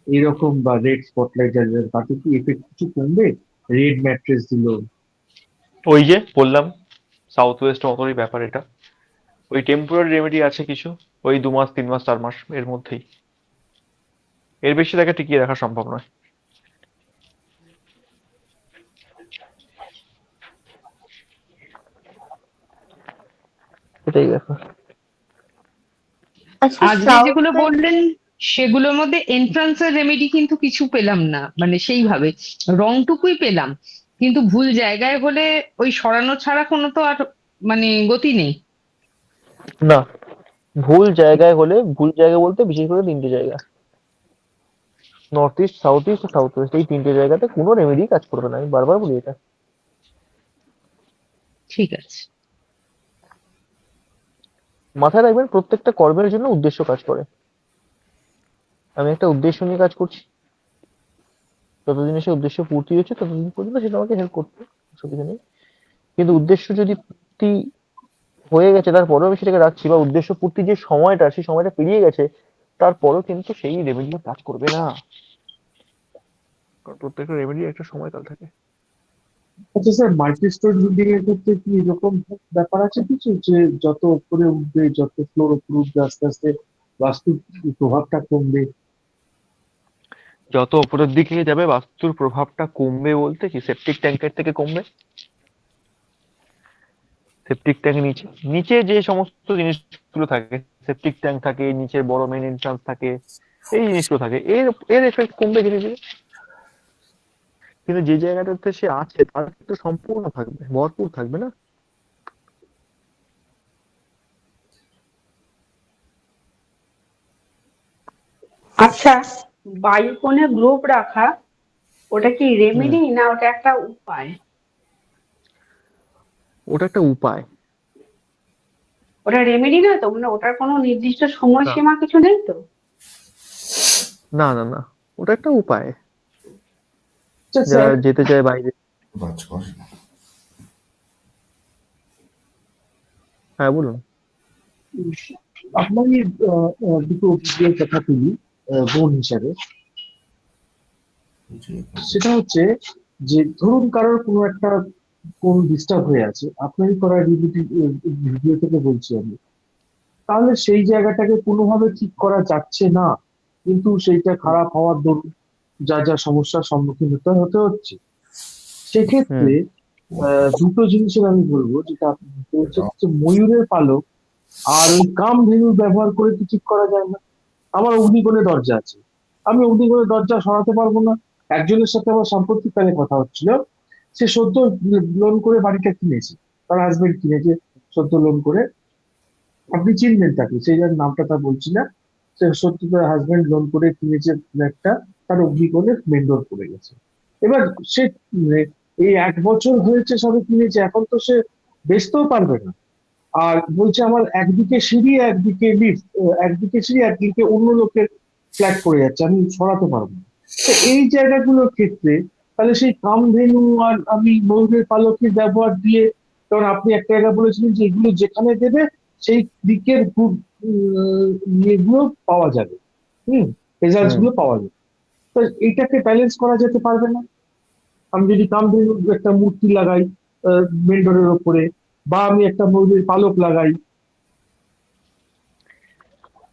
এরকম, বা রেড স্পটলাইট জ্বালিয়ে রাখলো, তাতে কি এফেক্ট কিছু কমবে? রেড ম্যাট্রেস দিল। ওই যে বললাম, সাউথ ওয়েস্ট মতোই ব্যাপার এটা। ওই টেম্পোরারি রেমেডি আছে কিছু, ওই 2 মাস 3 মাস 4 মাস এর মধ্যেই, এর বেশি তাকে টিকিয়ে রাখা সম্ভব নয়। এটাই ব্যাপার। আচ্ছা, আজকে যেগুলো সাউথে বললেন সেগুলোর মধ্যে এন্ট্রান্সের রেমেডি কিন্তু কিছু পেলাম না, মানে সেইভাবে রংটুকুই পেলাম, কিন্তু ভুল জায়গায় হলে ওই সরানো ছাড়া কোনো তো আর মানে গতি নেই। না, ভুল জায়গায় হলে, ভুল জায়গা বলতে বিশেষ করে 3টে জায়গা, north east, south east, south West, এই 3টে জায়গাতে কোনো রেমেডি কাজ করবে না, আমি বারবার বলি এটা। ঠিক আছে। মাথায় রাখবেন, প্রত্যেকটা কর্মের জন্য উদ্দেশ্য কাজ করে। আমি একটা উদ্দেশ্য নিয়ে কাজ করছি, যতদিন সে উদ্দেশ্য পূর্তি হচ্ছে ততদিন পর্যন্ত সেটা আমাকে হেল্প করতে, অসুবিধা নেই। কিন্তু উদ্দেশ্য যদি পূর্তি হয়ে গেছে তারপরেও আমি সেটাকে রাখছি, বা উদ্দেশ্য পূর্তির যে সময়টা, সেই সময়টা পেরিয়ে গেছে, তারপরেও কিন্তু সেই রেমেডিটা কাজ করবে না, কারণ প্রত্যেকটা রেমেডির একটা সময়কাল থাকে। আচ্ছা স্যার, মাল্টি স্টোর বিল্ডিং এর ক্ষেত্রে কি এরকম ব্যাপার আছে কিছু, যে যত উপরে উঠবে, যত ফ্লোর উপরে উঠবে, আস্তে আস্তে বাস্তুর প্রভাবটা কমবে? যত উপরের দিকে যাবে বাস্তুর প্রভাবটা কমবে বলতে কি, সেপটিক ট্যাঙ্কের থেকে কমবে। সেপটিক ট্যাঙ্ক নিচে নিচে যে সমস্ত জিনিসগুলো থাকে, সেপটিক ট্যাঙ্ক থাকে, নিচের বড় মেন এন্ট্রান্স থাকে, এই জিনিসগুলো থাকে, এর এর এফেক্ট কমবে ধীরে ধীরে। কিন্তু যে জায়গাটাতে সে আছে তার কিন্তু সম্পূর্ণ থাকবে, ভরপুর থাকবে না। আচ্ছা, বায়ুকোণে গ্লোব রাখা ওটা কি হুম, রেমেডি না ওটা একটা উপায়? ওটা একটা উপায়। ওটা রেমেডি না তো, মানে ওটার কোনো নির্দিষ্ট না সময়সীমা কিছু নেই তো? না না না, ওটা একটা উপায়। আচ্ছা যারা স্যার, যেতে চায় বাইরে। কাজ করে। হ্যাঁ বলুন। আপনারই দুটো অভিজ্ঞের কথা তুলি বোন হিসাবে। যে সেটা হচ্ছে যে ধরুন কারোর কোনো একটা কোন ডিস্টার্ব হয়ে আছে, আপনারই করা ভিডিও থেকে বলছি আমি, তাহলে সেই জায়গাটাকে কোনোভাবে ঠিক করা যাচ্ছে না, কিন্তু সেইটা হুম খারাপ হওয়ার দরুন যা যা সমস্যার সম্মুখীন হতে হতে হচ্ছে, হুম সেক্ষেত্রে দুটো জিনিসের আমি বলবো, যেটা আপনি বলতে এটা হচ্ছে ময়ূরের পালক আর ওই কামধেনু ব্যবহার করে কি ঠিক করা যায় না? আমার অগ্নিকোণে দরজা আছে, আমি অগ্নিকোণে দরজা সরাতে পারবো না। একজনের সাথে আমার সাম্প্রতিককালে কথা হচ্ছিল, সে সদ্য লোন করে বাড়িটা কিনেছে, তার হাজবেন্ড কিনেছে সদ্য লোন করে। আপনি চিনবেন তাকে, সেই জন্য নামটা তা বলছি না। সে সত্যি তার হাজবেন্ড লোন করে কিনেছে একটা, তার অগ্নিকোণে মেন ডোর পড়ে গেছে। এবার সে মানে এই 1 বছর হয়েছে সবে কিনেছে, এখন তো সে বেচতেও পারবে না। আর বলছে আমার একদিকে সিঁড়ি, একদিকে লিফট, একদিকে সিঁড়ি, একদিকে অন্য লোকের ফ্ল্যাট করে যাচ্ছে, আমি সরাতে পারবো না। তো এই জায়গাগুলোর ক্ষেত্রে তাহলে সেই কামধেনু আর আমি ময়ূরের পালকের ব্যবহার দিয়ে, কারণ আপনি একটা জায়গা বলেছিলেন যে এগুলো যেখানে দেবে সেই দিকের গুড ইয়েগুলো পাওয়া যাবে, রেজাল্টস হুম গুলো পাওয়া যাবে। তো এইটাকে ব্যালেন্স করা যেতে পারবে না? আমি যদি কামধেনুর একটা মূর্তি লাগাই মেন ডোরের ওপরে, বা আমি একটা ময়ূরের পালক লাগাই।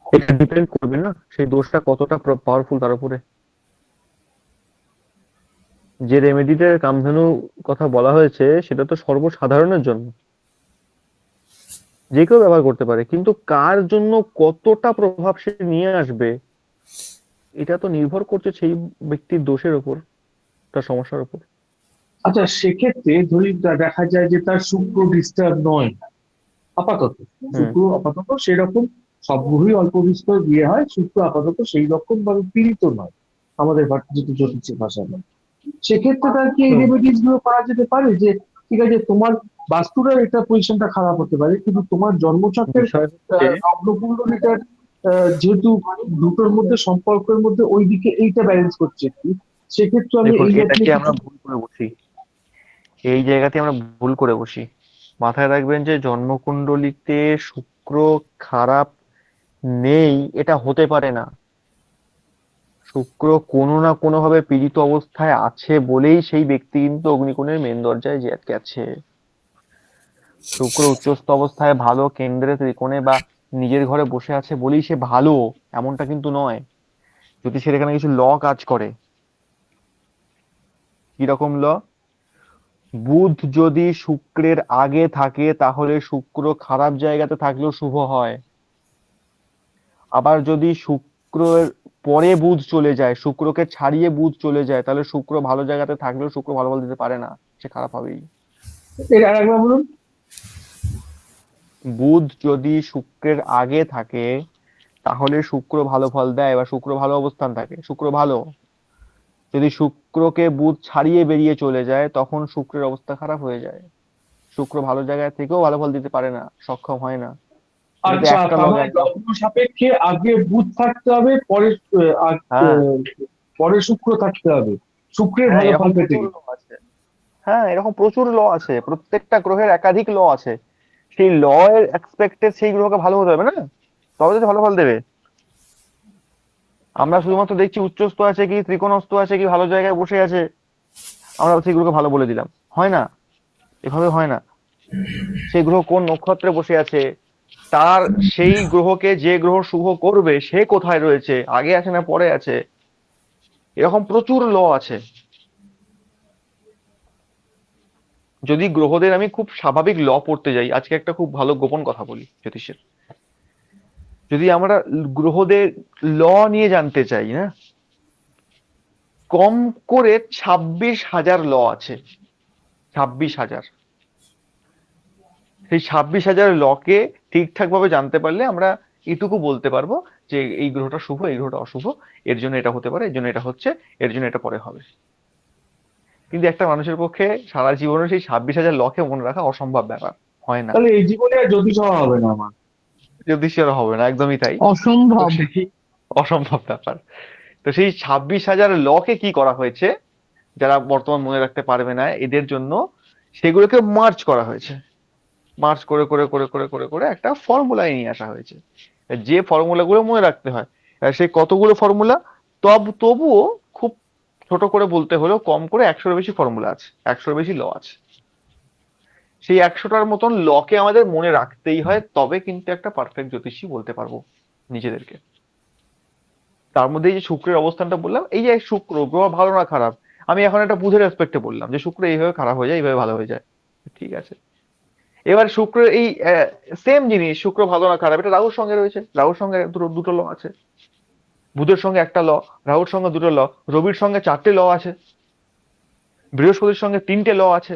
এটা ডিপেন্ড করবে না সেই দোষটা কতটা পাওয়ারফুল তার উপরে। যে রেমেডিটার কামধেনু কথা বলা হয়েছে সেটা তো সর্বসাধারণের জন্য, যে কেউ ব্যবহার করতে পারে, কিন্তু কার জন্য কতটা প্রভাব সে নিয়ে আসবে এটা তো নির্ভর করছে সেই ব্যক্তির দোষের উপর, তার সমস্যার উপর। আচ্ছা, সেক্ষেত্রে ধরি দেখা যায় যে তার শুক্র ডিস্টার্ব নয় আপাতত, হুম শুক্র আপাতত সেরকম, সব গ্রহই অল্প বিস্তর বিয়ে হয়, শুক্র আপাতত সেই রকম ভাবে পীড়িত নয় আমাদের যেটা জ্যোতিষের ভাষা নয়। সেক্ষেত্রে তার কি এই হুম রেমেডিস গুলো করা যেতে পারে, যে ঠিক আছে তোমার বাস্তুটার এটা পজিশনটা খারাপ হতে পারে, কিন্তু তোমার জন্মছকের বিষয় হচ্ছে, লগ্নকুণ্ডলীটার যেহেতু দুটোর মধ্যে সম্পর্কের মধ্যে ওইদিকে এইটা ব্যালেন্স করছে একটু, সেক্ষেত্রে আমি দেখুন এই জাতীয় এটাকে আমরা কিছু- ভুল করে বসি, এই জায়গাতে আমরা ভুল করে বসি। মাথায় রাখবেন যে জন্মকুণ্ডলিতে শুক্র খারাপ নেই এটা হতে পারে না। শুক্র কোনো না কোনো ভাবে পীড়িত অবস্থায় আছে বলেই সেই ব্যক্তি কিন্তু অগ্নিকোণের মেন দরজায় গেছে। শুক্র উচ্চস্থ অবস্থায় ভালো কেন্দ্রে ত্রিকোণে বা নিজের ঘরে বসে আছে বলেই সে ভালো, এমনটা কিন্তু নয়। যদি সে এখানে কিছু ল কাজ করে। কিরকম ল? বুধ যদি শুক্রের আগে থাকে তাহলে শুক্র খারাপ জায়গাতে থাকলেও শুভ হয়। আবার যদি শুক্রের পরে বুধ চলে যায়, শুক্রকে ছাড়িয়ে বুধ চলে যায়, তাহলে শুক্র ভালো জায়গাতে থাকলেও শুক্র ভালো ফল দিতে পারে না, সে খারাপ হবেই। এর আরেকবার বলুন। বুধ যদি শুক্রের আগে থাকে তাহলে শুক্র ভালো ফল দেয় বা শুক্র ভালো অবস্থান থাকে, শুক্র ভালো। যদি শুক্রকে বুধ ছাড়িয়ে বেরিয়ে চলে যায় তখন শুক্রের অবস্থা খারাপ হয়ে যায়, শুক্র ভালো জায়গায় থেকেও ভালো ফল দিতে পারে না, সক্ষম হয় না। এটা তো আচ্ছা, একটা তার লগ মানে একদম। লগ্ন সাপেক্ষে আগে বুধ থাকতে হবে, পরে হ্যাঁ পরে শুক্র থাকতে হবে শুক্রের হ্যাঁ ভালো ফল এরকম পেতে প্রচুর গেলে। ল আছে। হ্যাঁ এরকম প্রচুর ল আছে, প্রত্যেকটা গ্রহের একাধিক ল আছে। সেই ল এর এক্সপেক্টে সেই গ্রহকে ভালো হতে হবে না, তবে তো ভালো ফল দেবে। আমরা শুধুমাত্র দেখছি উচ্চস্থ আছে কি ত্রিকোণস্থ আছে কি ভালো জায়গায় বসে আছে, আমরা সেই গ্রহকে ভালো বলে দিলাম। হয় না, এভাবে হয় না। সেই গ্রহ কোন নক্ষত্রে বসে আছে, তার সেই গ্রহকে যে গ্রহ শুভ করবে সে কোথায় রয়েছে, আগে আছে না পরে আছে, এরকম প্রচুর ল আছে। যদি গ্রহদের আমি খুব স্বাভাবিক ল পড়তে যাই, আজকে একটা খুব ভালো গোপন কথা বলি জ্যোতিষের। যদি আমরা গ্রহদের ল নিয়ে জানতে চাই না, কম করে 26,000 ল আছে। 26,000। সেই 26,000 লকে ঠিকঠাক ভাবে জানতে পারলে আমরা এটুকু বলতে পারবো যে এই গ্রহটা শুভ এই গ্রহটা অশুভ, এর জন্য এটা হতে পারে, এর জন্য এটা হচ্ছে, এর জন্য এটা পরে হবে। কিন্তু একটা মানুষের পক্ষে সারা জীবনে সেই 26,000 লকে মনে রাখা অসম্ভব ব্যাপার, হয় না। তাহলে এই জীবনে আর জ্যোতিষ হওয়া হবে না আমার। জ্যোতিষের হবে না, একদমই তাই। তো অসম্ভব। সেই অসম্ভব ব্যাপার। তো সেই 26,000 লকে কি করা হয়েছে, যারা বর্তমান মনে রাখতে পারবে না এদের জন্য সেগুলোকে মার্চ করা হয়েছে। মার্চ করে করে করে করে করে করে একটা ফর্মুলায় নিয়ে আসা হয়েছে, যে ফর্মুলা গুলো মনে রাখতে হয়। সেই কতগুলো ফর্মুলা, তবুও খুব ছোট করে বলতে হলেও কম করে 100-এর বেশি ফর্মুলা আছে, 100-এর বেশি ল আছে। সেই 100টার মতন লকে আমাদের মনে রাখতেই হয়, তবে কিন্তু একটা পারফেক্ট জ্যোতিষী বলতে পারবো নিজেদেরকে। তার মধ্যে এই যে শুক্রের অবস্থানটা বললাম, এই যে শুক্র গ্রহ ভালো না খারাপ, আমি এখন একটা বুধের রেসপেক্টে বললাম যে শুক্র এইভাবে খারাপ হয়ে যায় এইভাবে ভালো হয়ে যায়, ঠিক আছে। এবার শুক্রের এই সেম জিনিস, শুক্র ভালো না খারাপ, এটা রাহুর সঙ্গে রয়েছে, রাহুর সঙ্গে দুটো দুটো ল আছে, বুধের সঙ্গে একটা ল, রাহুর সঙ্গে দুটো ল, রবির সঙ্গে 4টে ল আছে, বৃহস্পতির সঙ্গে 3টে ল আছে।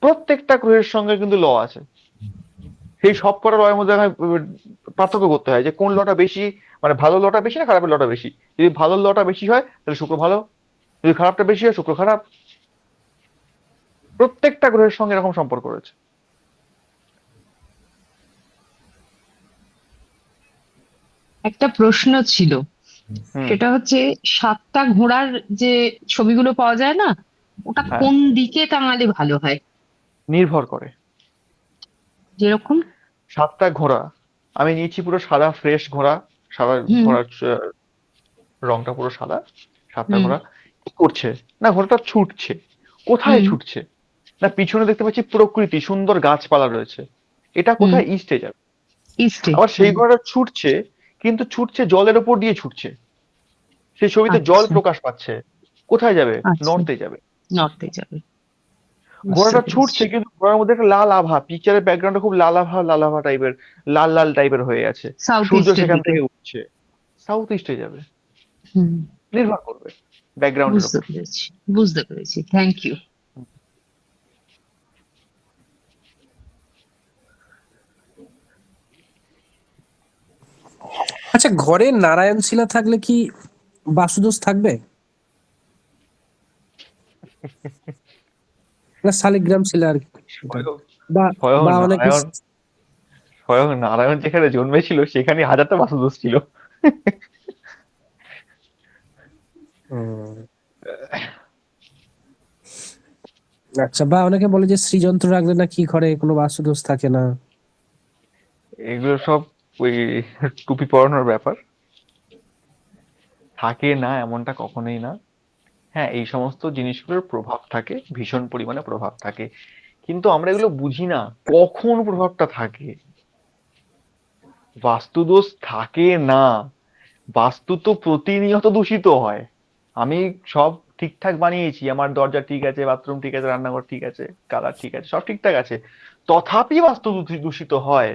প্রত্যেকটা গ্রহের সঙ্গে কিন্তু ল আছে। সেই সব কটা লয়ের মধ্যে পার্থক্য করতে হয় যে কোন লটা বেশি, মানে ভালো লটা বেশি না খারাপের লটা বেশি। যদি ভালো লটা বেশি হয় তাহলে শুক্র ভালো, যদি খারাপটা বেশি হয় শুক্র খারাপ। প্রত্যেকটা গ্রহের সঙ্গে এরকম সম্পর্ক রয়েছে। একটা প্রশ্ন ছিল, হুম। সেটা হচ্ছে 7টা ঘোড়ার যে ছবিগুলো পাওয়া যায় না, ওটা হ্যাঁ, কোন দিকে টাঙালে ভালো হয়? নির্ভর করে। যেরকম 7টা ঘোড়া আমি নিয়েছি পুরো সাদা ফ্রেশ ঘোড়া, সাদা হুম ঘোড়ার রংটা পুরো সাদা। 7টা হুম ঘোড়া কি করছে, না ঘোড়াটা ছুটছে। কোথায় হুম ছুটছে, না পিছনে দেখতে পাচ্ছি প্রকৃতি সুন্দর গাছপালা রয়েছে, এটা হুম কোথায়, ইস্টে যাবে। ইস্টে। আবার সেই ঘোড়াটা ছুটছে, কিন্তু ছুটছে জলের উপর দিয়ে ছুটছে, সেই ছবিতে জল আচ্ছা প্রকাশ পাচ্ছে, কোথায় যাবে, আচ্ছা, নর্থে যাবে। নর্থে যাবে, বুঝতে ঘোড়াটা ছুটছে পেরেছি। কিন্তু ঘোড়ার মধ্যে একটা লাল আভা, পিকচারের ব্যাকগ্রাউন্ডে খুব লাল আভা লাল আভা টাইপের, লাল লাল টাইপের হয়ে আছে, সাউথ সূর্য ইস্টের সেখান দিকে। থেকে উঠছে। সাউথ ইস্টে যাবে, হুম, নির্ভর করবে ব্যাকগ্রাউন্ডের বুঝতে উপর। পেরেছি, বুঝতে পেরেছি, থ্যাংক ইউ। আচ্ছা, ঘরে নারায়ণ শিলা থাকলে কি বাস্তুদোষ থাকবে, না শালিগ্রাম শিলা আর কি এটা? স্বয়ং বা স্বয়ং বা অনেকে নারায়ণ, স্বয়ং নারায়ণ যেখানে জন্মেছিল সেখানে হাজারটা বাস্তুদোষ ছিল। হুম, আচ্ছা, বা অনেকে বলে যে শ্রীযন্ত্র রাখলে নাকি ঘরে কোনো বাস্তুদোষ থাকে না। এগুলো সব ওই টুপি পরানোর ব্যাপার, থাকে না এমনটা কখনোই না। হ্যাঁ, এই সমস্ত জিনিসগুলোর প্রভাব থাকে, ভীষণ পরিমাণে প্রভাব থাকে, কিন্তু আমরা এগুলো বুঝি না কখন প্রভাবটা থাকে। বাস্তুদোষ থাকে না, বাস্তু তো প্রতিনিয়ত দূষিত হয়। আমি সব ঠিকঠাক বানিয়েছি, আমার দরজা ঠিক আছে, বাথরুম ঠিক আছে, রান্নাঘর ঠিক আছে, কালার ঠিক আছে, সব ঠিকঠাক আছে, তথাপি বাস্তু দূষিত হয়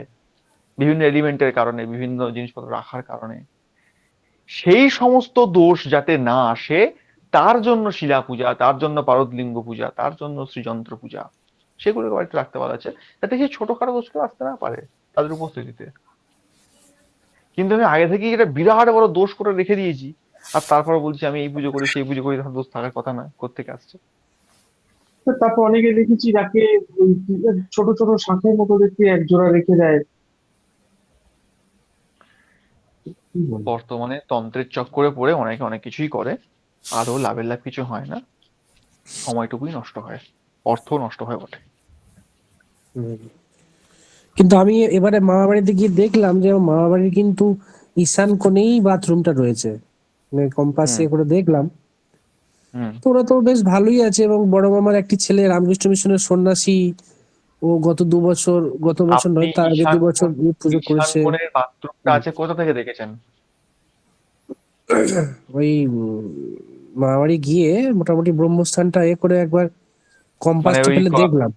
বিভিন্ন এলিমেন্টের কারণে, বিভিন্ন জিনিসপত্র রাখার কারণে। সেই সমস্ত দোষ যাতে না আসে তার জন্য শিলা পূজা, তার জন্য পারদলিঙ্গ পূজা, তার জন্য শ্রীযন্ত্র পূজা, সেগুলোকে বাড়িতে রাখতে বলা আছে, যাতে সেই ছোটখাটো দোষগুলো আসতে না পারে তাদের উপস্থিতিতে। কিন্তু আমি আগে থেকেই এটা বিরাট বড় দোষ করে রেখে দিয়েছি, আর তারপর বলছি আমি এই পুজো করি সেই পুজো করি, তখন দোষ থাকার কথা না, কোত্থেকে আসছে? তো তারপর অনেকে দেখেছি যাকে ওই ছোট ছোট শাঁখের মতো দেখতে এক জোড়া রেখে দেয়। কি বলে? বর্তমানে তন্ত্রের চক্করে পড়ে অনেকে অনেক কিছুই করে, আদৌ লাভের লাভ কিছু হয় না, সময়টুকুই নষ্ট হয়, অর্থ নষ্ট হয় বটে। হুম। কিন্তু আমি এবারে মামা বাড়িতে গিয়ে দেখলাম যে আমার মামা বাড়ির কিন্তু ঈশান কোণেই বাথরুমটা রয়েছে, মানে কম্পাসে হুম করে দেখলাম। হুম। তো ওরা তো বেশ ভালোই আছে, এবং বড় মামার একটি ছেলে রামকৃষ্ণ মিশনের সন্ন্যাসী, ও গত বছর আপনি নয় তার আগে ঈশান 2 বছর পুজো ঈশান করেছে। কোণের বাথরুমটা হুম। আছে কোথা থেকে দেখেছেন? ওই মামা বাড়ি গিয়ে মোটামুটি ব্রহ্মস্থানটা করে একবার মানে কম্পাসটা ওই ফেলে দেখলাম।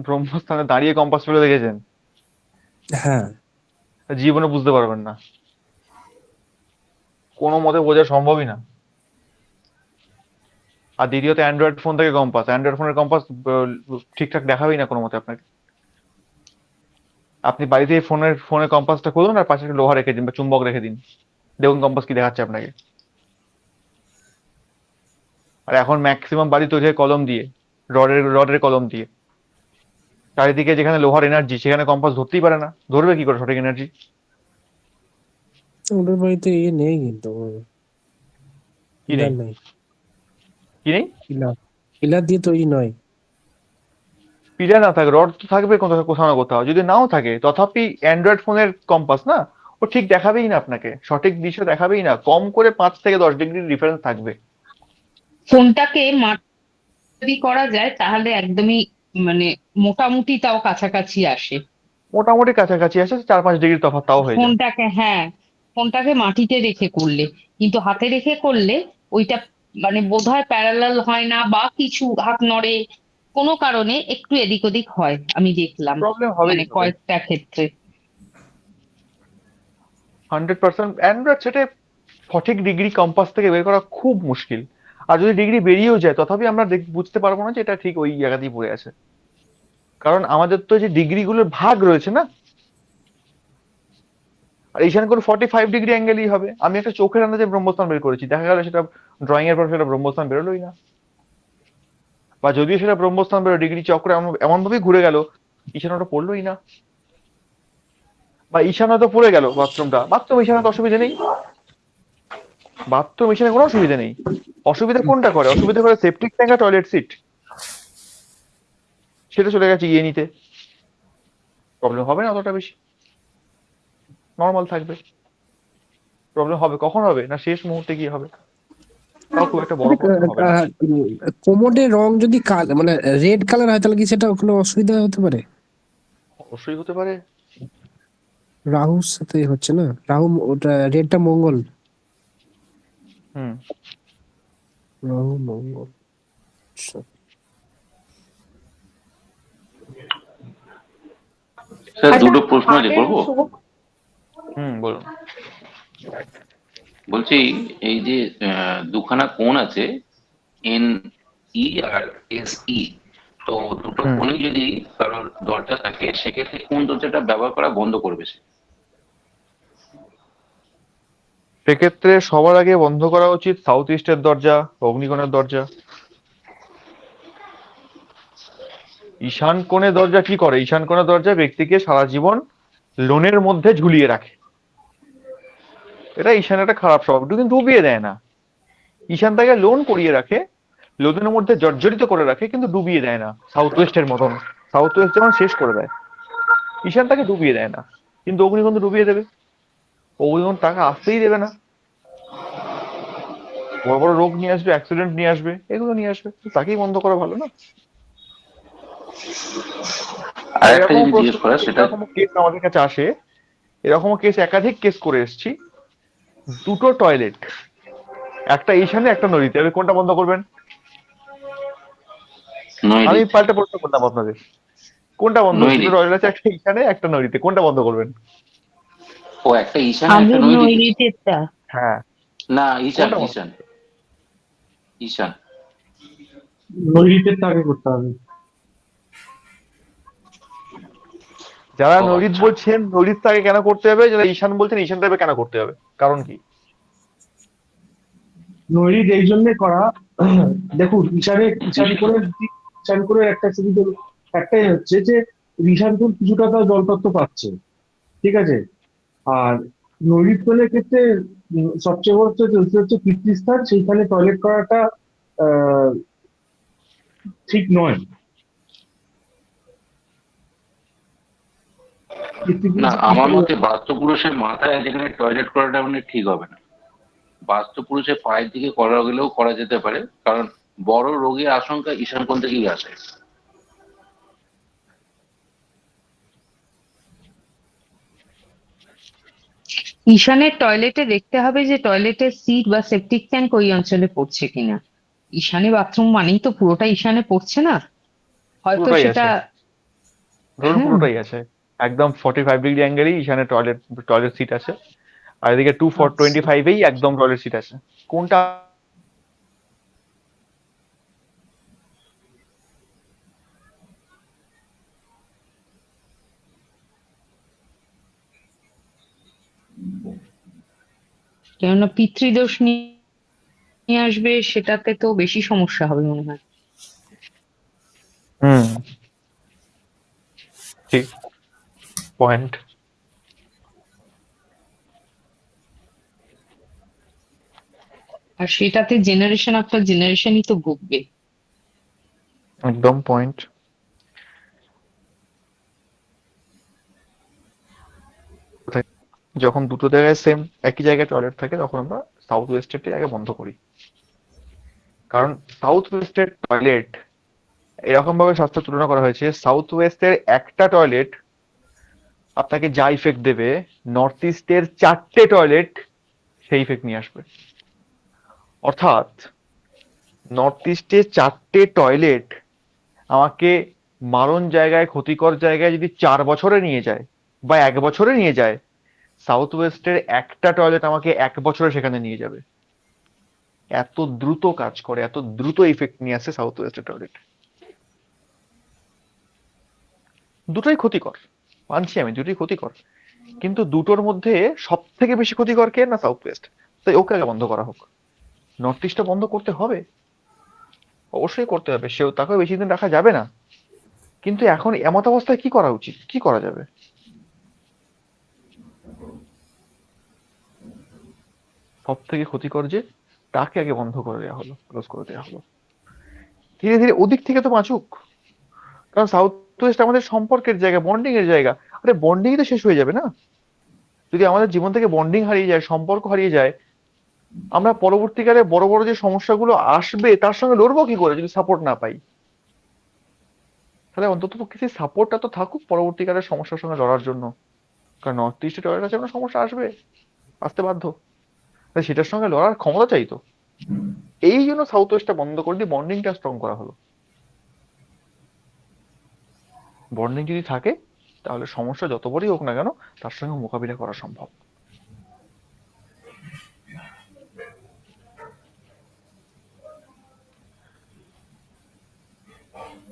ব্রহ্মস্থানে দাঁড়িয়ে কম্পাস ফেলে দেখেছেন? হ্যাঁ। জীবনে বুঝতে পারবেন না, কোনো মতে বোঝা সম্ভবই না। আর দ্বিতীয়ত অ্যান্ড্রয়েড ফোন থেকে কম্পাস, অ্যান্ড্রয়েড ফোনের কম্পাস ঠিকঠাক দেখাবেই না কোনো মতে আপনাকে। আপনি বাড়িতে ফোনের কম্পাসটা খুলুন আর পাশে একটা লোহা রেখে দিন বা চুম্বক রেখে দিন, দেখুন কম্পাস কি দেখাচ্ছে আপনাকে। আর এখন ম্যাক্সিমাম বাড়ি তৈরি হয় কলম দিয়ে, রডের কলম দিয়ে। চারিদিকে যেখানে লোহার এনার্জি, সেখানে কম্পাস ধরতেই পারে না, ধরবে কি করে সঠিক এনার্জি? ওদের বাড়িতে নেই কিন্তু, কি নেই? পিলার নেই। কি নেই? পিলার পিলার দিয়ে তৈরি নয়। পিলার না থাকে, রড তো থাকবে কোথাও কোথাও না কোথাও, যদি নাও থাকে তথাপি অ্যান্ড্রয়েড ফোনের কম্পাস না, ও ঠিক দেখাবেই না আপনাকে, সঠিক দিশা দেখাবেই না, কম করে 5 থেকে 10 ডিগ্রি ডিফারেন্স থাকবে। ফোনটাকে যদি করা যায় তাহলে একদমই মানে মোটামুটি তাও কাছাকাছি আসে। মোটামুটি কাছাকাছি আসে, 4-5 ডিগ্রি তফাৎ তাও হয়ে যায়। ফোনটাকে মাটিতে রেখে করলে, কিন্তু হাতে রেখে করলে ওইটা মানে বোধহয় প্যারালাল হয় না, বা কিছু হাত নড়ে, কোনো কারণে একটু এদিক ওদিক হয়, আমি দেখলাম প্রবলেম হবেই মানে হবে, কয়েকটা ক্ষেত্রে। 100%। অ্যান্ড্রয়েড সেটে সঠিক ডিগ্রি কম্পাস থেকে বের করা খুব মুশকিল। আর যদি ডিগ্রি বেরিয়েও যায় তথাপি আমরা বুঝতে পারবো না যে এটা ঠিক ওই জায়গাতেই পড়ে আছে, কারণ আমাদের তো যে ডিগ্রিগুলোর ভাগ রয়েছে না। আর এইখানে কোনো 45 ডিগ্রি অ্যাঙ্গেলই হবে। আমি একটা চোখের আন্দাজে ব্রহ্মস্থান বের করেছি, দেখা গেল সেটা ড্রয়িং এর পর সেটা ব্রহ্মস্থান বেরোলোই না, বা যদিও সেটা ব্রহ্মস্থান বেরো, ডিগ্রি চক্র এমন ভাবেই ঘুরে গেল, ঈশানাটা পড়লোই না। বা ঈশানা তো পড়ে গেল, বাথরুম ঈশানাতে অসুবিধা নেই, বাথরুম ঈশানে কোনো অসুবিধা নেই। অসুবিধা কোনটা করে? অসুবিধা করে সেপটিক ট্যাঙ্ক আর টয়লেট সিট, সেটা চলে গেছে ইয়ে নিতে, প্রবলেম হবে না অতটা বেশি, নর্মাল থাকবে। প্রবলেম হবে কখন হবে না, শেষ মুহূর্তে গিয়ে হবে, তাও খুব একটা বড় প্রবলেম হবে না। কোমোডের রং যদি মানে রেড কালার হয় তাহলে কি সেটা কোনো অসুবিধা হতে পারে? অবশ্যই হতে পারে। রাহুর সাথে হচ্ছে না, রাহু ওটা রেডটা মঙ্গল। হুম। রাহু মঙ্গল। আচ্ছা। স্যার আচ্ছা, দুটো প্রশ্ন আছে, হাটের করবো? শুভ বলুন। বলছি এই যে দুখানা কোণ আছে, এন ই আর এস ই, তো দুটো হুম। কোণই যদি কারোর দরজা থাকে সেক্ষেত্রে কোন দরজাটা ব্যবহার করা বন্ধ করবে সে? সেক্ষেত্রে সবার আগে বন্ধ করা উচিত সাউথ ইস্টের দরজা, অগ্নিকোণের দরজা। ঈশান কোণের দরজা কি করে? ঈশান কোণের দরজা ব্যক্তিকে সারা জীবন লোনের মধ্যে ঝুলিয়ে রাখে, এটা ঈশান একটা খারাপ স্বভাব, কিন্তু ডুবিয়ে দেয় না। ঈশান তাকে লোন করিয়ে রাখে, লোদের মধ্যে জর্জরিত করে রাখে কিন্তু ডুবিয়ে দেয় না, সাউথ ওয়েস্টের মতন। সাউথ ওয়েস্ট যেমন শেষ করে দেয়, ঈশান তাকে ডুবিয়ে দেয় না, কিন্তু অগ্নিকুণ্ড ডুবিয়ে দেবে। অগ্নিকুণ্ড তাকে আসতেই দেবে না, বড় বড় রোগ নিয়ে আসবে, অ্যাক্সিডেন্ট নিয়ে আসবে, এগুলো নিয়ে আসবে, তো তাকেই বন্ধ করা ভালো না? আর একটা এরকম জিনিস জিজ্ঞেস করা, সেটা এরকম কেস আমাদের কাছে আসে, এরকম কেস একাধিক কেস করে এসেছি। দুটো টয়লেট, একটা ঈশানে একটা নদীতে, আপনি কোনটা বন্ধ করবেন? নইলে আমি পাল্টা প্রশ্ন করলাম আপনাদের, কোনটা বন্ধ? নইলে দুটো টয়লেট আছে, একটা ঈশানে একটা নদীতে, কোনটা বন্ধ করবেন? ও একটা ঈশান আমি একটা নৈরিতে। নৈরিতেরটা। হ্যাঁ, না, ঈশান কোনটা বন্ধ? ঈশান ঈশান। নৈরিতের আগে করতে হবে। যারা ও নদীত আচ্ছা। বলছেন নদীর তাকে কেন করতে হবে, যারা ঈশান বলছেন ঈশান তাকে কেন করতে হবে, কারণ কি? নৈরিত এই জন্য করা, দেখুন ঈশান করে একটা সুবিধা একটাই হচ্ছে যে ঈশান কোণ কিছুটা তার জলতত্ত্ব পাচ্ছে, ঠিক আছে। আর নৈরিত কোণের ক্ষেত্রে সবচেয়ে বড় হচ্ছে পিতৃস্থান, সেইখানে টয়লেট করাটা আহ ঠিক নয়। না, আমার মতে বাস্তুপুরুষের মাথায় যেখানে টয়লেট করাটা মানে ঠিক হবে না। বাস্তুপুরুষের পায়ের দিকে করা গেলেও করা যেতে পারে, কারণ বড় রোগের আশঙ্কা ঈশান কোণ থেকেই আসে। ঈশানের টয়লেটে দেখতে হবে যে টয়লেটের সিট বা সেপটিক ট্যাঙ্ক ওই অঞ্চলে পড়ছে কিনা। ঈশানে বাথরুম মানেই তো পুরোটা ঈশানে পড়ছে না, হয়তো পুরোটাই সেটা। আছে, ধরুন হ্যাঁ, পুরোটাই আছে, একদম 45 ডিগ্রি অ্যাঙ্গেলেই ঈশানে টয়লেট টয়লেট সিট আছে, আর এদিকে 2425-এই একদম টয়লেট সিট আছে, কোনটা? কেননা পিতৃদোষ নিয়ে আসবে, সেটাতে তো বেশি সমস্যা হবে মনে হয়। হুম, ঠিক পয়েন্ট। আর সেটাতে জেনারেশন আফটার জেনারেশনই তো ভুগবে। একদম পয়েন্ট। যখন দুটো জায়গায় সেম একই জায়গায় টয়লেট থাকে, তখন আমরা সাউথ ওয়েস্টেরটি আগে বন্ধ করি, কারণ সাউথ ওয়েস্টের টয়লেট এরকম ভাবে শাস্ত্রে তুলনা করা হয়েছে, সাউথ ওয়েস্টের একটা টয়লেট আপনাকে যা ইফেক্ট দেবে, নর্থ ইস্টের 4টে টয়লেট সেই ইফেক্ট নিয়ে আসবে। অর্থাৎ নর্থ ইস্টে 4টে টয়লেট আমাকে মারণ জায়গায়, ক্ষতিকর জায়গায় যদি 4 বছরে নিয়ে যায় বা 1 বছরে নিয়ে যায়, সাউথ ওয়েস্টের একটা টয়লেট আমাকে 1 বছরে সেখানে নিয়ে যাবে। এত দ্রুত কাজ করে, এত দ্রুত ইফেক্ট নিয়ে আসে সাউথ ওয়েস্টের টয়লেট। দুটোই ক্ষতিকর, মানছি আমি, দুটোই ক্ষতিকর, কিন্তু দুটোর মধ্যে সব থেকে বেশি ক্ষতিকর কে? না সাউথ ওয়েস্ট। তাই ওকে আগে বন্ধ করা হোক। নর্থ ইস্টটা বন্ধ করতে হবে, অবশ্যই করতে হবে, সেও তাকেও বেশি দিন রাখা যাবে না, কিন্তু এখন এমত অবস্থায় কি করা উচিত, কি করা যাবে? সব থেকে ক্ষতিকর যে, তাকে আগে বন্ধ করে দেওয়া হলো, ক্লোজ করে দেওয়া হলো। ধীরে ধীরে ওদিক থেকে তো বাঁচুক, কারণ সাউথ ওয়েস্ট আমাদের সম্পর্কের জায়গা, বন্ডিং এর জায়গা। আরে বন্ডিংই তো শেষ হয়ে যাবে না যদি আমাদের জীবন থেকে বন্ডিং হারিয়ে যায়, সম্পর্ক হারিয়ে যায়। আমরা পরবর্তীকালে বড় বড় যে সমস্যাগুলো আসবে তার সঙ্গে লড়বো কি করে যদি সাপোর্ট না পাই? তাহলে অন্তত কিছু সাপোর্টটা তো থাকুক পরবর্তীকালে সমস্যার সঙ্গে লড়ার জন্য। কারণ নর্থ ইস্টে টয়লেট আছে, কোনো সমস্যা আসবে, আসতে বাধ্য, তাই সেটার সঙ্গে লড়ার ক্ষমতা চাই তো। এই জন্য সাউথ ওয়েস্টটা বন্ধ করে দিয়ে বন্ডিংটা স্ট্রং করা হলো। বন্ডিং যদি থাকে তাহলে সমস্যা যত বড়ই হোক না কেন তার সঙ্গে মোকাবিলা করা সম্ভব।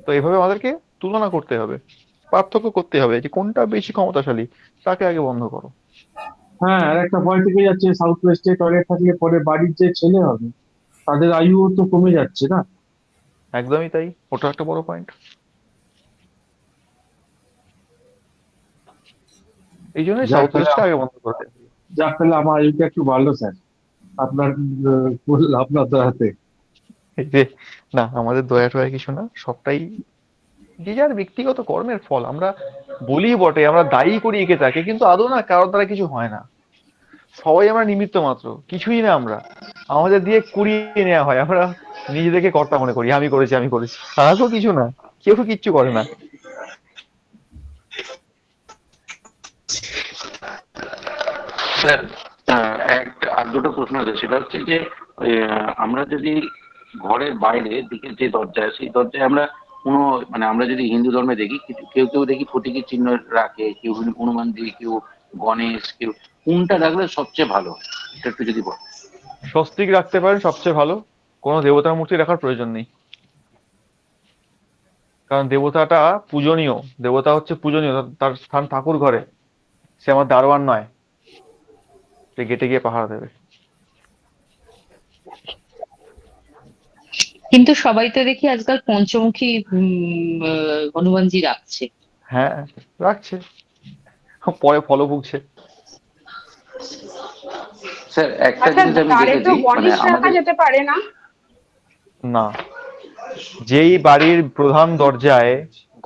তো এইভাবে আমাদেরকে তুলনা করতে হবে, পার্থক্য করতে হবে যে কোনটা বেশি ক্ষমতাশালী, তাকে আগে বন্ধ করো। হ্যাঁ, আর একটা ভয় থেকে যাচ্ছে, সাউথ ওয়েস্টে টয়লেট থাকলে পরে বাড়ির যে ছেলে হবে তাদের আয়ুও তো কমে যাচ্ছে না। একদমই তাই, ওটা একটা বড় পয়েন্ট। এই জন্যই যাক সাউথ ওয়েস্টটা আগে বন্ধ করতে হবে। যাক তাহলে আমার আয়ুটা একটু বাড়লো স্যার, আপনার আপনার হাতে। এই যে না, আমাদের দয়া টয়া কিছু না, সবটাই যে যার ব্যক্তিগত কর্মের ফল। আমরা বলি বটে, আমরা দায়ী করি একে তাকে, কিন্তু আদৌ না কারোর দ্বারা কিছু হয় না। সবাই আমরা নিমিত্ত মাত্র, কিছুই না আমরা। আমাদের দিয়ে কুড়িয়ে নেওয়া হয়, আমরা নিজেদেরকে কর্তা মনে করি, আমি করেছি আমি করেছি। তারও কিছু না, কেউ কিচ্ছু করে না। স্যার, একটা আর দুটো প্রশ্ন আছে। সেটা হচ্ছে যে আমরা যদি ঘরের বাইরে দিকে যে দরজা, সেই দরজায় আমরা কোনো মানে আমরা যদি হিন্দু ধর্মে দেখি, কেউ কেউ দেখি প্রতীকী চিহ্ন রাখে, কেউ হনুমান দিয়ে, কেউ গণেশ, কেউ কোনটা রাখলে সবচেয়ে ভালো হয়? এটা একটু যদি বল। স্বস্তিক রাখতে পারেন সবচেয়ে ভালো, কোনো দেবতার মূর্তি রাখার প্রয়োজন নেই। কারণ দেবতাটা পূজনীয়, দেবতা হচ্ছে পূজনীয়, তার স্থান ঠাকুর ঘরে। সে আমার দারোয়ান নয় যে গেটে গিয়ে পাহারা দেবে। কিন্তু সবাই তো দেখি আজকাল পঞ্চমুখী হনুমানজি রাখছে। হ্যাঁ, রাখছে, পরে ফলও ভুগছে। স্যার, একটা আচ্ছা, জিনিস আমি দ্বারে তো দেখেছি, মানে গণেশ রাখা আমাদের যেতে পারে না? না, যেই বাড়ির প্রধান দরজায়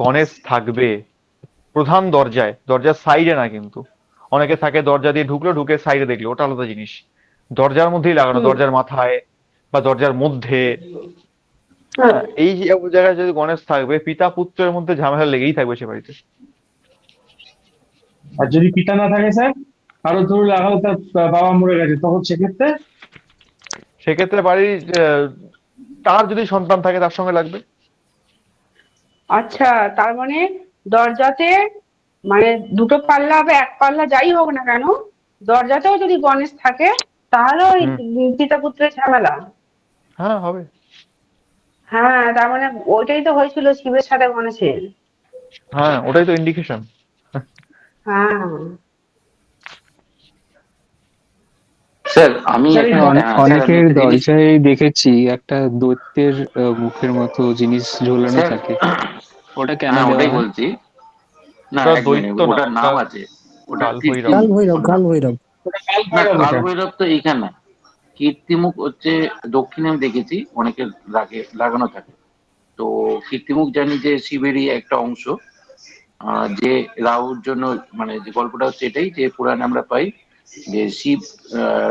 গণেশ থাকবে, প্রধান দরজায়, দরজার সাইডে না কিন্তু। অনেকে থাকে দরজা দিয়ে ঢুকলো, ঢুকে সাইডে দেখলো, ওটা আলাদা জিনিস। দরজার মধ্যেই লাগানো, হুম। দরজার মাথায় বা দরজার মধ্যে। হ্যাঁ, এই যে জায়গায় যদি গণেশ থাকবে, পিতা পুত্রের মধ্যে ঝামেলা লেগেই থাকবে সে বাড়িতে। আর যদি পিতা না থাকে স্যার, কারো ধরুন লাগালো তার বাবা মরে গেছে, তখন সেক্ষেত্রে সেক্ষেত্রে বাড়ির তার যদি সন্তান থাকে তার সঙ্গে লাগবে। আচ্ছা, তার মানে দরজাতে, মানে দুটো পাল্লা বা এক পাল্লা যাই হোক না কেন, দরজাতেও যদি গণেশ থাকে তাহলে ওই পিতা পুত্রের ঝামেলা। হ্যাঁ, হবে। হ্যাঁ, তার মানে ওইটাই তো হয়েছিল শিবের সাথে গণেশের। হ্যাঁ, ওটাই তো ইন্ডিকেশন। হ্যাঁ। স্যার আমি স্যার, এই একটা গণেশ স্যার, আমি অনেকের একটা জিনিস। দরজায় দেখেছি একটা দৈত্যের মুখের মতো জিনিস ঝোলানো স্যার, থাকে, ওটা কেন হ্যাঁ দেওয়া ওটাই হয়? বলছি। না, ওটা এক মিনিট, দৈত্য না, ওটার ওটা নাম আছে। ওটা কাল ভৈরব। কাল ভৈরব, কাল ভৈরব। ওটা কাল না, ভৈরব কাল ওটা। ভৈরব তো এইখানে। কীর্তিমুখ হচ্ছে দক্ষিণে আমি দেখেছি অনেকের লাগানো থাকে। তো কীর্তিমুখ জানি যে শিবেরই একটা অংশ। যে রাহুর জন্য, মানে যে গল্পটা হচ্ছে এটাই, যে পুরাণে আমরা পাই যে শিব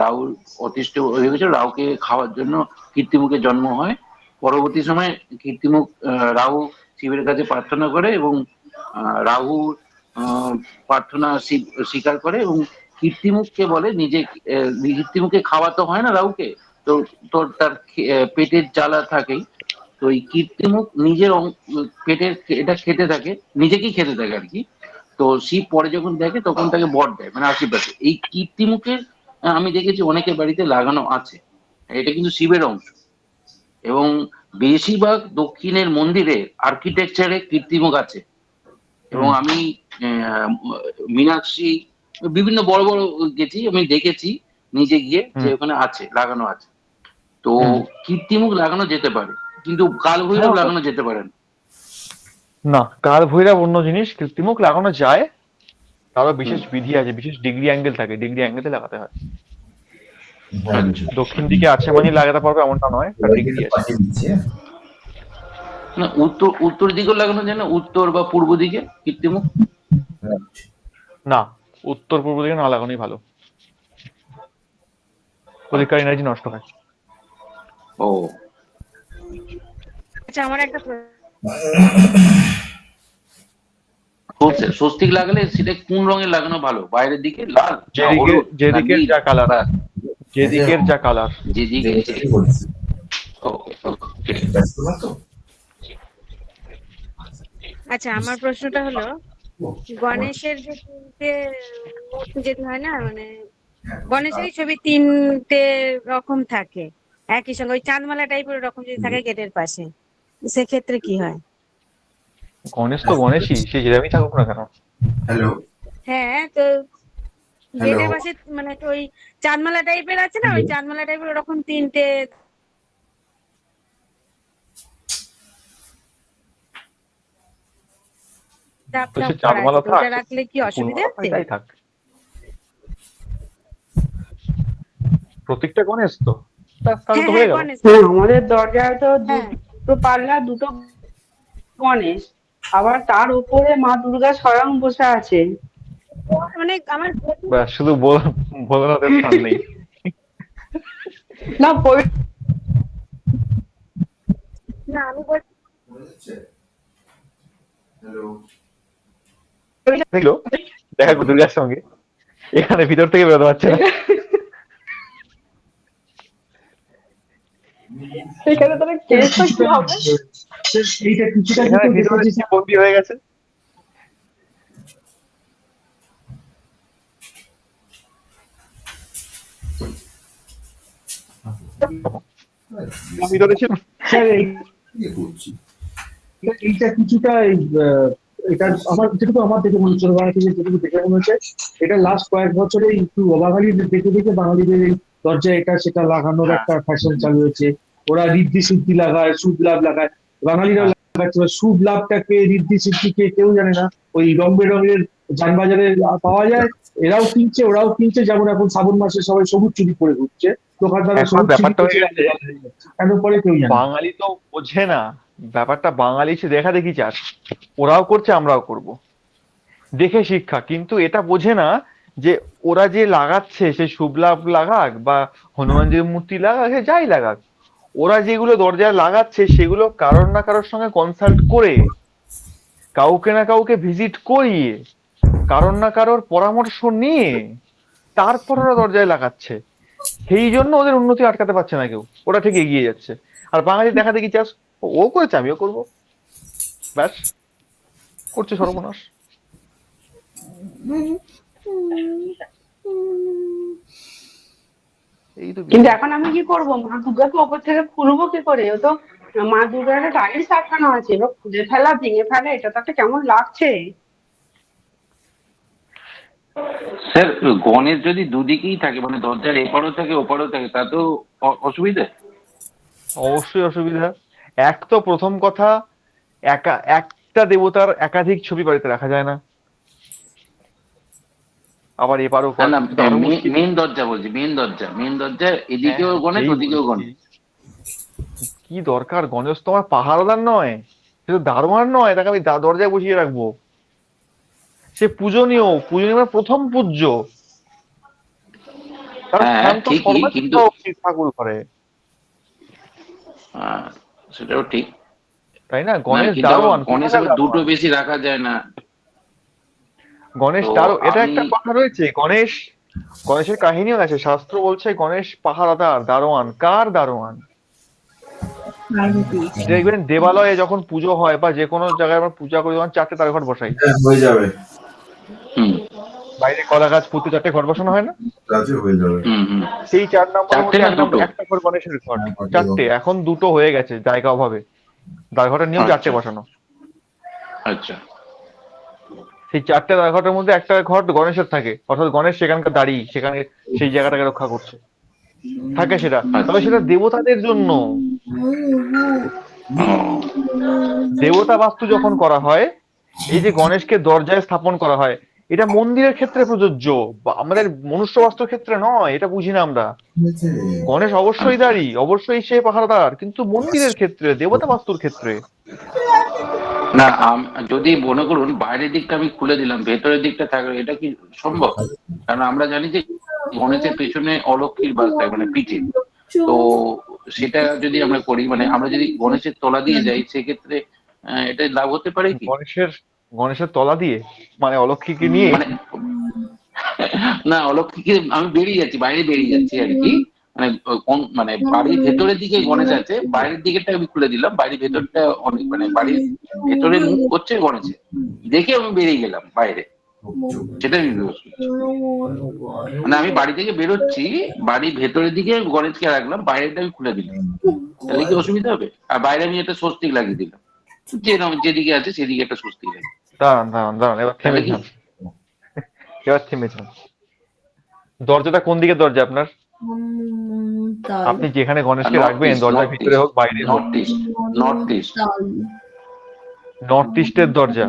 রাহুর অতিষ্ঠ হয়ে গেছিল, রাহুকে খাওয়ার জন্য কীর্তিমুখের জন্ম হয়। পরবর্তী সময় কীর্তিমুখ রাহু শিবের কাছে প্রার্থনা করে, এবং রাহু প্রার্থনা শিব স্বীকার করে, এবং কীর্তিমুখকে বলে নিজে, কীর্তিমুখে খাওয়াতে হয় না রাহুকে, তো তোর তার পেটের জ্বালা থাকেই। তো এই কীর্তিমুখ নিজের পেটের এটা খেতে থাকে, নিজেকেই খেতে থাকে আর কি। তো শিব পরে যখন দেখে তখন তাকে বর দেয়, মানে আশীর্বাদ দেয়। এই কীর্তিমুখের আমি দেখেছি অনেকের বাড়িতে লাগানো আছে। এটা কিন্তু শিবের অংশ, এবং বেশিরভাগ দক্ষিণের মন্দিরে আর্কিটেকচারে কীর্তিমুখ আছে। এবং আমি মীনাক্ষী, বিভিন্ন বড় বড় গেছি, আমি দেখেছি নিজে গিয়ে যে ওখানে আছে, লাগানো আছে। তো কীর্তিমুখ লাগানো যেতে পারে, কিন্তু কাল ভৈরব লাগানো যেতে পারে না। না, কাল ভৈরব অন্য জিনিস, কৃত্রিমুখ লাগানো যায়, তারও বিশেষ বিধি আছে, বিশেষ ডিগ্রি অ্যাঙ্গেল থাকে, ডিগ্রি অ্যাঙ্গেলে লাগাতে হয়। দক্ষিণ দিকে আছে মানে লাগাতে পারবে এমনটা নয়, তার ডিগ্রি আছে। পাঠিয়ে দিচ্ছি, হ্যাঁ? না, উত্তর দিকেও লাগানো যায় না? উত্তর বা পূর্ব দিকে কীর্তিমুখ? না, উত্তর পূর্ব দিকে না লাগানোই ভালো, ওদিককার এনার্জি নষ্ট হয়। ও আচ্ছা, আমার একটা স্বস্তিক লাগালে সেটা কোন রঙের লাগানো ভালো? বাইরের দিকে লাল, যেদিকের যা কালার, যেদিকের যা কালার। যেদিকে। এটাই বলছি। ব্যস্ত না তো? আচ্ছা, আমার প্রশ্নটা হলো, গণেশের যে তিনটে মূর্তি যেতে হয় না, মানে গণেশেরই ছবি তিনটে রকম থাকে একই সঙ্গে, ওই চাঁদমালা টাইপের রকম যদি থাকে গেটের পাশে, সেক্ষেত্রে কি হয়? গণেশ তো গণেশই, সে যেরকমই থাকুক না কেন। হ্যালো, হ্যাঁ, তো হ্যালো। গেটের পাশে মানে ওই চাঁদমালা টাইপের আছে না, ওই চাঁদমালা টাইপের ওরকম তিনটে ধাপ তো ধাপ সে করা চাঁদমালা আছে, তো থাক, ওটা রাখলে কি অসুবিধা আছে? তাই থাক, প্রতীকটা গণেশ তো, তাহলে তো হ্যাঁ হয়ে হ্যাঁ গেল। গণেশ। আমাদের দরজায় তো হ্যাঁ দুটো পাল্লা, দুটো গণেশ, আবার তার উপরে মা দুর্গা স্বয়ং বসে আছে। মানে আমার ব্যাস, শুধু ভোলানাথের স্থান নেই। না না আমি বলছি হ্যালো, দেখলো দেখা করবো দুর্গার সঙ্গে, এখানে ভিতর থেকে বেরোতে পারছে না। এখানে তাহলে কেসটা কি হবে? এইটা কিছুটা এখানে কিন্তু ভিতরে দেখেছি বন্দি হয়ে গেছে। ভিতরে ছিল। স্যার ইয়ে করছি। এইটা কিছুটা এটা আমার যেটুকু আমার দেখে মনে হচ্ছে, বাংলা থেকে যেটুকু দেখে মনে হচ্ছে, এটা লাস্ট কয়েক বছরে একটু বাঙালিদের দেখে দেখে বাঙালিদের এই দরজায় এটা সেটা লাগানোর একটা ফ্যাশন চালু হয়েছে। ওরা ঋদ্ধি সিদ্ধি লাগায়, শুভ লাভ লাগায়, বাঙালিরা লাগাচ্ছে। শুভ লাভটাকে, ঋদ্ধি সিদ্ধিকে কেউ জানে না। ওই রং বেরঙের যানবাজারে পাওয়া যায়, এরাও কিনছে ওরাও কিনছে। যেমন এখন শ্রাবণ মাসে সবাই সবুজ চুরি পরে ঘুরছে, দোকানদাররা এখন সবুজ চুরি ব্যাপারটা হয়ে করছে, গেছে, কেন পরে কেউ জানে না। বাঙালি তো বোঝে না ব্যাপারটা, বাঙালি সে দেখা দেখি চাস, ওরাও করছে আমরাও করব, দেখে শিক্ষা। কিন্তু এটা বোঝে না যে ওরা যে লাগাচ্ছে, সে শুভ লাভ লাগাক বা হনুমানজির মূর্তি লাগাক, সে যাই লাগাক, ওরা যেগুলো দরজায় লাগাচ্ছে সেগুলো কারোর না কারোর সঙ্গে কনসাল্ট করে, কাউকে না কাউকে ভিজিট করিয়ে, কারোর না কারোর পরামর্শ নিয়ে তারপর ওরা দরজায় লাগাচ্ছে। সেই জন্য ওদের উন্নতি আটকাতে পারছে না কেউ, ওরা ঠিক এগিয়ে যাচ্ছে। আর বাঙালি দেখা দেখি চাস, ও করেছে আমিও করবো, ব্যাস করছে সর্বনাশ। এই তো কিন্তু এখন আমি কি করবো? মা দুর্গাকে ওপর থেকে খুলবো কি করে? ও তো মা দুর্গার একটা টাইলস আটকানো আছে, এবার খুলে ফেলা, ভেঙে ফেলা, এটা তো একটা কেমন লাগছে। স্যার গণেশ যদি দুদিকেই থাকে, মানে দরজার এপারও থাকে ওপারও থাকে, তা তো অসুবিধা। অবশ্যই অসুবিধা। এক তো প্রথম কথা, একটা দেবতার একাধিক ছবি বাড়িতে রাখা যায় না। আবার এপারও না না, মেন দরজা বলছি, মেন দরজা এদিকেও গণেশ ওদিকেও গণেশ। কি দরকার? গণেশ তো আমার পাহারাদার নয়, সে তো দারোয়ান নয়, তাকে আমি দরজায় বসিয়ে রাখবো। সে পূজনীয়, মানে প্রথম পূজ্য। হ্যাঁ ঠিকই, কিন্তু ঠাকুর ঘরে, সেটাও ঠিক, তাই না? গণেশ দারোয়ান, গণেশ দুটো বেশি রাখা যায় না। গণেশ এটা একটা কথা রয়েছে। গণেশের কাহিনীও আছে, শাস্ত্র বলছে গণেশ পাহারাদার, দারোয়ান। কার দারোয়ান? দেখবেন দেবালয়ে যখন পুজো হয় বা যে কোনো জায়গায় আমরা পূজা করি, তখন 4টে তারা ঘট বসাই, হয়ে যাবে। বাইরে কলা গাছ পুঁতে 4টে ঘট বসানো হয় না? হয়ে যাবে। সেই 4 নম্বরের মধ্যে একটা ঘর গণেশের ঘট। 4টে, এখন 2টো হয়ে গেছে জায়গা অভাবে। দ্বারঘটের নিয়ম 4টে বসানো। আচ্ছা, সেই 4টে দ্বারঘটের মধ্যে একটা ঘট গণেশের থাকে, অর্থাৎ গণেশ সেখানকার দাঁড়িয়ে সেখানে সেই জায়গাটাকে রক্ষা করছে, থাকে সেটা। তবে সেটা দেবতাদের জন্য। দেবতা বাস্তু যখন করা হয়, এই যে গণেশকে দরজায় স্থাপন করা হয়, এটা মন্দিরের ক্ষেত্রে প্রযোজ্য, আমাদের মনুষ্য বাস্তুর ক্ষেত্রে নয়। এটা বুঝি না আমরা। গণেশ অবশ্যই দাঁড়ি, অবশ্যই সে পাহারাদার, কিন্তু মন্দিরের ক্ষেত্রে, দেবতা বাস্তুর ক্ষেত্রে না। যদি মনে করুন বাইরের দিকটা আমি খুলে দিলাম, ভেতরের দিকটা থাকবে, এটা কি সম্ভব? কারণ আমরা জানি যে গণেশের পেছনে অলক্ষীর বাস থাকে, মানে পিঠে। তো সেটা যদি আমরা করি, মানে আমরা যদি গণেশের তলা দিয়ে যাই, সেক্ষেত্রে এটা লাভ হতে পারে কি? গণেশের তলা দিয়ে মানে অলক্ষীকে নিয়ে? মানে না, অলক্ষীকে আমি বেরিয়ে যাচ্ছি, বাইরে বেরিয়ে যাচ্ছি আর কি। মানে বাড়ির ভেতরের দিকে গণেশ আছে, বাইরের দিকেরটা আমি খুলে দিলাম, বাড়ির ভেতরটা অনেক, মানে বাড়ির ভেতরে মুখ করছে গণেশের, দেখে আমি বেরিয়ে গেলাম বাইরে, সেটা আমি মানে আমি বাড়ি থেকে বেরোচ্ছি, বাড়ির ভেতরের দিকে গণেশকে রাখলাম, বাইরেটা আমি খুলে দিলাম, তাহলে কি অসুবিধা হবে? আর বাইরে আমি একটা স্বস্তিক লাগিয়ে দিলাম, যেদিকে আছে সেদিকে একটা স্বস্তিক লাগিয়ে। দাঁড়ান, এবার থেমে যান। দরজাটা কোন দিকে দরজা আপনার? আপনি যেখানে গণেশকে রাখবেন, দরজার ভিতরে হোক বাইরে হোক? নর্থ ইস্টের দরজা।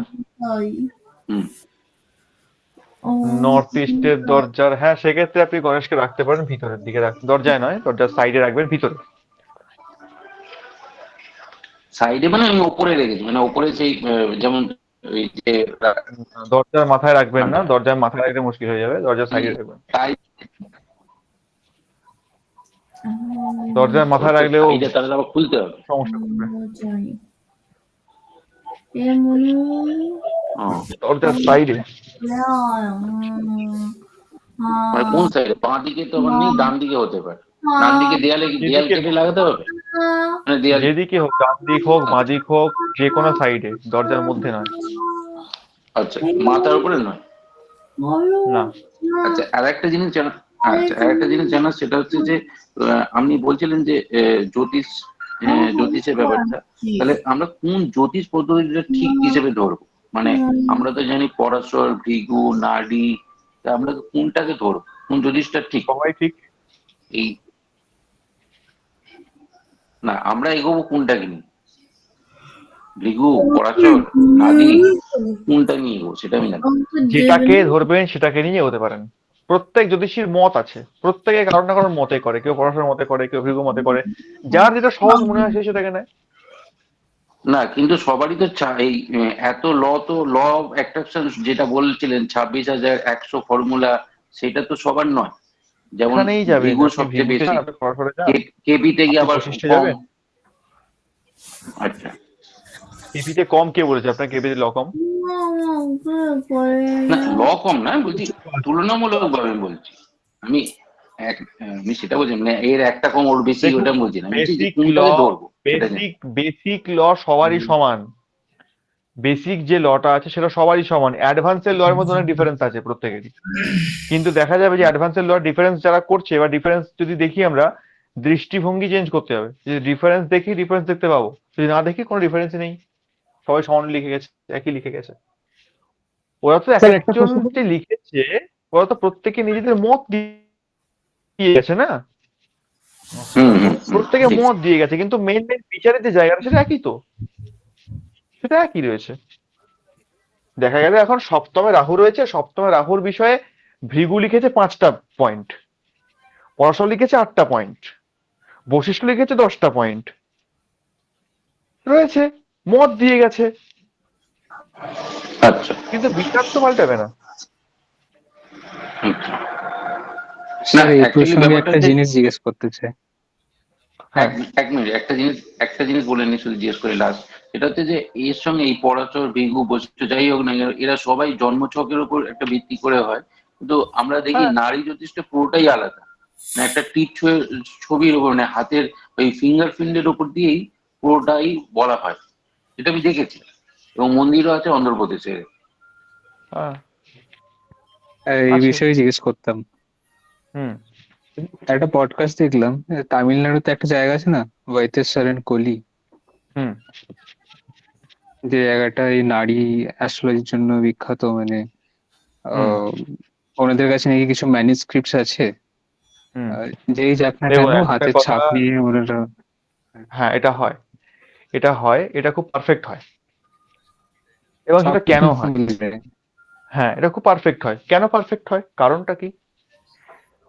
ও নর্থ ইস্টের দরজার, হ্যাঁ সেক্ষেত্রে আপনি গণেশকে রাখতে পারেন ভিতরের দিকে, দরজায় নয়, দরজার সাইডে রাখবেন, ভিতরে। সাইডে মানে আমি ওপরে রেখেছি, মানে ওপরে সেই যেমন ওই যে দরজার মাথায় রাখবেন না, দরজার মাথায় রাখলে মুশকিল হয়ে যাবে, দরজার সাইডে রাখবেন। তাই দরজার মাথায় রাখলেও সাইডে তাহলে আবার খুলতে হবে। সমস্যা করবে। দরজার সাইডে মানে কোন সাইডে? বাঁ দিকে তো আবার নেই, ডান দিকে হতে পারে। ডান দিকে দেয়াল কেটে লাগাতে হবে, মানে দেয়াল যেদিকে হোক, ডান দিক হোক বাঁ দিক হোক, যে কোনো সাইডে, দরজার মধ্যে নয়। আচ্ছা, মাথার উপরে নয়? না। আচ্ছা, আর একটা জিনিস জানা, সেটা হচ্ছে যে আপনি বলছিলেন যে জ্যোতিষের ব্যাপারটা, তাহলে আমরা কোন জ্যোতিষ পদ্ধতিটা ঠিক হিসেবে ধরবো? মানে আমরা তো জানি পরাশর, ভৃগু, নাড়ি, তা আমরা কোনটাকে ধরবো, কোন জ্যোতিষটা ঠিক? সবাই ঠিক। এই না, আমরা এগোবো কোনটাকে নিয়ে? ভৃগু, পরাশর, নাড়ি, কোনটা নিয়ে এগোবো সেটা আমি জানি। যেটাকে ধরবেন সেটাকে নিয়ে হতে পারেন। প্রত্যেক জ্যোতিষীর মত আছে, প্রত্যেকে কারণ না কারণ মতে করে, কেউ পড়াশোনার মতে করে, কেউ ভৃগু মতে করে, যার যেটা সহজ মনে হয় সে সেটাকে নেয়। না, কিন্তু সবারই তো এই এত ল অফ অ্যাট্রাকশন যেটা বলছিলেন 26,100 ফর্মুলা, সেটা তো সবার নয়। যেমন এখানেই যাবেন, ভৃগু আপনি সবচেয়ে ভৃগুতে বেশি, যান, আপনি পড়াশোনা যান, কেপিতে গিয়ে আপনি আবার বশিষ্ঠে কম। যাবেন। আচ্ছা, কেপিতে কম কে বলেছে আপনার? কেপিতে ল কম? না ল কম না বলছি, তুলনামূলক ভাবে বলছি আমি। আমি সেটা বলছি, মানে এর একটা কম ওর বেশি, ওটা বলছি না। আমি বলছি যে কোনটাকে ধরবো সেটা জানি। বেসিক ল সবারই সমান। বেসিক যে লটা আছে সেটা সবারই সমান। অ্যাডভান্সের ল এর মধ্যে অনেক ডিফারেন্স আছে প্রত্যেকেরই, কিন্তু দেখা যাবে যে অ্যাডভান্সের ল ডিফারেন্স যারা করছে, বা ডিফারেন্স যদি দেখি আমরা, দৃষ্টিভঙ্গি চেঞ্জ করতে হবে। যদি ডিফারেন্স দেখি, ডিফারেন্স দেখতে পাবো, যদি না দেখি কোনো ডিফারেন্স নেই, সবাই সমান লিখে গেছে, একই লিখে গেছে। ওরা তো স্যার একটা একজন প্রশ্ন যে লিখেছে, ওরা তো প্রত্যেকে নিজেদের মত দিয়ে গেছে না, প্রত্যেকে মত দিয়ে গেছে, কিন্তু মেন বিচারের যে জায়গাটা সেটা একই তো, সেটা একই রয়েছে। দেখা গেল এখন সপ্তমে রাহু রয়েছে, সপ্তমে রাহুর বিষয়ে ভৃগু লিখেছে 5টা পয়েন্ট, পরাশর লিখেছে 8টা পয়েন্ট, বশিষ্ঠ লিখেছে 10টা পয়েন্ট রয়েছে, মত দিয়ে গেছে, আচ্ছা, কিন্তু বিচার তো পাল্টাবে না। স্যার এই প্রসঙ্গে একটা জিনিস জিজ্ঞেস করতে চাই। এক মিনিট, একটা জিনিস বলে নি, শুধু জিজ্ঞেস করে লাস্ট। এটা হচ্ছে যে এর সঙ্গে এই পরাশর, ভৃগু, বশিষ্ঠ যাই হোক না, এরা সবাই জন্মছকের উপর একটা ভিত্তি করে হয়, কিন্তু আমরা দেখি নারী জ্যোতিষটা পুরোটাই আলাদা। মানে একটা টিপ ছবির উপর, মানে হাতের ওই ফিঙ্গারপ্রিন্টের উপর দিয়েই পুরোটাই বলা হয়, এটা আমি দেখেছি, এবং মন্দিরও আছে অন্ধ্রপ্রদেশে। এই বিষয়ে জিজ্ঞেস করতাম। একটা পডকাস্ট দেখলাম, তামিলনাড়ুতে একটা জায়গা আছে না, বৈতেশ্বরন কোলি, যে জায়গাটা এই নারী অ্যাস্ট্রোলজির জন্য বিখ্যাত। মানে ওনাদের কাছে নাকি কিছু ম্যানুস্ক্রিপ্টস আছে, যেই যাক না কেন হাতের ছাপ নিয়ে ওনারা। হ্যাঁ, এটা হয়, এটা খুব পারফেক্ট হয়। এবং সেটা কেন হয়? হ্যাঁ, এটা খুব পারফেক্ট হয়। কেন পারফেক্ট হয়, কারণটা কি?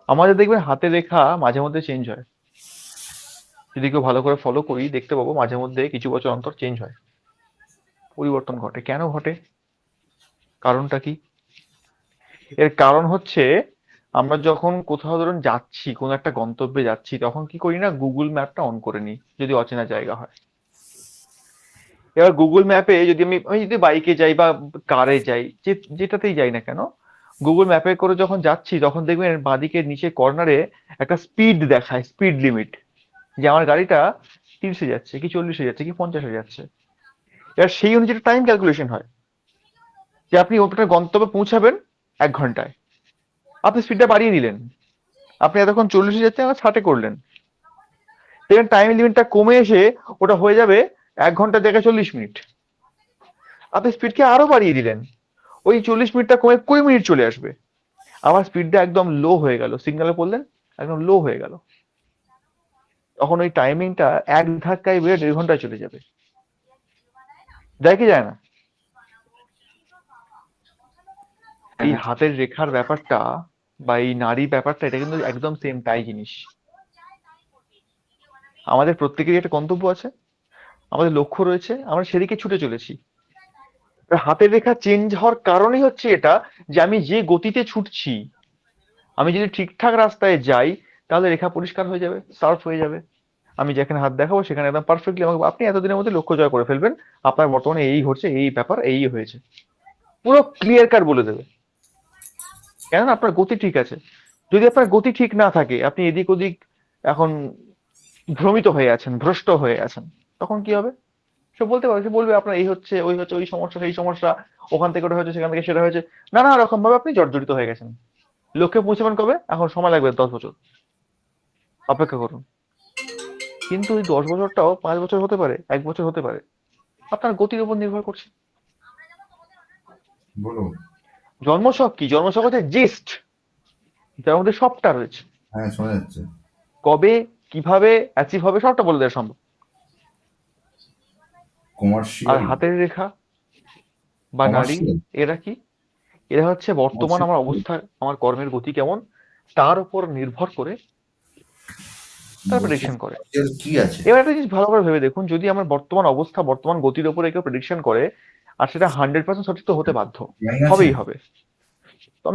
আমাদের দেখবেন হাতে রেখা মাঝে মধ্যে চেঞ্জ হয়, যদি কেউ ভালো করে ফলো করি দেখতে পাবো মাঝে মধ্যে কিছু বছর অন্তর চেঞ্জ হয়, পরিবর্তন ঘটে। কেন ঘটে, কারণটা কি? এর কারণ হচ্ছে, আমরা যখন কোথাও ধরুন যাচ্ছি, কোন একটা গন্তব্যে যাচ্ছি, তখন কি করি না, গুগল ম্যাপটা অন করে নিই যদি অচেনা জায়গা হয়। এবার গুগল ম্যাপে যদি আমি যদি বাইকে যাই বা কারে যাই, যেটাতেই যাই না কেন, গুগল ম্যাপে করে যখন যাচ্ছি, তখন দেখবেন বাঁদিকের নিচে কর্নারে একটা স্পিড দেখায়, স্পিড লিমিট, যে আমার গাড়িটা 30-এ যাচ্ছে কি 40-এ যাচ্ছে কি 50-এ যাচ্ছে। এবার সেই অনুযায়ী টাইম ক্যালকুলেশন হয়, যে আপনি ওটা গন্তব্যে পৌঁছাবেন 1 ঘন্টায়, আপনি স্পিডটা বাড়িয়ে দিলেন, আপনি এতক্ষণ 40-এ যাচ্ছেন, আবার 60-এ করলেন, দেখবেন টাইম লিমিটটা কমে এসে ওটা হয়ে যাবে 1 ঘন্টা জায়গায় 40 মিনিট। আপনি স্পিডকে আরো বাড়িয়ে দিলেন, ওই 40 মিনিটটা কমে 20 মিনিট চলে আসবে, আবার স্পিডটা একদম লো হয়ে গেল, সিগন্যালে পড়লেন একদম লো হয়ে গেল, তখন ওই টাইমিংটা এক ধাক্কায় বেড়ে 1.5 ঘন্টায় চলে যাবে। যায় কি যায় না? এই হাতের রেখার ব্যাপারটা বা এই নারী ব্যাপারটা এটা কিন্তু একদম সেম তাই জিনিস। আমাদের প্রত্যেকেরই একটা গন্তব্য আছে, আমাদের লক্ষ্য রয়েছে, আমরা সেদিকে ছুটে চলেছি। হাতের রেখা চেঞ্জ হওয়ার কারণই হচ্ছে এটা যে আমি যে গতিতে ছুটছি, আমি যদি ঠিকঠাক রাস্তায় যাই তাহলে রেখা পরিষ্কার হয়ে যাবে, সার্ফ হয়ে যাবে। আমি যেখানে হাত দেখাবো সেখানে একদম পারফেক্টলি আমাকে, আপনি এতদিনের মধ্যে লক্ষ্য জয় করে ফেলবেন, আপনার বর্তমানে এই হচ্ছে, এই ব্যাপার, এই হয়েছে, পুরো ক্লিয়ার কাট বলে দেবে। কেননা আপনার গতি ঠিক আছে। যদি আপনার গতি ঠিক না থাকে, আপনি এদিক ওদিক এখন ভ্রমিত হয়ে আছেন, ভ্রষ্ট হয়ে আছেন, তখন কি হবে? সে বলতে পারবে, সে বলবে আপনার এই হচ্ছে, ওই হচ্ছে, ওই সমস্যা, সেই সমস্যা, ওখান থেকে ওটা হয়েছে, সেখান থেকে সেটা হয়েছে, নানা রকম ভাবে আপনি জর্জরিত হয়ে গেছেন। লক্ষ্যে পৌঁছাবেন কবে? এখন সময় লাগবে 10 বছর, অপেক্ষা করুন। কিন্তু ওই 10 বছরটাও 5 বছর হতে পারে, 1 বছর হতে পারে, আপনার গতির উপর নির্ভর করছে। বলুন। জন্মছক কি? জন্মছক হচ্ছে জিস্ট, যার মধ্যে সবটা রয়েছে। হ্যাঁ, শোনা যাচ্ছে। কবে কিভাবে অ্যাচিভ হবে সবটা বলে দেওয়া সম্ভব। আর হাতের রেখা বা নারী, এরা কি? এরা হচ্ছে বর্তমান আমার অবস্থা, আমার কর্মের গতি কেমন, তার উপর নির্ভর করে তার প্রেডিকশন করে। কি আছে এবার একটা জিনিস ভালো করে ভেবে দেখুন, যদি আমার বর্তমান অবস্থা, বর্তমান গতির উপরে কেউ প্রেডিকশন করে, আর সেটা 100% সঠিক তো হতে বাধ্য, হবেই হবে। তো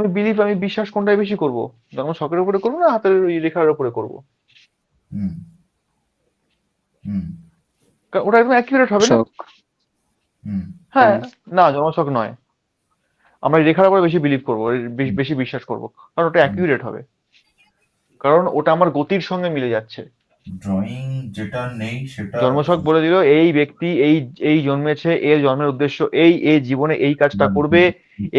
আমি বিশ্বাস কোনটাই বেশি করব? জন্ম ছকের উপরে করবো না হাতের ওই রেখার উপরে করবো? ওটা একদম অ্যাকিউরেট হবে না। হ্যাঁ, না জন্মছক নয়, আমরা রেখার উপরে বেশি বিলিভ করবো, বেশি বিশ্বাস করবো, কারণ ওটা অ্যাকিউরেট হবে, কারণ ওটা আমার গতির সঙ্গে মিলে যাচ্ছে। ড্রয়িং যেটা নেই সেটা জন্মছক বলে দিল এই ব্যক্তি এই জন্মেছে, এর জন্মের উদ্দেশ্য এই জীবনে এই কাজটা করবে,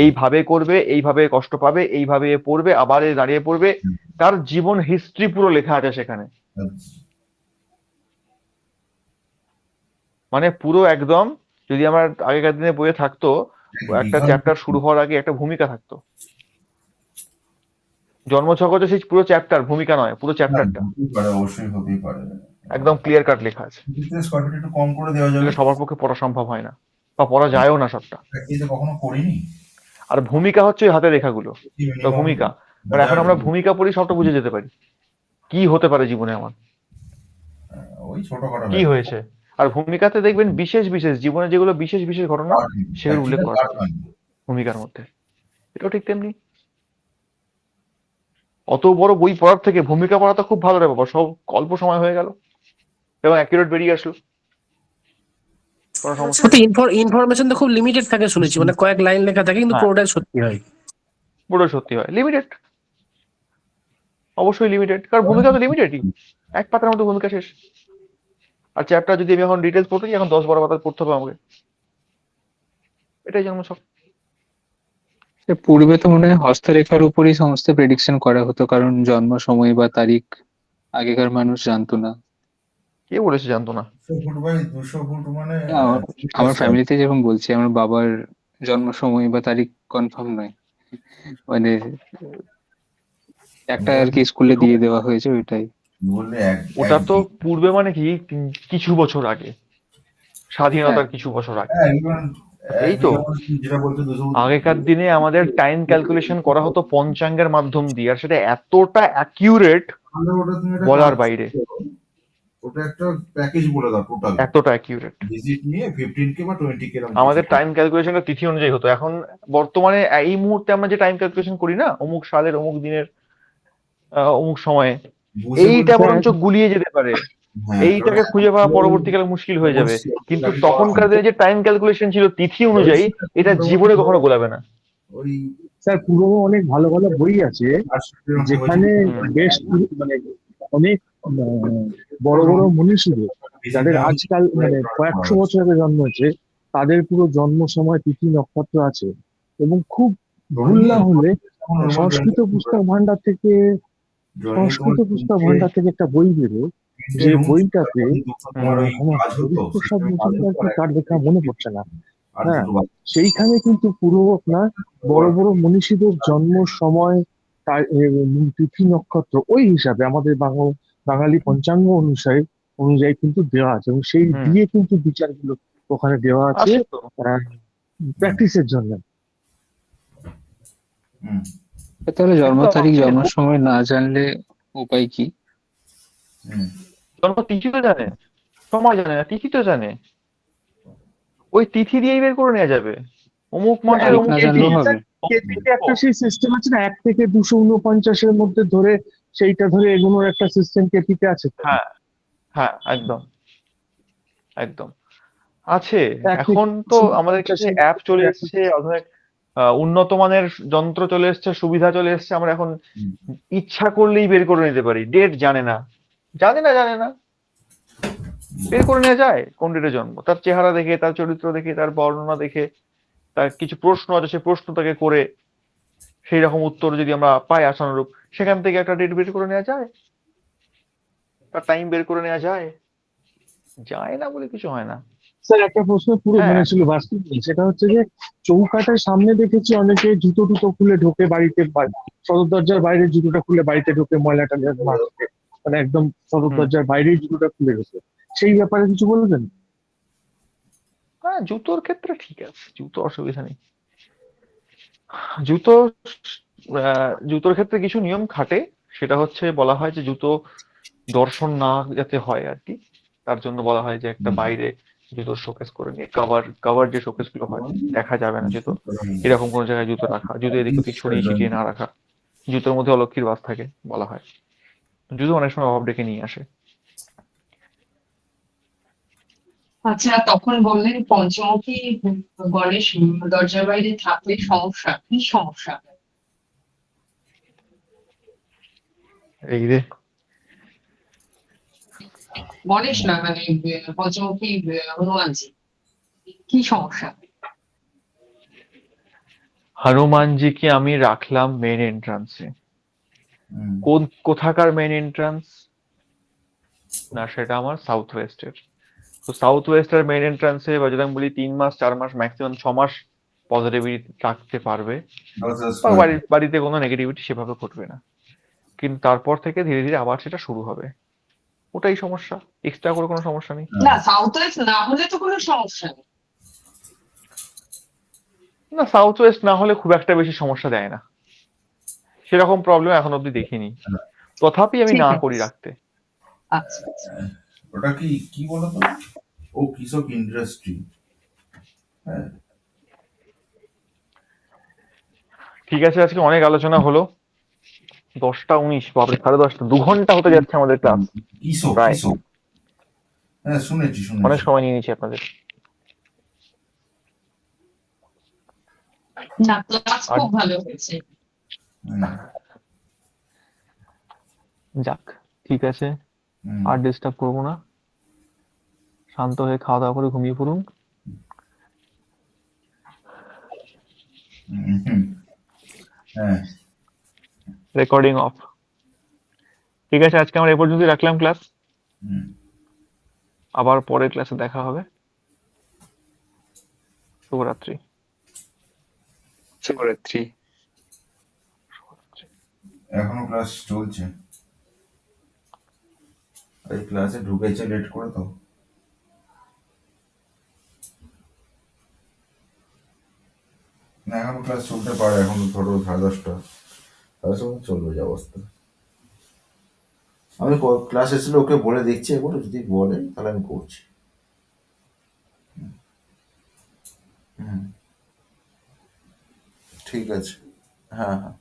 এইভাবে করবে, এইভাবে কষ্ট পাবে, এইভাবে পড়বে, আবার দাঁড়িয়ে পড়বে, তার জীবন হিস্ট্রি পুরো লেখা আছে সেখানে। মানে পুরো একদম, যদি আমার আগেকার দিনে বইয়ে থাকতো, একটা চ্যাপ্টার শুরু হওয়ার আগে একটা ভূমিকা থাকতো। জন্মছক হচ্ছে সেই পুরো চ্যাপ্টার, ভূমিকা নয়, পুরো চ্যাপ্টারটা অবশ্যই হতেই পারে, একদম ক্লিয়ার কাট লেখা আছে। একটু কম করে দেওয়া যাবে, সবার পক্ষে পড়া সম্ভব হয় না, বা পড়া যায়ও না সবটা। কখনো করিনি। আর ভূমিকা হচ্ছে ওই হাতের রেখাগুলো, তো ভূমিকা, মানে এখন আমরা ভূমিকা পড়ি সবটা বুঝে যেতে পারি কি হতে পারে জীবনে আমার, ওই ছোটখাটো কি হয়েছে। আর ভূমিকাতে দেখবেন বিশেষ বিশেষ জীবনে যেগুলো বিশেষ বিশেষ ঘটনা, সেগুলো উল্লেখ করা ভূমিকার মধ্যে। এটাও ঠিক তেমনি। অত বড় বই পড়ার থেকে ভূমিকা পড়া তো খুব ভালো রে বাবা, সব অল্প সময় হয়ে গেল এবং অ্যাকিউরেট বেরিয়ে আসলো। ইনফরমেশন তো খুব লিমিটেড থাকে শুনেছি, মানে কয়েক লাইন লেখা থাকে, কিন্তু পুরোটাই সত্যি হয়। পুরো সত্যি হয়, লিমিটেড, অবশ্যই লিমিটেড, কারণ ভূমিকা তো লিমিটেডই, এক পাতার মধ্যে ভূমিকা শেষ। আর চ্যাপ্টার যদি আমি এখন ডিটেলস পড়তে যাই, এখন 10-12 পাতা পড়তে হবে আমাকে, এটাই জন্মছক। পূর্বে তো মনে হয় হস্তরেখার উপরই সমস্ত প্রেডিকশন করা হতো, কারণ জন্ম সময় বা তারিখ আগেকার মানুষ জানতো না। কে বলেছে জানতো না? 200 ফুট মানে আমার ফ্যামিলিতে যেরকম বলছি, আমার বাবার জন্ম সময় বা তারিখ কনফার্ম নয়, মানে একটা আর কি স্কুলে দিয়ে দেওয়া হয়েছে ওইটাই। ওটা তো পূর্বে মানে কি কিছু বছর আগে, স্বাধীনতার কিছু বছর আগে, এই তো আগেকার দিনে আমাদের টাইম ক্যালকুলেশন করা হতো পঞ্চাঙ্গের মাধ্যম দিয়ে, আর সেটা এতটা অ্যাকিউরেট বলার বাইরে। ওটা একটা প্যাকেজ বলে দাও টোটাল, এতটা অ্যাকিউরেট ভিজিট নিয়ে 15K বা 20K আমাদের টাইম ক্যালকুলেশনটা তিথি অনুযায়ী হতো। এখন বর্তমানে এই মুহূর্তে আমরা যে টাইম ক্যালকুলেশন করি না, অমুক সালের অমুক দিনের অমুক সময়ে, এইটা বরঞ্চ গুলিয়ে যেতে পারে, এইটাকে খুঁজে পাওয়া পরবর্তীকালে মুশকিল হয়ে যাবে। কিন্তু তখনকার দিনে যে টাইম ক্যালকুলেশন ছিল তিথি অনুযায়ী, এটা জীবনে কখনো গোলাবে না। স্যার পুরোনো অনেক ভালো ভালো বই আছে যেখানে বেশ মানে অনেক বড় বড় মনীষীদের, যাদের আজকাল মানে কয়েকশো বছর আগে জন্ম হয়েছে, তাদের পুরো জন্ম সময় তিথি নক্ষত্র আছে। এবং খুব ভুল না হলে সংস্কৃত পুস্তক ভান্ডার থেকে একটা বই বেরো, যে বইটাতে হরিপ্রসাদ মজুমদারকে কার দেখা মনে পড়ছে না, হ্যাঁ, সেইখানে কিন্তু পুরো আপনার বড় বড় মনীষীদের জন্ম সময়, তার তিথি নক্ষত্র ওই হিসাবে আমাদের বাঙালি পঞ্চাঙ্গ অনুযায়ী কিন্তু দেওয়া আছে, এবং সেই দিয়ে কিন্তু বিচারগুলো ওখানে দেওয়া আছে প্র্যাকটিসের জন্য। হুম তাহলে জন্ম একদম তারিখ জন্ম সময় না জানলে উপায় কি? হুম জন্ম তিথি তো জানে, সময় জানে না, তিথি তো জানে, ওই তিথি দিয়েই বের করে নেওয়া যাবে অমুক মাসের তারিখ অমুক না তিথি। জানলেও হবে? কেপিতে একটা সেই সিস্টেম আছে না, 1 থেকে 249 মধ্যে ধরে সেইটা ধরে এগোনোর একটা সিস্টেম কেপিতে আছে তো। হ্যাঁ হ্যাঁ, একদম একদম আছে। 1 থেকে এখন তো আমাদের 249 কাছে এর অ্যাপ চলে মধ্যে একটা এসছে, অনেক উন্নত মানের যন্ত্র চলে এসছে, সুবিধা চলে এসছে, আমরা এখন হুম ইচ্ছা করলেই বের করে নিতে পারি। ডেট জানে না, জানে না, জানে না, বের করে নেওয়া যায় কোন ডেটে জন্ম, তার চেহারা দেখে, তার চরিত্র দেখে, তার বর্ণনা দেখে, তার কিছু প্রশ্ন আছে সেই প্রশ্ন তাকে করে সেই রকম উত্তর যদি আমরা পাই আশানুরূপ, সেখান থেকে একটা ডেট বের করে নেওয়া যায়, তার টাইম বের করে নেওয়া যায়। যায় না বলে কিছু হয় না। স্যার একটা প্রশ্ন পুরো হ্যাঁ, ছিল বাস্তব নেই, সেটা হচ্ছে যে চৌকাঠের সামনে দেখেছি অনেকে জুতো টুতো খুলে ঢোকে বাড়িতে, সদর দরজার বাইরে জুতোটা খুলে বাড়িতে ঢোকে ময়লাটা মারতে, মানে একদম সদর হুম, দরজার বাইরেই জুতোটা খুলে ঢোকে, সেই ব্যাপারে কিছু বলবেন? হ্যাঁ, জুতোর ক্ষেত্রে ঠিক আছে, জুতো অসুবিধা নেই। জুতো জুতোর ক্ষেত্রে কিছু নিয়ম খাটে, সেটা হচ্ছে বলা হয় যে জুতো দর্শন না যাতে হয় আর কি, তার জন্য বলা হয় যে একটা হুম বাইরে জুতোর শোকেস করে নিয়ে, কভার কভার যে শোকেস গুলো হয়, দেখা যাবে না জুতো, হুম এরকম কোনো জায়গায় জুতো রাখা, জুতো এদিক ওদিক ছড়িয়ে ছিটিয়ে না রাখা, জুতোর মধ্যে অলক্ষীর বাস থাকে বলা হয়, জুতো অনেক সময় অভাব ডেকে নিয়ে আসে। আচ্ছা, তখন বললেন পঞ্চমুখী গণেশ দরজার বাইরে থাকলে সমস্যা, কি সমস্যা? এই রে, গণেশ না, মানে পঞ্চমুখী হনুমানজি, কি সমস্যা? হনুমানজিকে আমি রাখলাম মেন এন্ট্রান্সে। হুম কোথাকার মেন এন্ট্রান্স? না, সেটা আমার সাউথ ওয়েস্টের। তো সাউথ ওয়েস্টের মেন এন্ট্রান্সে বজরংবলী 3 মাস 4 মাস ম্যাক্সিমাম 6 মাস পজিটিভিটি রাখতে পারবে, বা বাড়িতে কোনো নেগেটিভিটি সেভাবে ঘটবে না, কিন্তু তারপর থেকে ধীরে ধীরে আবার সেটা শুরু হবে। ওটাই সমস্যা, এক্সট্রা করে কোনো সমস্যা নেই। না, সাউথ ওয়েস্ট না হলে তো কোনো সমস্যা নেই। না, সাউথ ওয়েস্ট না হলে খুব একটা বেশি সমস্যা দেয় না, সেরকম প্রবলেম এখন অব্দি দেখিনি, তথাপি আমি ঠিক না আছে, করি রাখতে। আচ্ছা আচ্ছা। ওটা কি কি বলতো, ও কৃষক ইন্ডাস্ট্রি। হ্যাঁ ঠিক আছে, আজকে অনেক আলোচনা হলো। 10টা 19, বাপরে, 10:30, 2 ঘন্টা হতে যাচ্ছে আমাদের ক্লাস কৃষক প্রায়। কৃষক, হ্যাঁ শুনেছি অনেক শুনেছি। সময় নিয়ে নিচ্ছি আপনাদের। না, ক্লাস আর খুব ভালো হয়েছে। হুম যাক, ঠিক আছে, হুম আর ডিস্টার্ব করবো না, শান্ত হয়ে খাওয়া দাওয়া করে ঘুমিয়ে পড়ুন। হুম হুম, হ্যাঁ রেকর্ডিং অফ। ঠিক আছে, আজকে আমরা এ পর্যন্তই রাখলাম ক্লাস, হুম আবার পরের ক্লাসে দেখা হবে। শুভরাত্রি। শুভরাত্রি। এখনো ক্লাস চলছে, এই ক্লাসে ঢুকেছে লেট করে তো। না এখনো ক্লাস চলতে পারে, এখন ধরো 10:30, তাহলে সব চলবে যে অবস্থা। আমি ক্লাস এসলে ওকে বলে দেখছি একবার, যদি বলে তাহলে আমি করছি। হুম ঠিক আছে, হ্যাঁ হ্যাঁ।